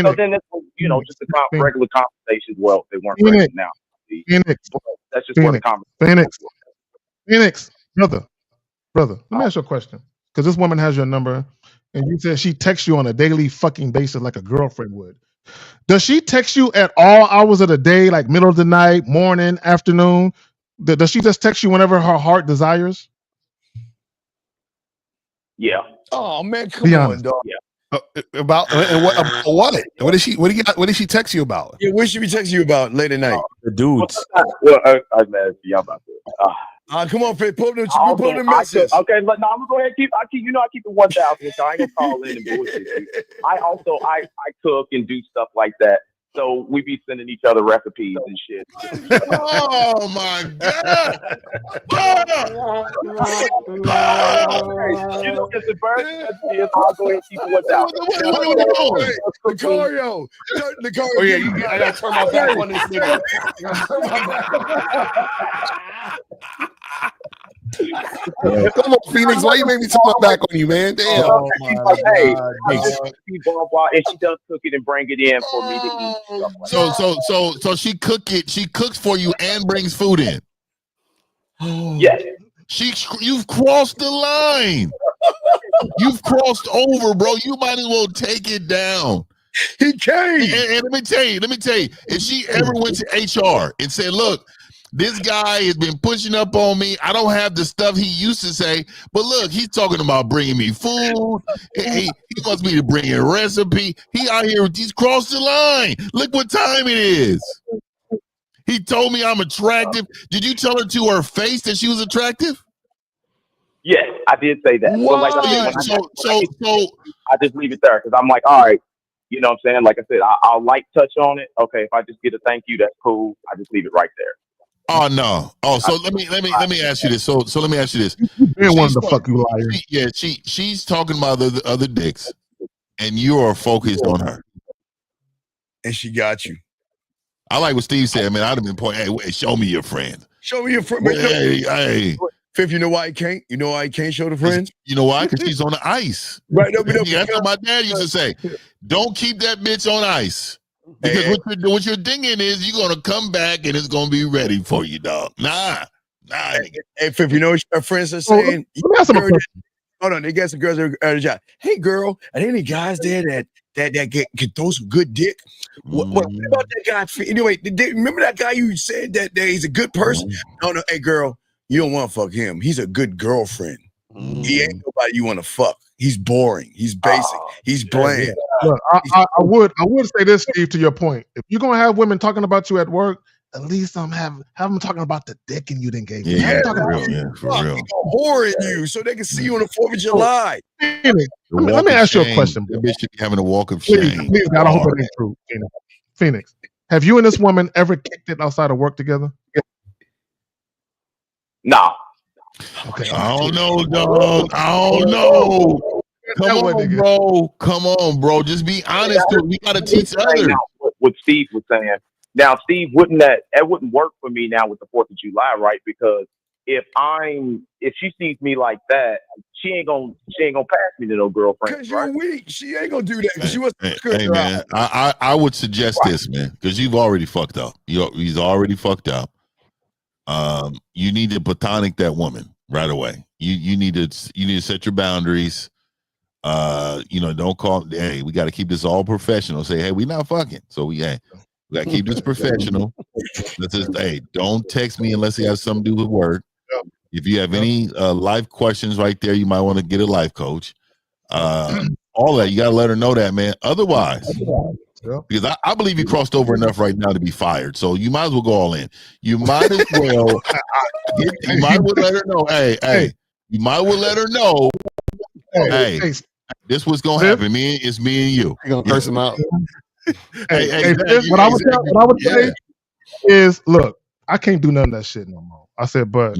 so then it's, you know, just a regular conversation. Well, they weren't regular now. Phoenix. That's just what the conversation. Phoenix, brother. Let me ask you a question. Because this woman has your number, and you said she texts you on a daily fucking basis like a girlfriend would. Does she text you at all hours of the day, like middle of the night, morning, afternoon? Does she just text you whenever her heart desires? Yeah. Oh man, come Be on, honest. dog. Yeah. About and what did she text you about? Yeah, what should we text you about late at night? The dudes. Well, I'm mad at y'all about this. Come on, Fred, pull the message. Okay, but no, I'm gonna go ahead and I keep it 1,000, so I ain't gonna call in and bullshit you. I cook and do stuff like that. So we be sending each other recipes and shit. Oh my God! You know, it's a bird. I'll go ahead and keep it 1,000. Lucario. Oh yeah, I gotta turn my back on this nigga. Come on, Phoenix. Why you made me turn my back on you, man? Damn. And she does cook it and bring it in for me to eat. So she cooks for you and brings food in. Yes. You've crossed the line. You've crossed over, bro. You might as well take it down. He came. And let me tell you, if she ever went to HR and said, look, this guy has been pushing up on me. I don't have the stuff he used to say, but look, he's talking about bringing me food. He wants me to bring in a recipe. He out here, he's crossed the line. Look what time it is. He told me I'm attractive. Did you tell her to her face that she was attractive? Yes, I did say that. Wow. But like I just leave it there because I'm like, all right, you know what I'm saying? Like I said, I'll light touch on it. Okay, if I just get a thank you, that's cool. I just leave it right there. Oh no! Oh, so let me ask you this. So let me ask you this. You want the fuck you liar? She's talking about the other dicks, and you are focused on her, and she got you. I like what Steve said, man. I'd have been pointing. Hey, wait, show me your friend. Show me your friend. Hey. Fifth, you know why I can't? You know why I can't show the friends? You know why? Because she's on the ice. Right. No, that's what my dad used to say. Don't keep that bitch on ice. Because what you're thinking is you're gonna come back and it's gonna be ready for you, dog. Nah. Hey, Fifth, you know what our friends are saying? Hold on, they got some girls at the job. Hey, girl, are there any guys there that can throw some good dick? What about that guy? Anyway, remember that guy you said that he's a good person? No, hey, girl, you don't want to fuck him. He's a good girlfriend. He ain't nobody you want to fuck. He's boring. He's basic. He's bland. Look, I would say this, Steve, to your point. If you're gonna have women talking about you at work, at least have them talking about the dick and you didn't gave me. Yeah, talking for about real, for real. Whoring you so they can see you on the 4th of July. Let me ask you a question, bro. That bitch should be having a walk of shame. Please, God, I hope it ain't true. Phoenix, have you and this woman ever kicked it outside of work together? Nah. Okay. I don't know, dog. I don't know. Come on, bro. Come on, bro. Just be honest. We gotta teach others. What Steve was saying. Now, Steve, wouldn't work for me now with the 4th of July, right? Because if she sees me like that, she ain't gonna pass me to no girlfriend. Because you're weak. She ain't gonna do that. She was Hey man, I would suggest this, man, because you've already fucked up. He's already fucked up. You need to platonic that woman right away. You need to set your boundaries. Don't call. Hey, we got to keep this all professional. Say, hey, we not fucking. So we got to keep this professional. Hey, don't text me unless it has something to do with work. If you have any life questions right there, you might want to get a life coach. All that, you got to let her know that, man. Otherwise, because I believe you crossed over enough right now to be fired. So you might as well go all in. You might as well. You might well let her know. Hey, you might well let her know. Hey, this what's gonna happen. It's me and you. You're gonna curse him out. What I would say is, look, I can't do none of that shit no more. I said, but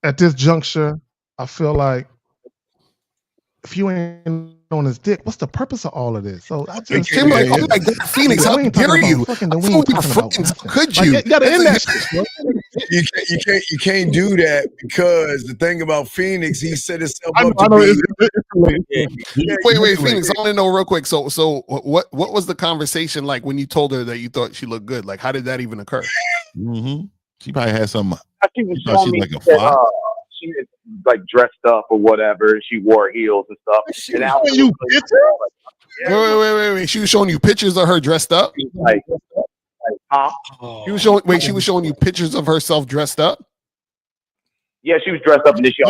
at this juncture, I feel like if you ain't on his dick, what's the purpose of all of this? So I just Phoenix, how dare you? Could you? You can't do that because the thing about Phoenix, he set himself up to Wait, Phoenix, I want to know real quick. So what was the conversation like when you told her that you thought she looked good? Like, how did that even occur? She probably had some. She was showing me that, she was like dressed up or whatever. She wore heels and stuff. Wait. She was showing you pictures of her dressed up? She was showing you pictures of herself dressed up? Yeah, she was dressed up and then she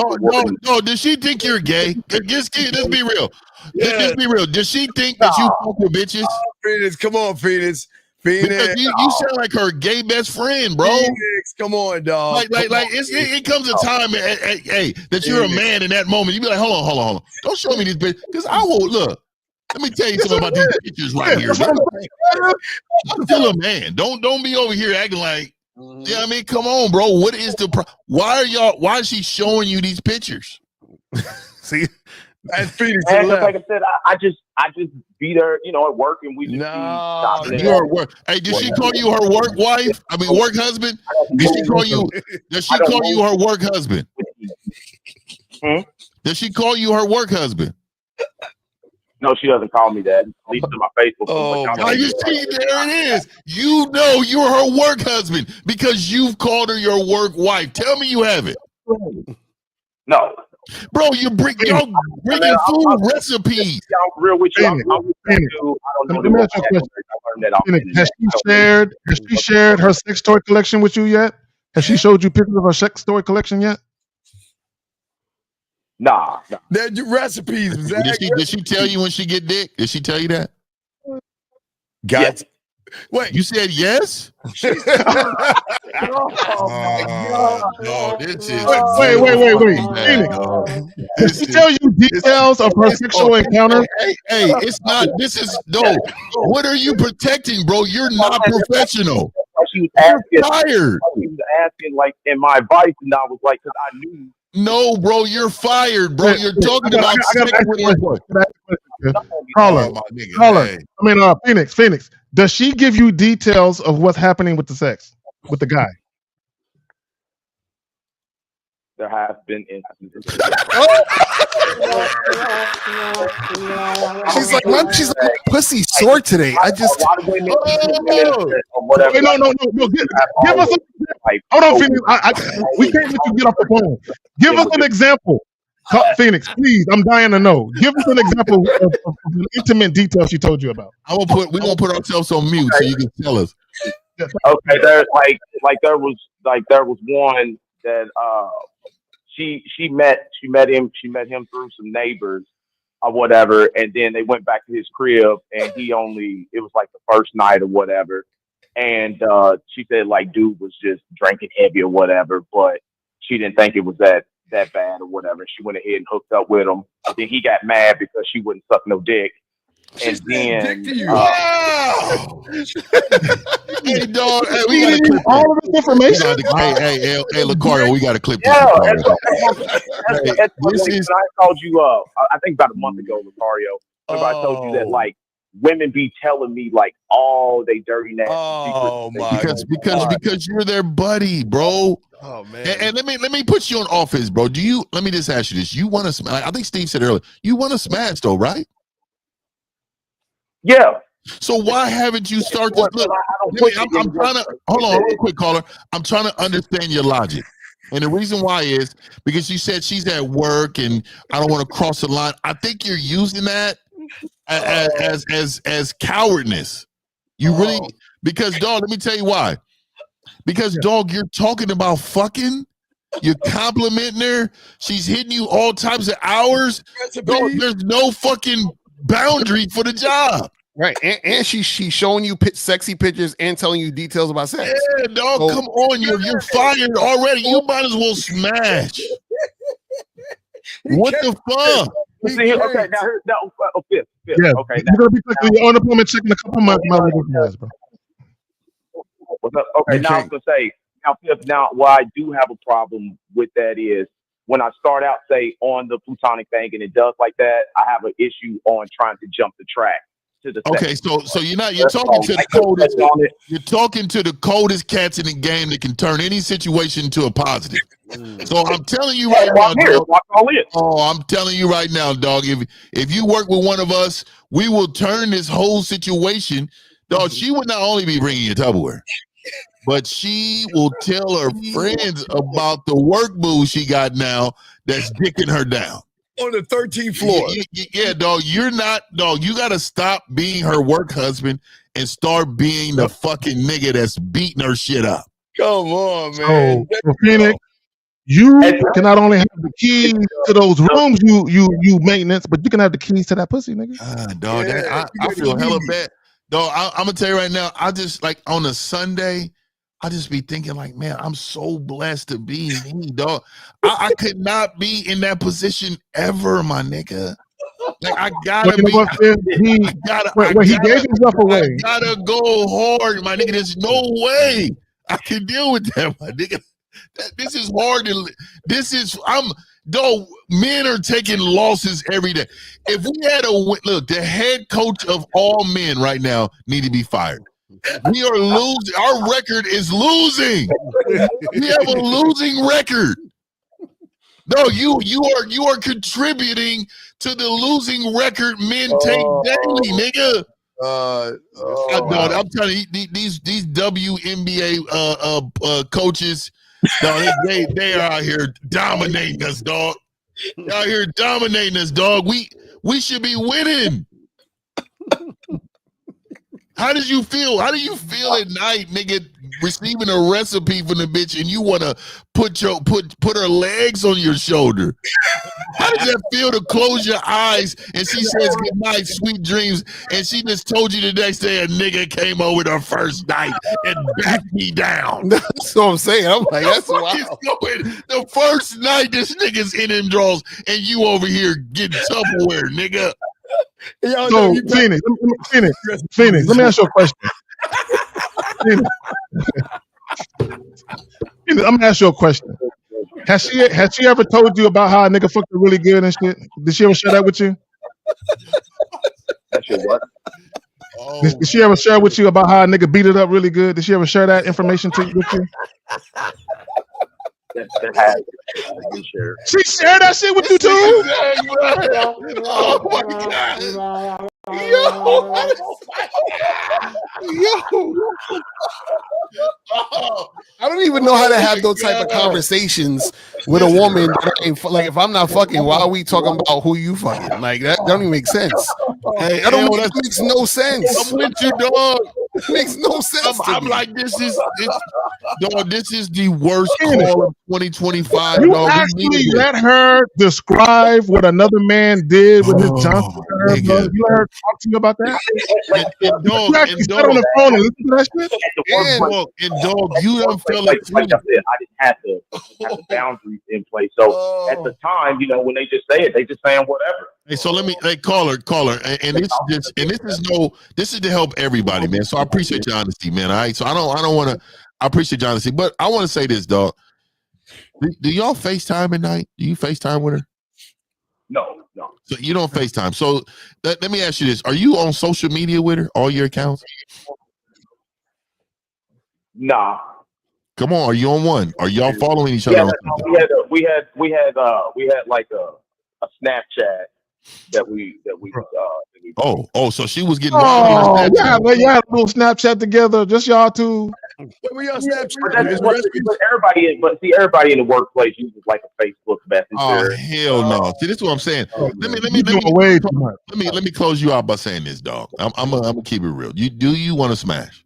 No, did she think you're gay? Let's be real. Let's be real. Does she think that you fuck with bitches? Phoenix, come on, Phoenix. Because you sound like her gay best friend, bro. Phoenix, come on, dog. It comes a time, hey, that you're a man in that moment. You be like, hold on. Don't show me these bitches, because I will look. Let me tell you something about these pictures right here. I'm still a man. Don't be over here acting like. Yeah, I mean, come on, bro. What is why is she showing you these pictures? See, that's Phoenix. Like I said, I just beat her, at work, and we just work. Hey, did she call you her work wife? I mean, work husband? Does she call you her work husband? Does she call you her work husband? No, she doesn't call me that. At least in my Facebook. Oh, you see, there it is. You know you're her work husband because you've called her your work wife. Tell me you haven't. No. Bro, y'all bringing food recipes. I'm real with you. I'm Has she shared her sex toy collection with you yet? Has she showed you pictures of her sex toy collection yet? Nah. They're recipes. Did she tell you when she get dick? Did she tell you that? Yes. Wait, you said yes? Oh my God. No, this is Wait. Did she tell you details of her sexual encounter? Hey, it's not. This is no. What are you protecting, bro? You're not professional. She was asking. Fired. She was asking like in my advice, and I was like, because I knew. No, bro, you're fired, bro. You're talking about caller. Phoenix. Does she give you details of what's happening with the sex with the guy? There have been instances. She's like, my pussy sore today. I just. No. Give us. Hold on, Phoenix. We can't let you get off the phone. Give us an example. Phoenix, please, I'm dying to know. Give us an example of an intimate detail she told you about. We're gonna put ourselves on mute so you can tell us. Okay, there was one that she met him through some neighbors or whatever, and then they went back to his crib, and it was like the first night or whatever, and she said like dude was just drinking heavy or whatever, but she didn't think it was that bad or whatever. She went ahead and hooked up with him. And then he got mad because she wouldn't suck no dick. And then Hey, dog. Hey, we got to clip all of this information. Hey, Lucario, we got to clip this. Yeah, that's when I called you I think about a month ago, Lucario. I told you that like women be telling me like all they dirty nasty secrets. Because you're their buddy, bro. Oh man. And let me put you on offense, bro. Let me just ask you this. You want to smash? I think Steve said earlier, you want to smash though, right? Yeah. So why haven't you started this? Look, I'm trying to hold on real quick, caller. I'm trying to understand your logic. And the reason why is because you said she's at work and I don't want to cross the line. I think you're using that as cowardness. You really, because dog, let me tell you why. Because dog, you're talking about fucking, you're complimenting her, she's hitting you all types of hours. Dog, there's no fucking boundary for the job. Right, and she's showing you sexy pictures and telling you details about sex. Yeah, dog, come on, you're fired already. You might as well smash. What the fuck? See, okay, fifth. Yeah, okay, you're gonna be clicking your unemployment check in a couple months, bro. Okay, now I was gonna say, now what I do have a problem with that is when I start out, say, on the plutonic thing and it does like that, I have an issue on trying to jump the track to the okay, so you're talking to the coldest, you're talking to the coldest cats in the game that can turn any situation into a positive. So I'm telling you right now, dog, I'm telling you right now, dog, if you work with one of us, we will turn this whole situation. Dog, she would not only be bringing you Tupperware, but she will tell her friends about the work boo she got now that's dicking her down. On the 13th floor. Yeah, dog, you're not, dog, you got to stop being her work husband and start being the fucking nigga that's beating her shit up. Come on, man. So Phoenix, you can not only have the keys to those rooms you maintenance, but you can have the keys to that pussy, nigga. Dog, I feel hella bad. Dog, I'm gonna tell you right now, I just like on a Sunday, I just be thinking like, man, I'm so blessed to be me, dog. I could not be in that position ever, my nigga. Like I gotta be. He gave himself away. I gotta go hard, my nigga. There's no way I can deal with that, my nigga. This is hard. Though men are taking losses every day. If we had look, the head coach of all men right now need to be fired. We are losing. Our record is losing. We have a losing record. No, you are contributing to the losing record men take daily, nigga. I'm telling you, these WNBA coaches, dog, they are out here dominating us, dog. They're out here dominating us, dog. We should be winning. How did you feel? How do you feel at night, nigga, receiving a recipe from the bitch and you want to put her legs on your shoulder? How does that feel to close your eyes and she says good night, sweet dreams, and she just told you the next day a nigga came over the first night and backed me down? That's what I'm saying. I'm like, that's wild. The first night this nigga's in them draws and you over here getting Tupperware, nigga. So Phoenix, let me ask you a question. Phoenix, I'm gonna ask you a question. Has she ever told you about how a nigga fucked her really good and shit? Did she ever share that with you? What? Did she ever share with you about how a nigga beat it up really good? Did she ever share that information with you? She shared that shit with you too? Oh my god. Yo. Yo. I don't even know how to have those type of conversations with a woman that ain't like, if I'm not fucking, why are we talking about who you fucking? Like, that don't even make sense. Hey, That makes no sense. I'm with you, dog. It makes no sense. I'm like, this is the worst call of 2025. You dog. actually let her describe what another man did with his Johnson. You let her talk to you about that? You actually sat on the phone and listened to that shit? And dog, you don't feel like I said, I didn't have the boundaries in place. So at the time, when they just say it, they just saying whatever. Hey, so let me, caller, and this is to help everybody, man. So I appreciate your honesty, man. All right, so I don't want to. I appreciate your honesty, but I want to say this, dog. Do y'all FaceTime at night? Do you FaceTime with her? No. So you don't FaceTime. So let me ask you this: are you on social media with her? All your accounts? Nah. Come on, are you on one? Are y'all following each other? Yeah, we had like a Snapchat that we Oh, so she was getting Oh, yeah, well, you had a little Snapchat together, just y'all two. What were y'all Snapchat? but everybody in the workplace uses like a Facebook Messenger. Oh hell no! See, this is what I'm saying. Let me close you out by saying this, dog. I'm gonna keep it real. You want to smash?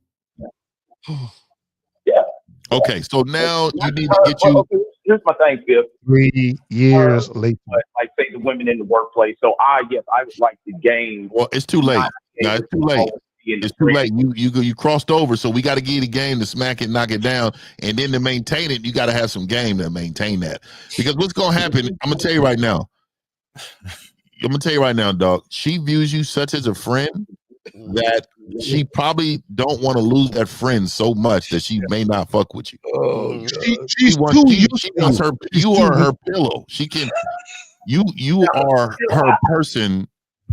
Yeah. Okay, so now you need to get you. Here's my thing, Bill. 3 years later. Like say the women in the workplace. So I would like to gain. Well, it's too late. No, it's too late. It's too late. You crossed over, so we got to give you the game to smack it, knock it down, and then to maintain it, you got to have some game to maintain that. Because what's gonna happen? I'm gonna tell you right now. Dog. She views you such as a friend that she probably don't want to lose that friend so much that she may not fuck with you. Oh, she wants her. You are her pillow. She can. You are her person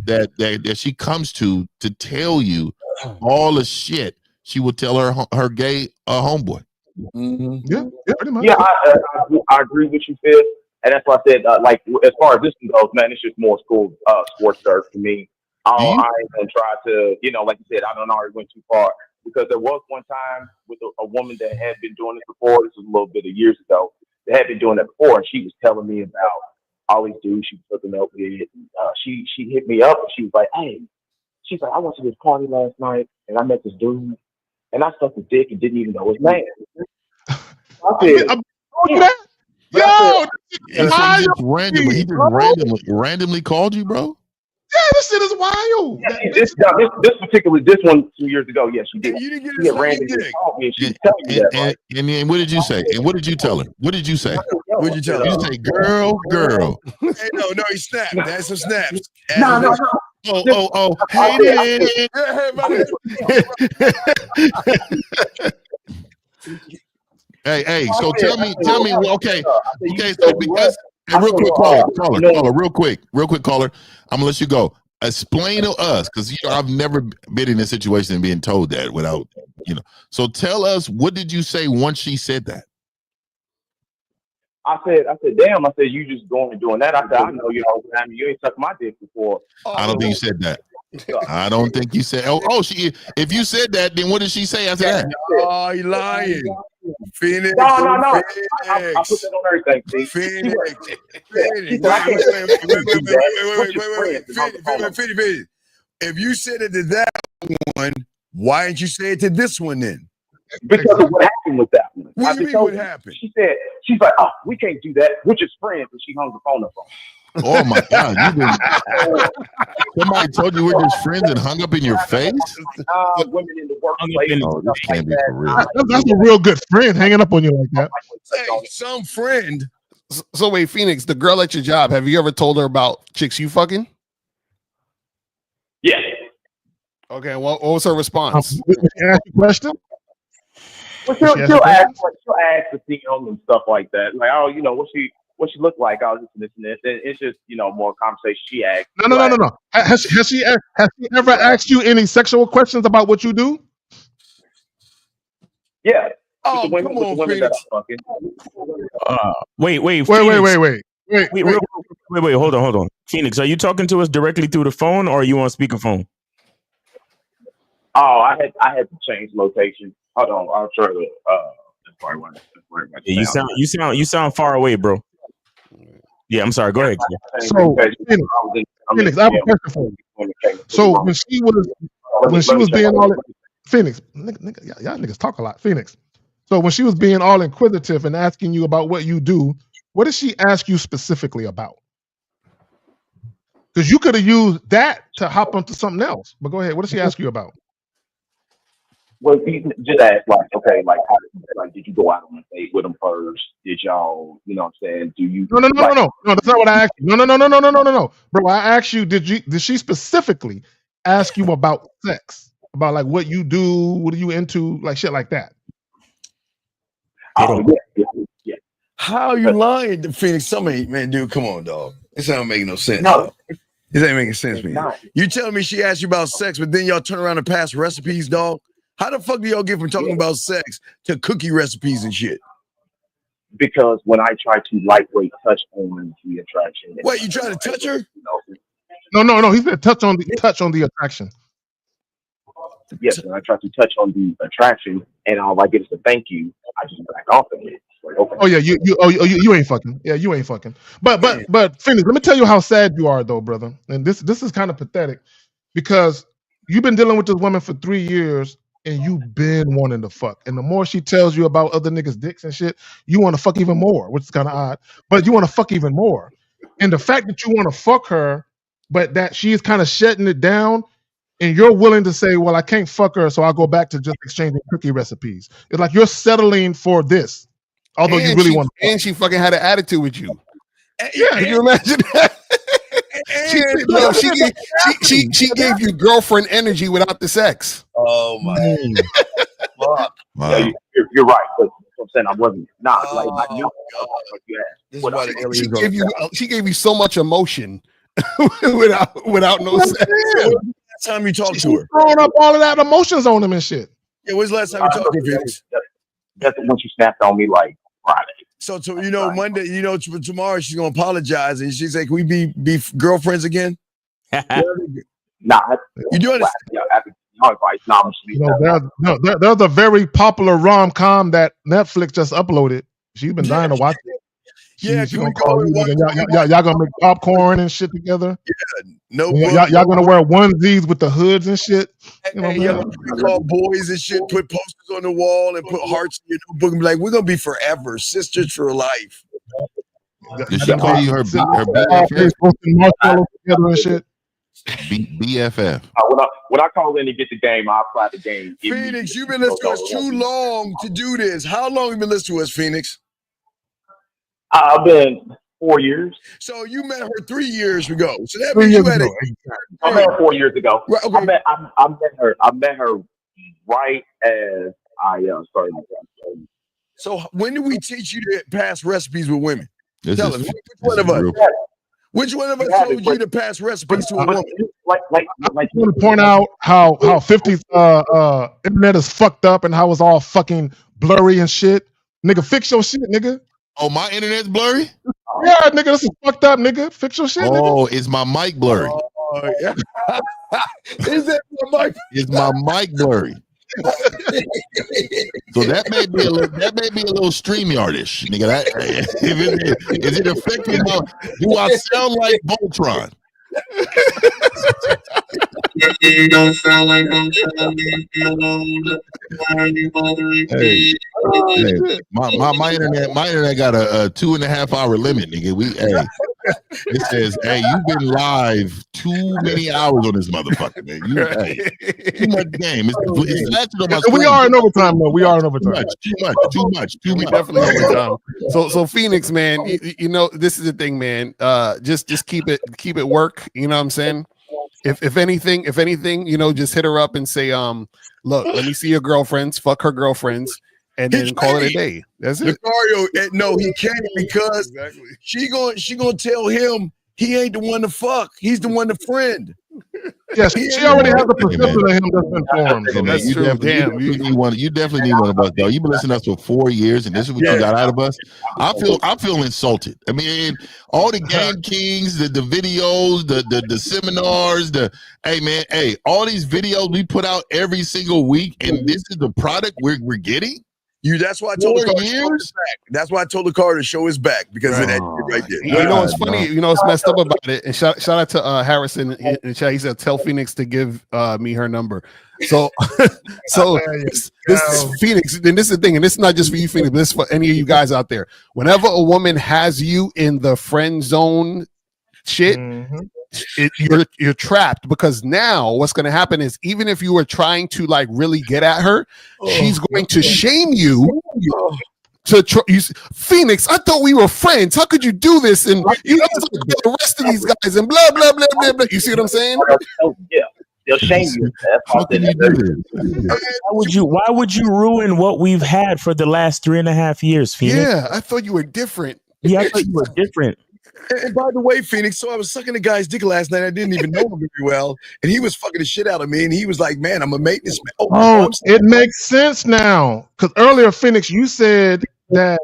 that she comes to tell you all the shit she would tell her gay homeboy. Mm-hmm. Yeah, pretty much. Yeah, I agree with you, Phil, and that's why I said like as far as this one goes, man, it's just more sports surf for me. I ain't gonna try to, like you said, I don't already went too far because there was one time with a woman that had been doing this before. This was a little bit of years ago. They had been doing that before, and she was telling me about all these dudes she was hooking up with. She hit me up and she was like, "Hey," she's like, "I went to this party last night and I met this dude and I sucked his dick and didn't even know his name." I said, Yo, he just randomly called you, bro. Yeah, this shit is wild. Yeah, this one 2 years ago, yes, she did. You didn't get randomly called me and she was telling me that. And what did you say? And what did you tell her? What did you say? What'd you tell her? You say, girl. Hey, no, he snapped. That's some snaps. No. Oh, hey, Hey, so tell me, okay, so because, real quick, caller, I'm gonna let you go. Explain to us, because I've never been in a situation and being told that without, So tell us, what did you say once she said that? I said, damn. I said, you just going and doing that. I said, I know you ain't sucked my dick before. I don't think you said that. I don't think you said. She. If you said that, then what did she say after that? Oh, you lying, Phoenix. No. I put that on everything. Phoenix. Wait. If you said it to that one, why didn't you say it to this one then? Because of what happened with that one. What do you mean what happened? She's like, "Oh, we can't do that. We're just friends," and she hung the phone up on. Oh my God! Somebody told you we're just friends and hung up in your face. Women in the workplace. Oh, this can't be for real. That's a real good friend hanging up on you like that. Hey, some friend. So wait, Phoenix, the girl at your job, have you ever told her about chicks you fucking? Yeah. Okay. What was her response? Ask a question. Well, she'll ask the film and stuff like that. Like, oh, what she look like? Oh, this and this. And it's just, more conversation. She asked. No. Has she ever asked you any sexual questions about what you do? Yeah. Oh, come on, Phoenix. Wait. Wait. Hold on. Phoenix, are you talking to us directly through the phone or are you on speakerphone? Oh, I had to change location. Hold on, I'll try to. That's probably why my Yeah, you sound far away, bro. Yeah, I'm sorry. Go ahead. So, Phoenix, I have a question for you. So when she was being all Phoenix, y'all niggas talk a lot. Phoenix. So when she was being all inquisitive and asking you about what you do, what did she ask you specifically about? Because you could have used that to hop onto something else. But go ahead. What did she ask you about? Well, you just ask like, okay, like, did you go out on a date with them first? Did y'all, you know what I'm saying? Do you? No. That's not what I asked you. No. Bro, I asked you, did she specifically ask you about sex? About like what you do, what are you into, like shit like that? Oh, yeah. How are you lying to Phoenix? Somebody, man, dude, come on, dog. This ain't making no sense. No. This ain't making sense, man. You telling me she asked you about sex, but then y'all turn around and pass recipes, dog? How the fuck do y'all get from talking about sex to cookie recipes and shit? Because when I try to lightweight touch on the attraction. Wait, you trying to touch her? No. He said touch on the attraction. Yes, when I try to touch on the attraction, and all I get is a thank you, I just back off of it. Like, okay. Oh yeah, you ain't fucking. Yeah, you ain't fucking. But Phoenix, let me tell you how sad you are though, brother. And this is kind of pathetic because you've been dealing with this woman for 3 years and you've been wanting to fuck. And the more she tells you about other niggas' dicks and shit, you want to fuck even more, which is kind of odd. But you want to fuck even more. And the fact that you want to fuck her, but that she is kind of shutting it down, and you're willing to say, well, I can't fuck her, so I'll go back to just exchanging cookie recipes. It's like you're settling for this. Although you really want to. And she fucking had an attitude with you. Yeah. Can you imagine that? She gave you girlfriend energy without the sex. Oh my Wow. Yeah, you're right. But I'm saying I wasn't not like I knew like you asked. She gave you so much emotion without no sex. Last time you talked to her, throwing up all of that emotions on him and shit. Yeah, when's the last time you talked to her, Phoenix? That's when she snapped on me like Friday. So Monday, tomorrow she's gonna apologize and she's like, "Can we be girlfriends again?" Nah, you do understand? There's a very popular rom-com that Netflix just uploaded. She's been dying to watch it. Yeah, she gonna call you, y'all gonna make popcorn and shit together. Yeah, no, y'all gonna wear onesies with the hoods and shit. You know, y'all call boys and shit, put posters on the wall and put hearts in your notebook and be like, we're gonna be forever, sisters for life. Did she call you her BFF? Together and shit. BFF. When I call in to get the game, I apply the game. Phoenix, you've been listening to us too long to do this. How long have you been listening to us, Phoenix? I've been 4 years. So you met her 3 years ago. So that means you had I met her 4 years ago. Right, okay. I met her right as I started my job. So when did we teach you to pass recipes with women? Tell us, which one of us told you to pass recipes to a woman? Like I want to point out how 50's internet is fucked up and how it's all fucking blurry and shit. Nigga, fix your shit, nigga. Oh, my internet's blurry? Yeah, nigga, this is fucked up, nigga. Fix your shit, nigga. Oh, is my mic blurry? Oh, yeah. Is that my mic? Is my mic blurry? So that may be a little StreamYard-ish, nigga. Is it affecting my? Do I sound like Voltron? You don't sound like Hey, my internet got a 2.5 hour limit, nigga. It says, hey, you've been live too many hours on this motherfucker, man. Too much game. It's flashing on my screen. We are in overtime, though. We are in overtime. Too much. We definitely overtime. So Phoenix, man, you know, this is the thing, man. Just keep it work. You know what I'm saying? If anything, you know, just hit her up and say, look, let me see your girlfriends, fuck her girlfriends, and then call it a day. That's it. Lucario, no, he can't because she gonna tell him he ain't the one to fuck. He's the one to friend. Yes, she already has a perception of him that's been formed. Hey, man, you definitely need one of us, though. You've been listening to us for 4 years, and this is what you got out of us. I feel insulted. I mean, all the Game Kings, the videos, the seminars, hey man, all these videos we put out every single week, and this is the product we're getting. That's why I told the car to show his back. That's why I told the car to show his back because of that shit right there. You know what's funny? You know what's messed up about it? And shout out to Harrison in the chat. He said, "Tell Phoenix to give me her number." So, this is Phoenix. And this is the thing, and this is not just for you, Phoenix, but this is for any of you guys out there. Whenever a woman has you in the friend zone shit, you're trapped, because now what's going to happen is, even if you were trying to like really get at her, she's going to shame you. Phoenix, I thought we were friends. How could you do this? And you know, the rest of these guys and blah blah blah blah blah. You see what I'm saying? Yeah, they'll shame you. Why would you ruin what we've had for the last 3.5 years, Phoenix? Yeah, I thought you were different. Yeah, I thought you were different. And by the way, Phoenix, so I was sucking the guy's dick last night. I didn't even know him very well. And he was fucking the shit out of me. And he was like, man, I'm a maintenance man. Oh, it makes sense now. Because earlier, Phoenix, you said that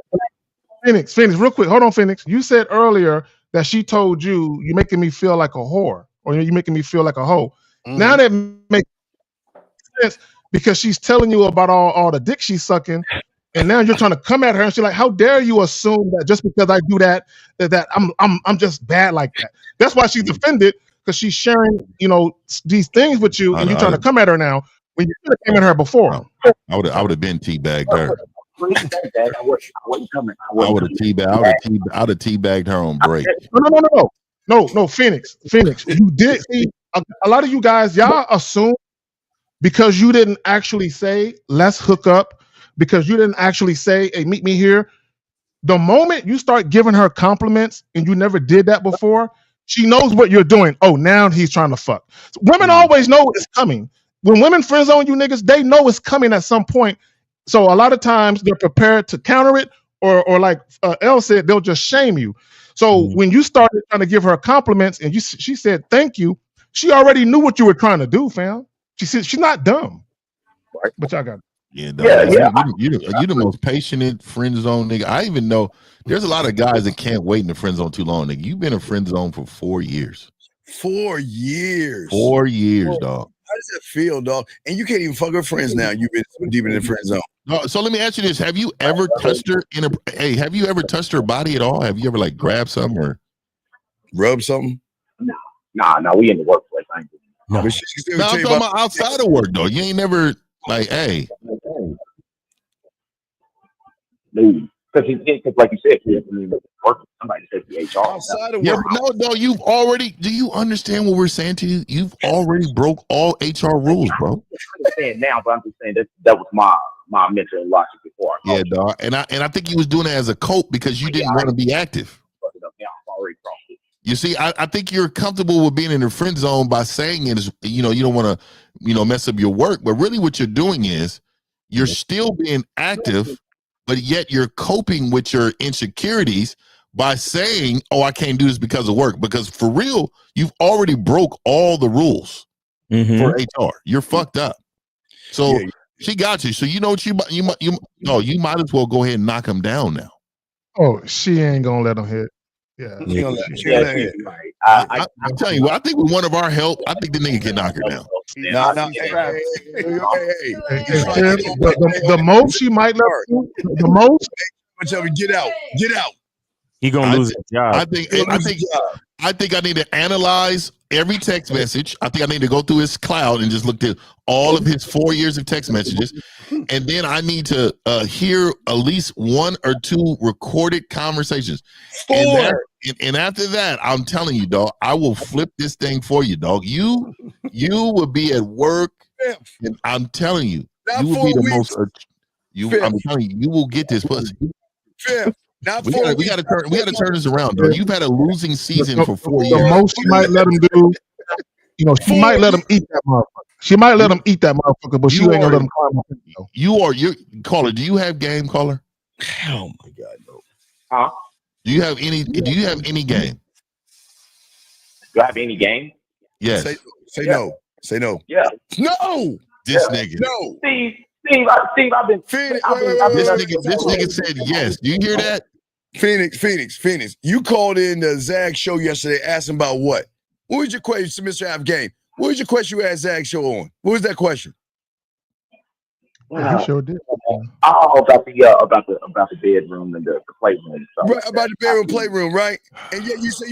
Phoenix, real quick, hold on, Phoenix. You said earlier that she told you, you're making me feel like a whore, or you're making me feel like a hoe. Now that makes sense, because she's telling you about all the dick she's sucking. And now you're trying to come at her, and she's like, "How dare you assume that just because I do that I'm just bad like that?" That's why she's offended, because she's sharing, these things with you, and you're trying to come at her now when you could have came at her before. I would have been teabagged her. I wasn't coming. I would have teabagged her on break. No, Phoenix. You did see a lot of you guys, y'all assume because you didn't actually say, "Let's hook up," because you didn't actually say, "Hey, meet me here." The moment you start giving her compliments, and you never did that before, she knows what you're doing. Oh, now he's trying to fuck. So women always know it's coming. When women friend zone you niggas, they know it's coming at some point. So a lot of times they're prepared to counter it, or like Elle said, they'll just shame you. So when you started trying to give her compliments, and she said thank you, she already knew what you were trying to do, fam. She said she's not dumb. But y'all got it. Yeah, you're the most patient friend zone nigga. I even know there's a lot of guys that can't wait in the friend zone too long. Nigga, you've been in friend zone for 4 years. 4 years. 4 years, dog. How does that feel, dog? And you can't even fuck her friends now. You've been so deep in the friend zone. No, so let me ask you this: have you ever touched her have you ever touched her body at all? Have you ever like grabbed something or rub something? Nah. We in the workplace. I ain't doing no. I'm talking about outside of work though. You ain't never like, hey. Because like you said, work with somebody to take the HR. Outside of yeah, work. No, you've already. Do you understand what we're saying to you? You've already broke all HR rules, bro. I understand now, but I'm just saying that was my mental logic before. Yeah, dog. And I think you was doing it as a cope because you didn't want to be active. You see, I think you're comfortable with being in the friend zone by saying it is, you don't want to, mess up your work. But really what you're doing is you're still being active, but yet you're coping with your insecurities by saying, "Oh, I can't do this because of work." Because for real, you've already broke all the rules for HR. You're fucked up. So she got you. So you know what you might as well go ahead and knock him down now. Oh, she ain't gonna let him hit. Yeah. I'm telling you, I think with one of our help, I think the nigga can knock her down. The most she might let you, the most. Get out. He gonna lose his job. I think I need to analyze every text message. I think I need to go through his cloud and just look at all of his 4 years of text messages, and then I need to hear at least 1 or 2 recorded conversations. And after that, I'm telling you, dog, I will flip this thing for you, dog. You will be at work, and I'm telling you, you will be the most. I'm telling you, you will get this pussy. We got to turn this around, though. You've had a losing season for 4 years. The most she might let him do, she might let him eat that motherfucker. She might let him eat that motherfucker, but she ain't gonna let him climb up. You're caller. Do you have game, caller? Oh my God, no. Huh? Do you have any game? Do I have any game? Yes. Say no. Say no. Yeah. No. This nigga. No. Steve, I've been. This nigga said yes. Do you hear that? Phoenix. You called in the Zag show yesterday asking about what? What was your question, Mr. Half Game? What was your question you asked Zag show on? What was that question? He sure did. Oh, about the bedroom and the playroom. Right, about the bedroom playroom, right? And yet you say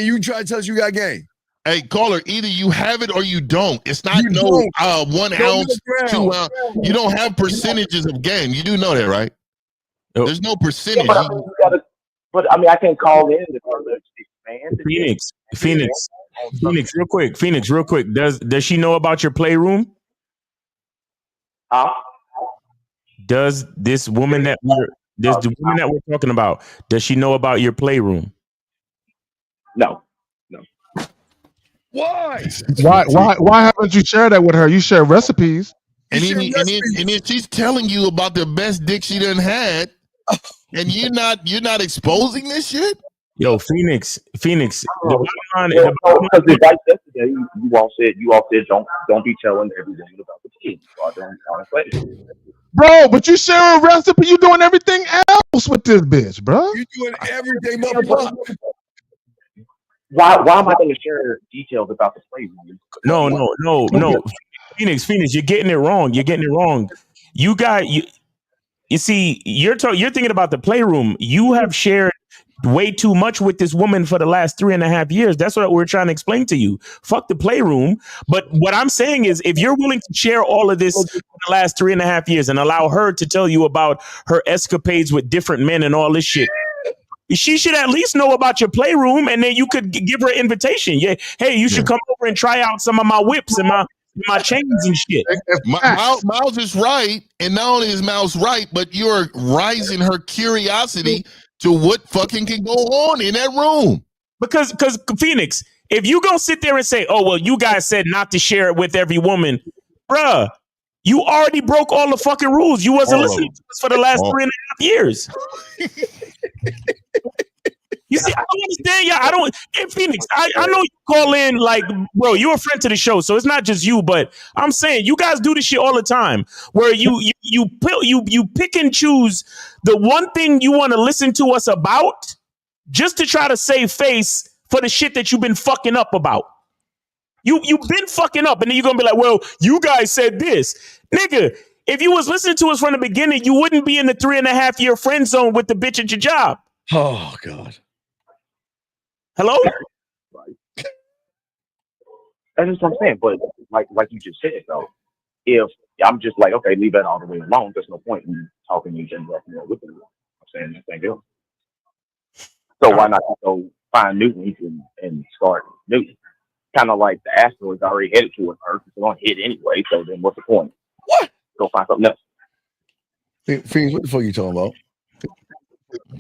you try to tell us you got game. Hey, caller, either you have it or you don't. It's not You no don't. 1 Go ounce, to the 2 ground. ounce. You don't have percentages of game. You do know that, right? There's no percentage. Yeah, but I can't call in to expand. Phoenix, real quick. Does she know about your playroom? Does this woman that we're talking about, does she know about your playroom? No. Why? Why haven't you shared that with her? You share recipes. And then she's telling you about the best dick she done had, and you're not exposing this shit. Yo, Phoenix. The bottom line Because it's like yesterday, you all said don't be telling everyone about the kids. So I don't play it. Bro, but you share a recipe, you doing everything else with this bitch, bro. You doing everything, motherfucker. Why am I going to share details about the playroom? No. Phoenix, you're getting it wrong. You see, you're thinking about the playroom. You have shared way too much with this woman for the last 3.5 years. That's what we're trying to explain to you. Fuck the playroom. But what I'm saying is, if you're willing to share all of this for the last 3.5 years and allow her to tell you about her escapades with different men and all this shit, she should at least know about your playroom, and then you could give her an invitation. Yeah, hey, you should come over and try out some of my whips and my chains and shit. Miles is right, and not only is Miles right, but you're rising her curiosity to what fucking can go on in that room. Because Phoenix, if you gonna sit there and say, oh well, you guys said not to share it with every woman, bruh, you already broke all the fucking rules. You wasn't listening to us for the last 3.5 years. You see, I don't understand. Yeah, Hey, Phoenix, I know you call in like, bro, you're a friend to the show, so it's not just you. But I'm saying you guys do this shit all the time, where you pick and choose the one thing you want to listen to us about, just to try to save face for the shit that you've been fucking up about. You've been fucking up, and then you're gonna be like, well, you guys said this, nigga. If you was listening to us from the beginning, you wouldn't be in the 3.5 year friend zone with the bitch at your job. Oh God. Hello? That's just what I'm saying. But like you just said though, if I'm just like, okay, leave that all the way alone, there's no point in talking to each other with them. I'm saying anything else. So why not go find new ones and start new? Kind of like the asteroid's already headed towards Earth. It's going to hit anyway, so then what's the point? What? Go find something else. Phoenix, what the fuck are you talking about?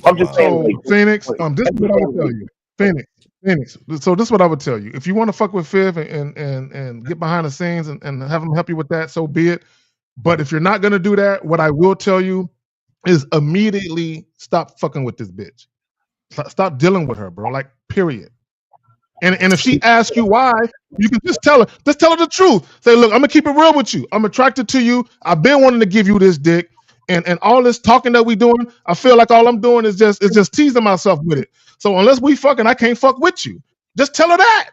I'm just saying. So, Phoenix, this is what I would tell you. Phoenix. So this is what I would tell you. If you want to fuck with Fifth and get behind the scenes and have him help you with that, so be it. But if you're not going to do that, what I will tell you is immediately stop fucking with this bitch. Stop dealing with her, bro. Like, period. And if she asks you why, you can just tell her the truth. Say, look, I'm gonna keep it real with you. I'm attracted to you. I've been wanting to give you this dick, and all this talking that we doing, I feel like all I'm doing is just teasing myself with it. So unless we fucking, I can't fuck with you. Just tell her that.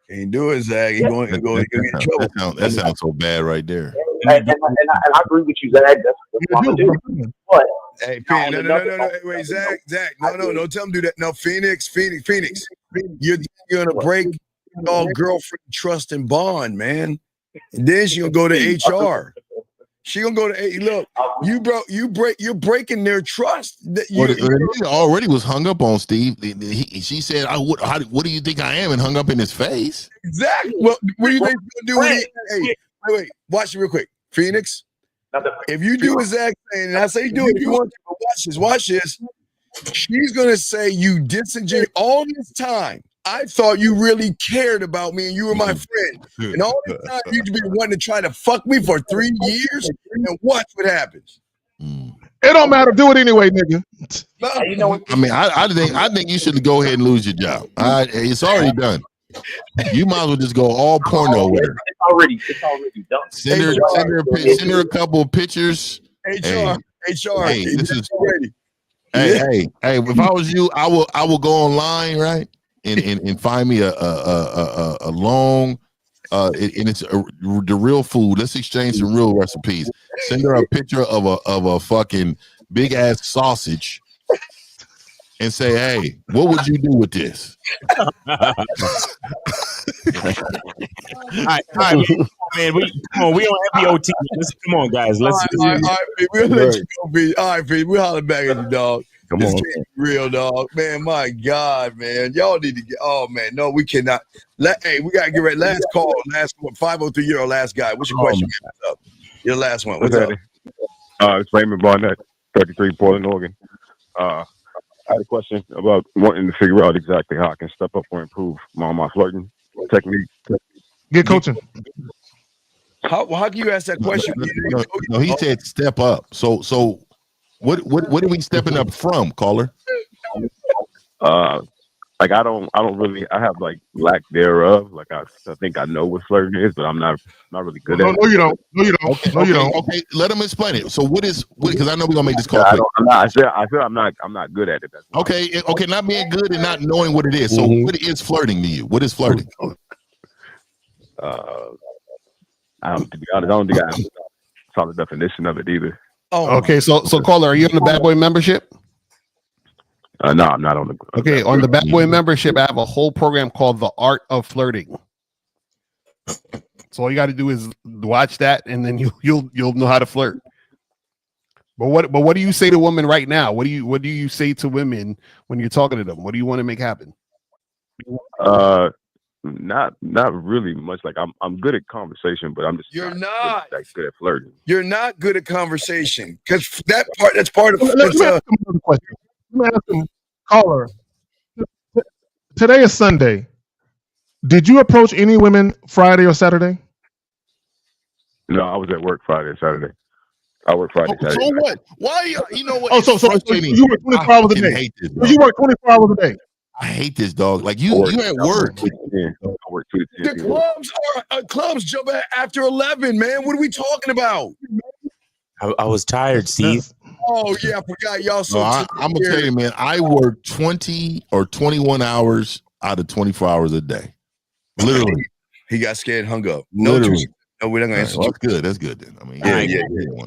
Can't do it, Zach. You're going to get in trouble. That sounds so bad right there. And I agree with you, Zach. That's what I'm gonna do. But hey, no. Wait, Zach. No, don't tell him to do that. No, Phoenix. You're gonna break your girlfriend trust and bond, man. And then she gonna go to HR. She gonna go to look. You're breaking their trust. He already was hung up on Steve. She said, "What do you think I am?" and hung up in his face. Exactly. What do you think you're gonna do? Hey, wait. Watch it real quick, Phoenix. If you do exact thing, and I say do it if you want to, but watch this. She's gonna say you disingenuous all this time. I thought you really cared about me and you were my friend. And all this time you've been wanting to try to fuck me for 3 years, and watch what happens. It don't matter. Do it anyway, nigga. You know what? I mean, I think you should go ahead and lose your job. It's already done. You might as well just go all porno with her. It's already done. Send her a couple of pictures. HR. Hey, this is ready. Hey, if I was you, I will go online, right? And find me a long and it's the real food. Let's exchange some real recipes. Send her a picture of a fucking big ass sausage and say, hey, what would you do with this? All right, man. We on FBOT. Come on, guys. Let's all right, we'll let you go, B. All right, B. We'll holler back at you, dog. Come This on, can't be real, dog. Man, my God, man. Y'all need to get. Oh man, no, we cannot. Hey, we gotta get ready. Last call. Last one. 503. You're our last guy. What's your question? What's up? Your last one. What's up? It's Raymond Barnett, 33, Portland, Oregon. I had a question about wanting to figure out exactly how I can step up or improve my flirting technique. Get coaching. How can you ask that question? No, he said step up. So what are we stepping up from, caller? Like I don't really. I have like lack thereof. Like I think I know what flirting is, but I'm not really good at it. No, you don't. Okay, let him explain it. So because I know we're gonna make this call. I feel I'm not good at it. That's okay, not being good and not knowing what it is. So what is flirting to you? What is flirting? To be honest, I don't think I have a solid definition of it either. Okay, so caller, are you on the Bad Boy membership? No, I'm not on the. Okay, on the Bad Boy membership, I have a whole program called The Art of Flirting. So all you got to do is watch that, and then you'll know how to flirt. But what do you say to women right now? What do you say to women when you're talking to them? What do you want to make happen? Not really much. Like I'm good at conversation, but I'm just not good at flirting. You're not good at conversation because that's part of. Let me ask him another question. Let me ask him, caller. Today is Sunday. Did you approach any women Friday or Saturday? No, I was at work Friday and Saturday. I work Friday. Saturday. So what? Why? You know what? Oh, so you work 24 hours a day. You work 24 hours a day. I hate this, dog. Like you at work. I work 2 to 10. The clubs jump after 11, man. What are we talking about? I was tired, Steve. Oh yeah, I forgot y'all. So I'm gonna tell you, man. I work 20 or 21 hours out of 24 hours a day. Literally, he got scared, hung up. Literally. No, we're not gonna answer. Well, that's good then. I mean,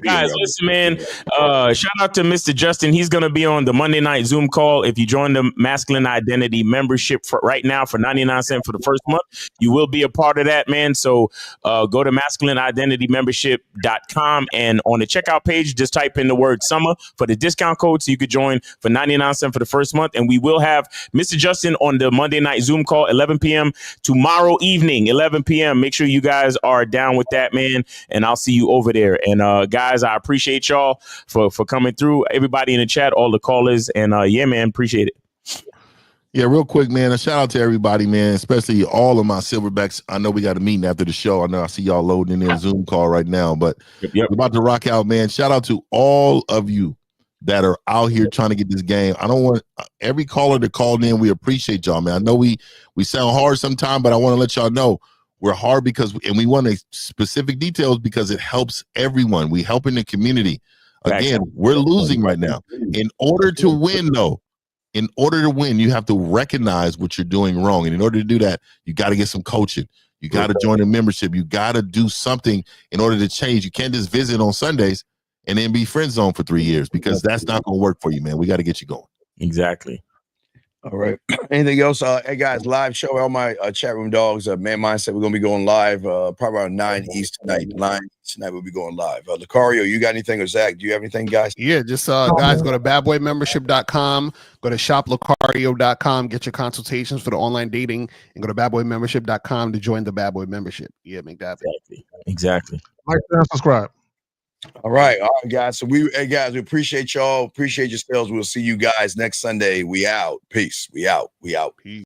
guys, listen, man. Shout out to Mr. Justin. He's gonna be on the Monday night Zoom call. If you join the Masculine Identity membership right now for 99 cents for the first month, you will be a part of that, man. So go to masculineidentitymembership.com and on the checkout page, just type in the word summer for the discount code so you could join for 99 cents for the first month. And we will have Mr. Justin on the Monday night Zoom call 11 p.m. tomorrow evening, 11 p.m. Make sure you guys are down with that, man, and I'll see you over there. And guys, I appreciate y'all for coming through, everybody in the chat, all the callers, and yeah, man, appreciate it. Yeah, real quick, man, a shout out to everybody, man, especially all of my silverbacks. I know we got a meeting after the show. I know I see y'all loading in their Zoom call right now, but we're about to rock out, man. Shout out to all of you that are out here trying to get this game. I don't want every caller that called in. We appreciate y'all, man. I know we sound hard sometimes, but I want to let y'all know we're hard because, and we want specific details because it helps everyone. We helping the community. Again, we're losing right now. In order to win, though, you have to recognize what you're doing wrong. And in order to do that, you got to get some coaching. You got to join a membership. You got to do something in order to change. You can't just visit on Sundays and then be friend zone for 3 years because that's not going to work for you, man. We got to get you going. Exactly. All right. Anything else? Hey guys, live show. All my chat room dogs. Man Mindset. We're gonna be going live probably around 9 East tonight. 9 East tonight we'll be going live. Lucario, you got anything, or Zach? Do you have anything, guys? Yeah, just guys, go to badboymembership.com. Go to shoplucario.com. Get your consultations for the online dating, and go to badboymembership.com to join the Bad Boy membership. Yeah, make that happen. Exactly. Like and subscribe. All right, guys. So we appreciate y'all. Appreciate yourselves. We'll see you guys next Sunday. We out. Peace. We out. Peace.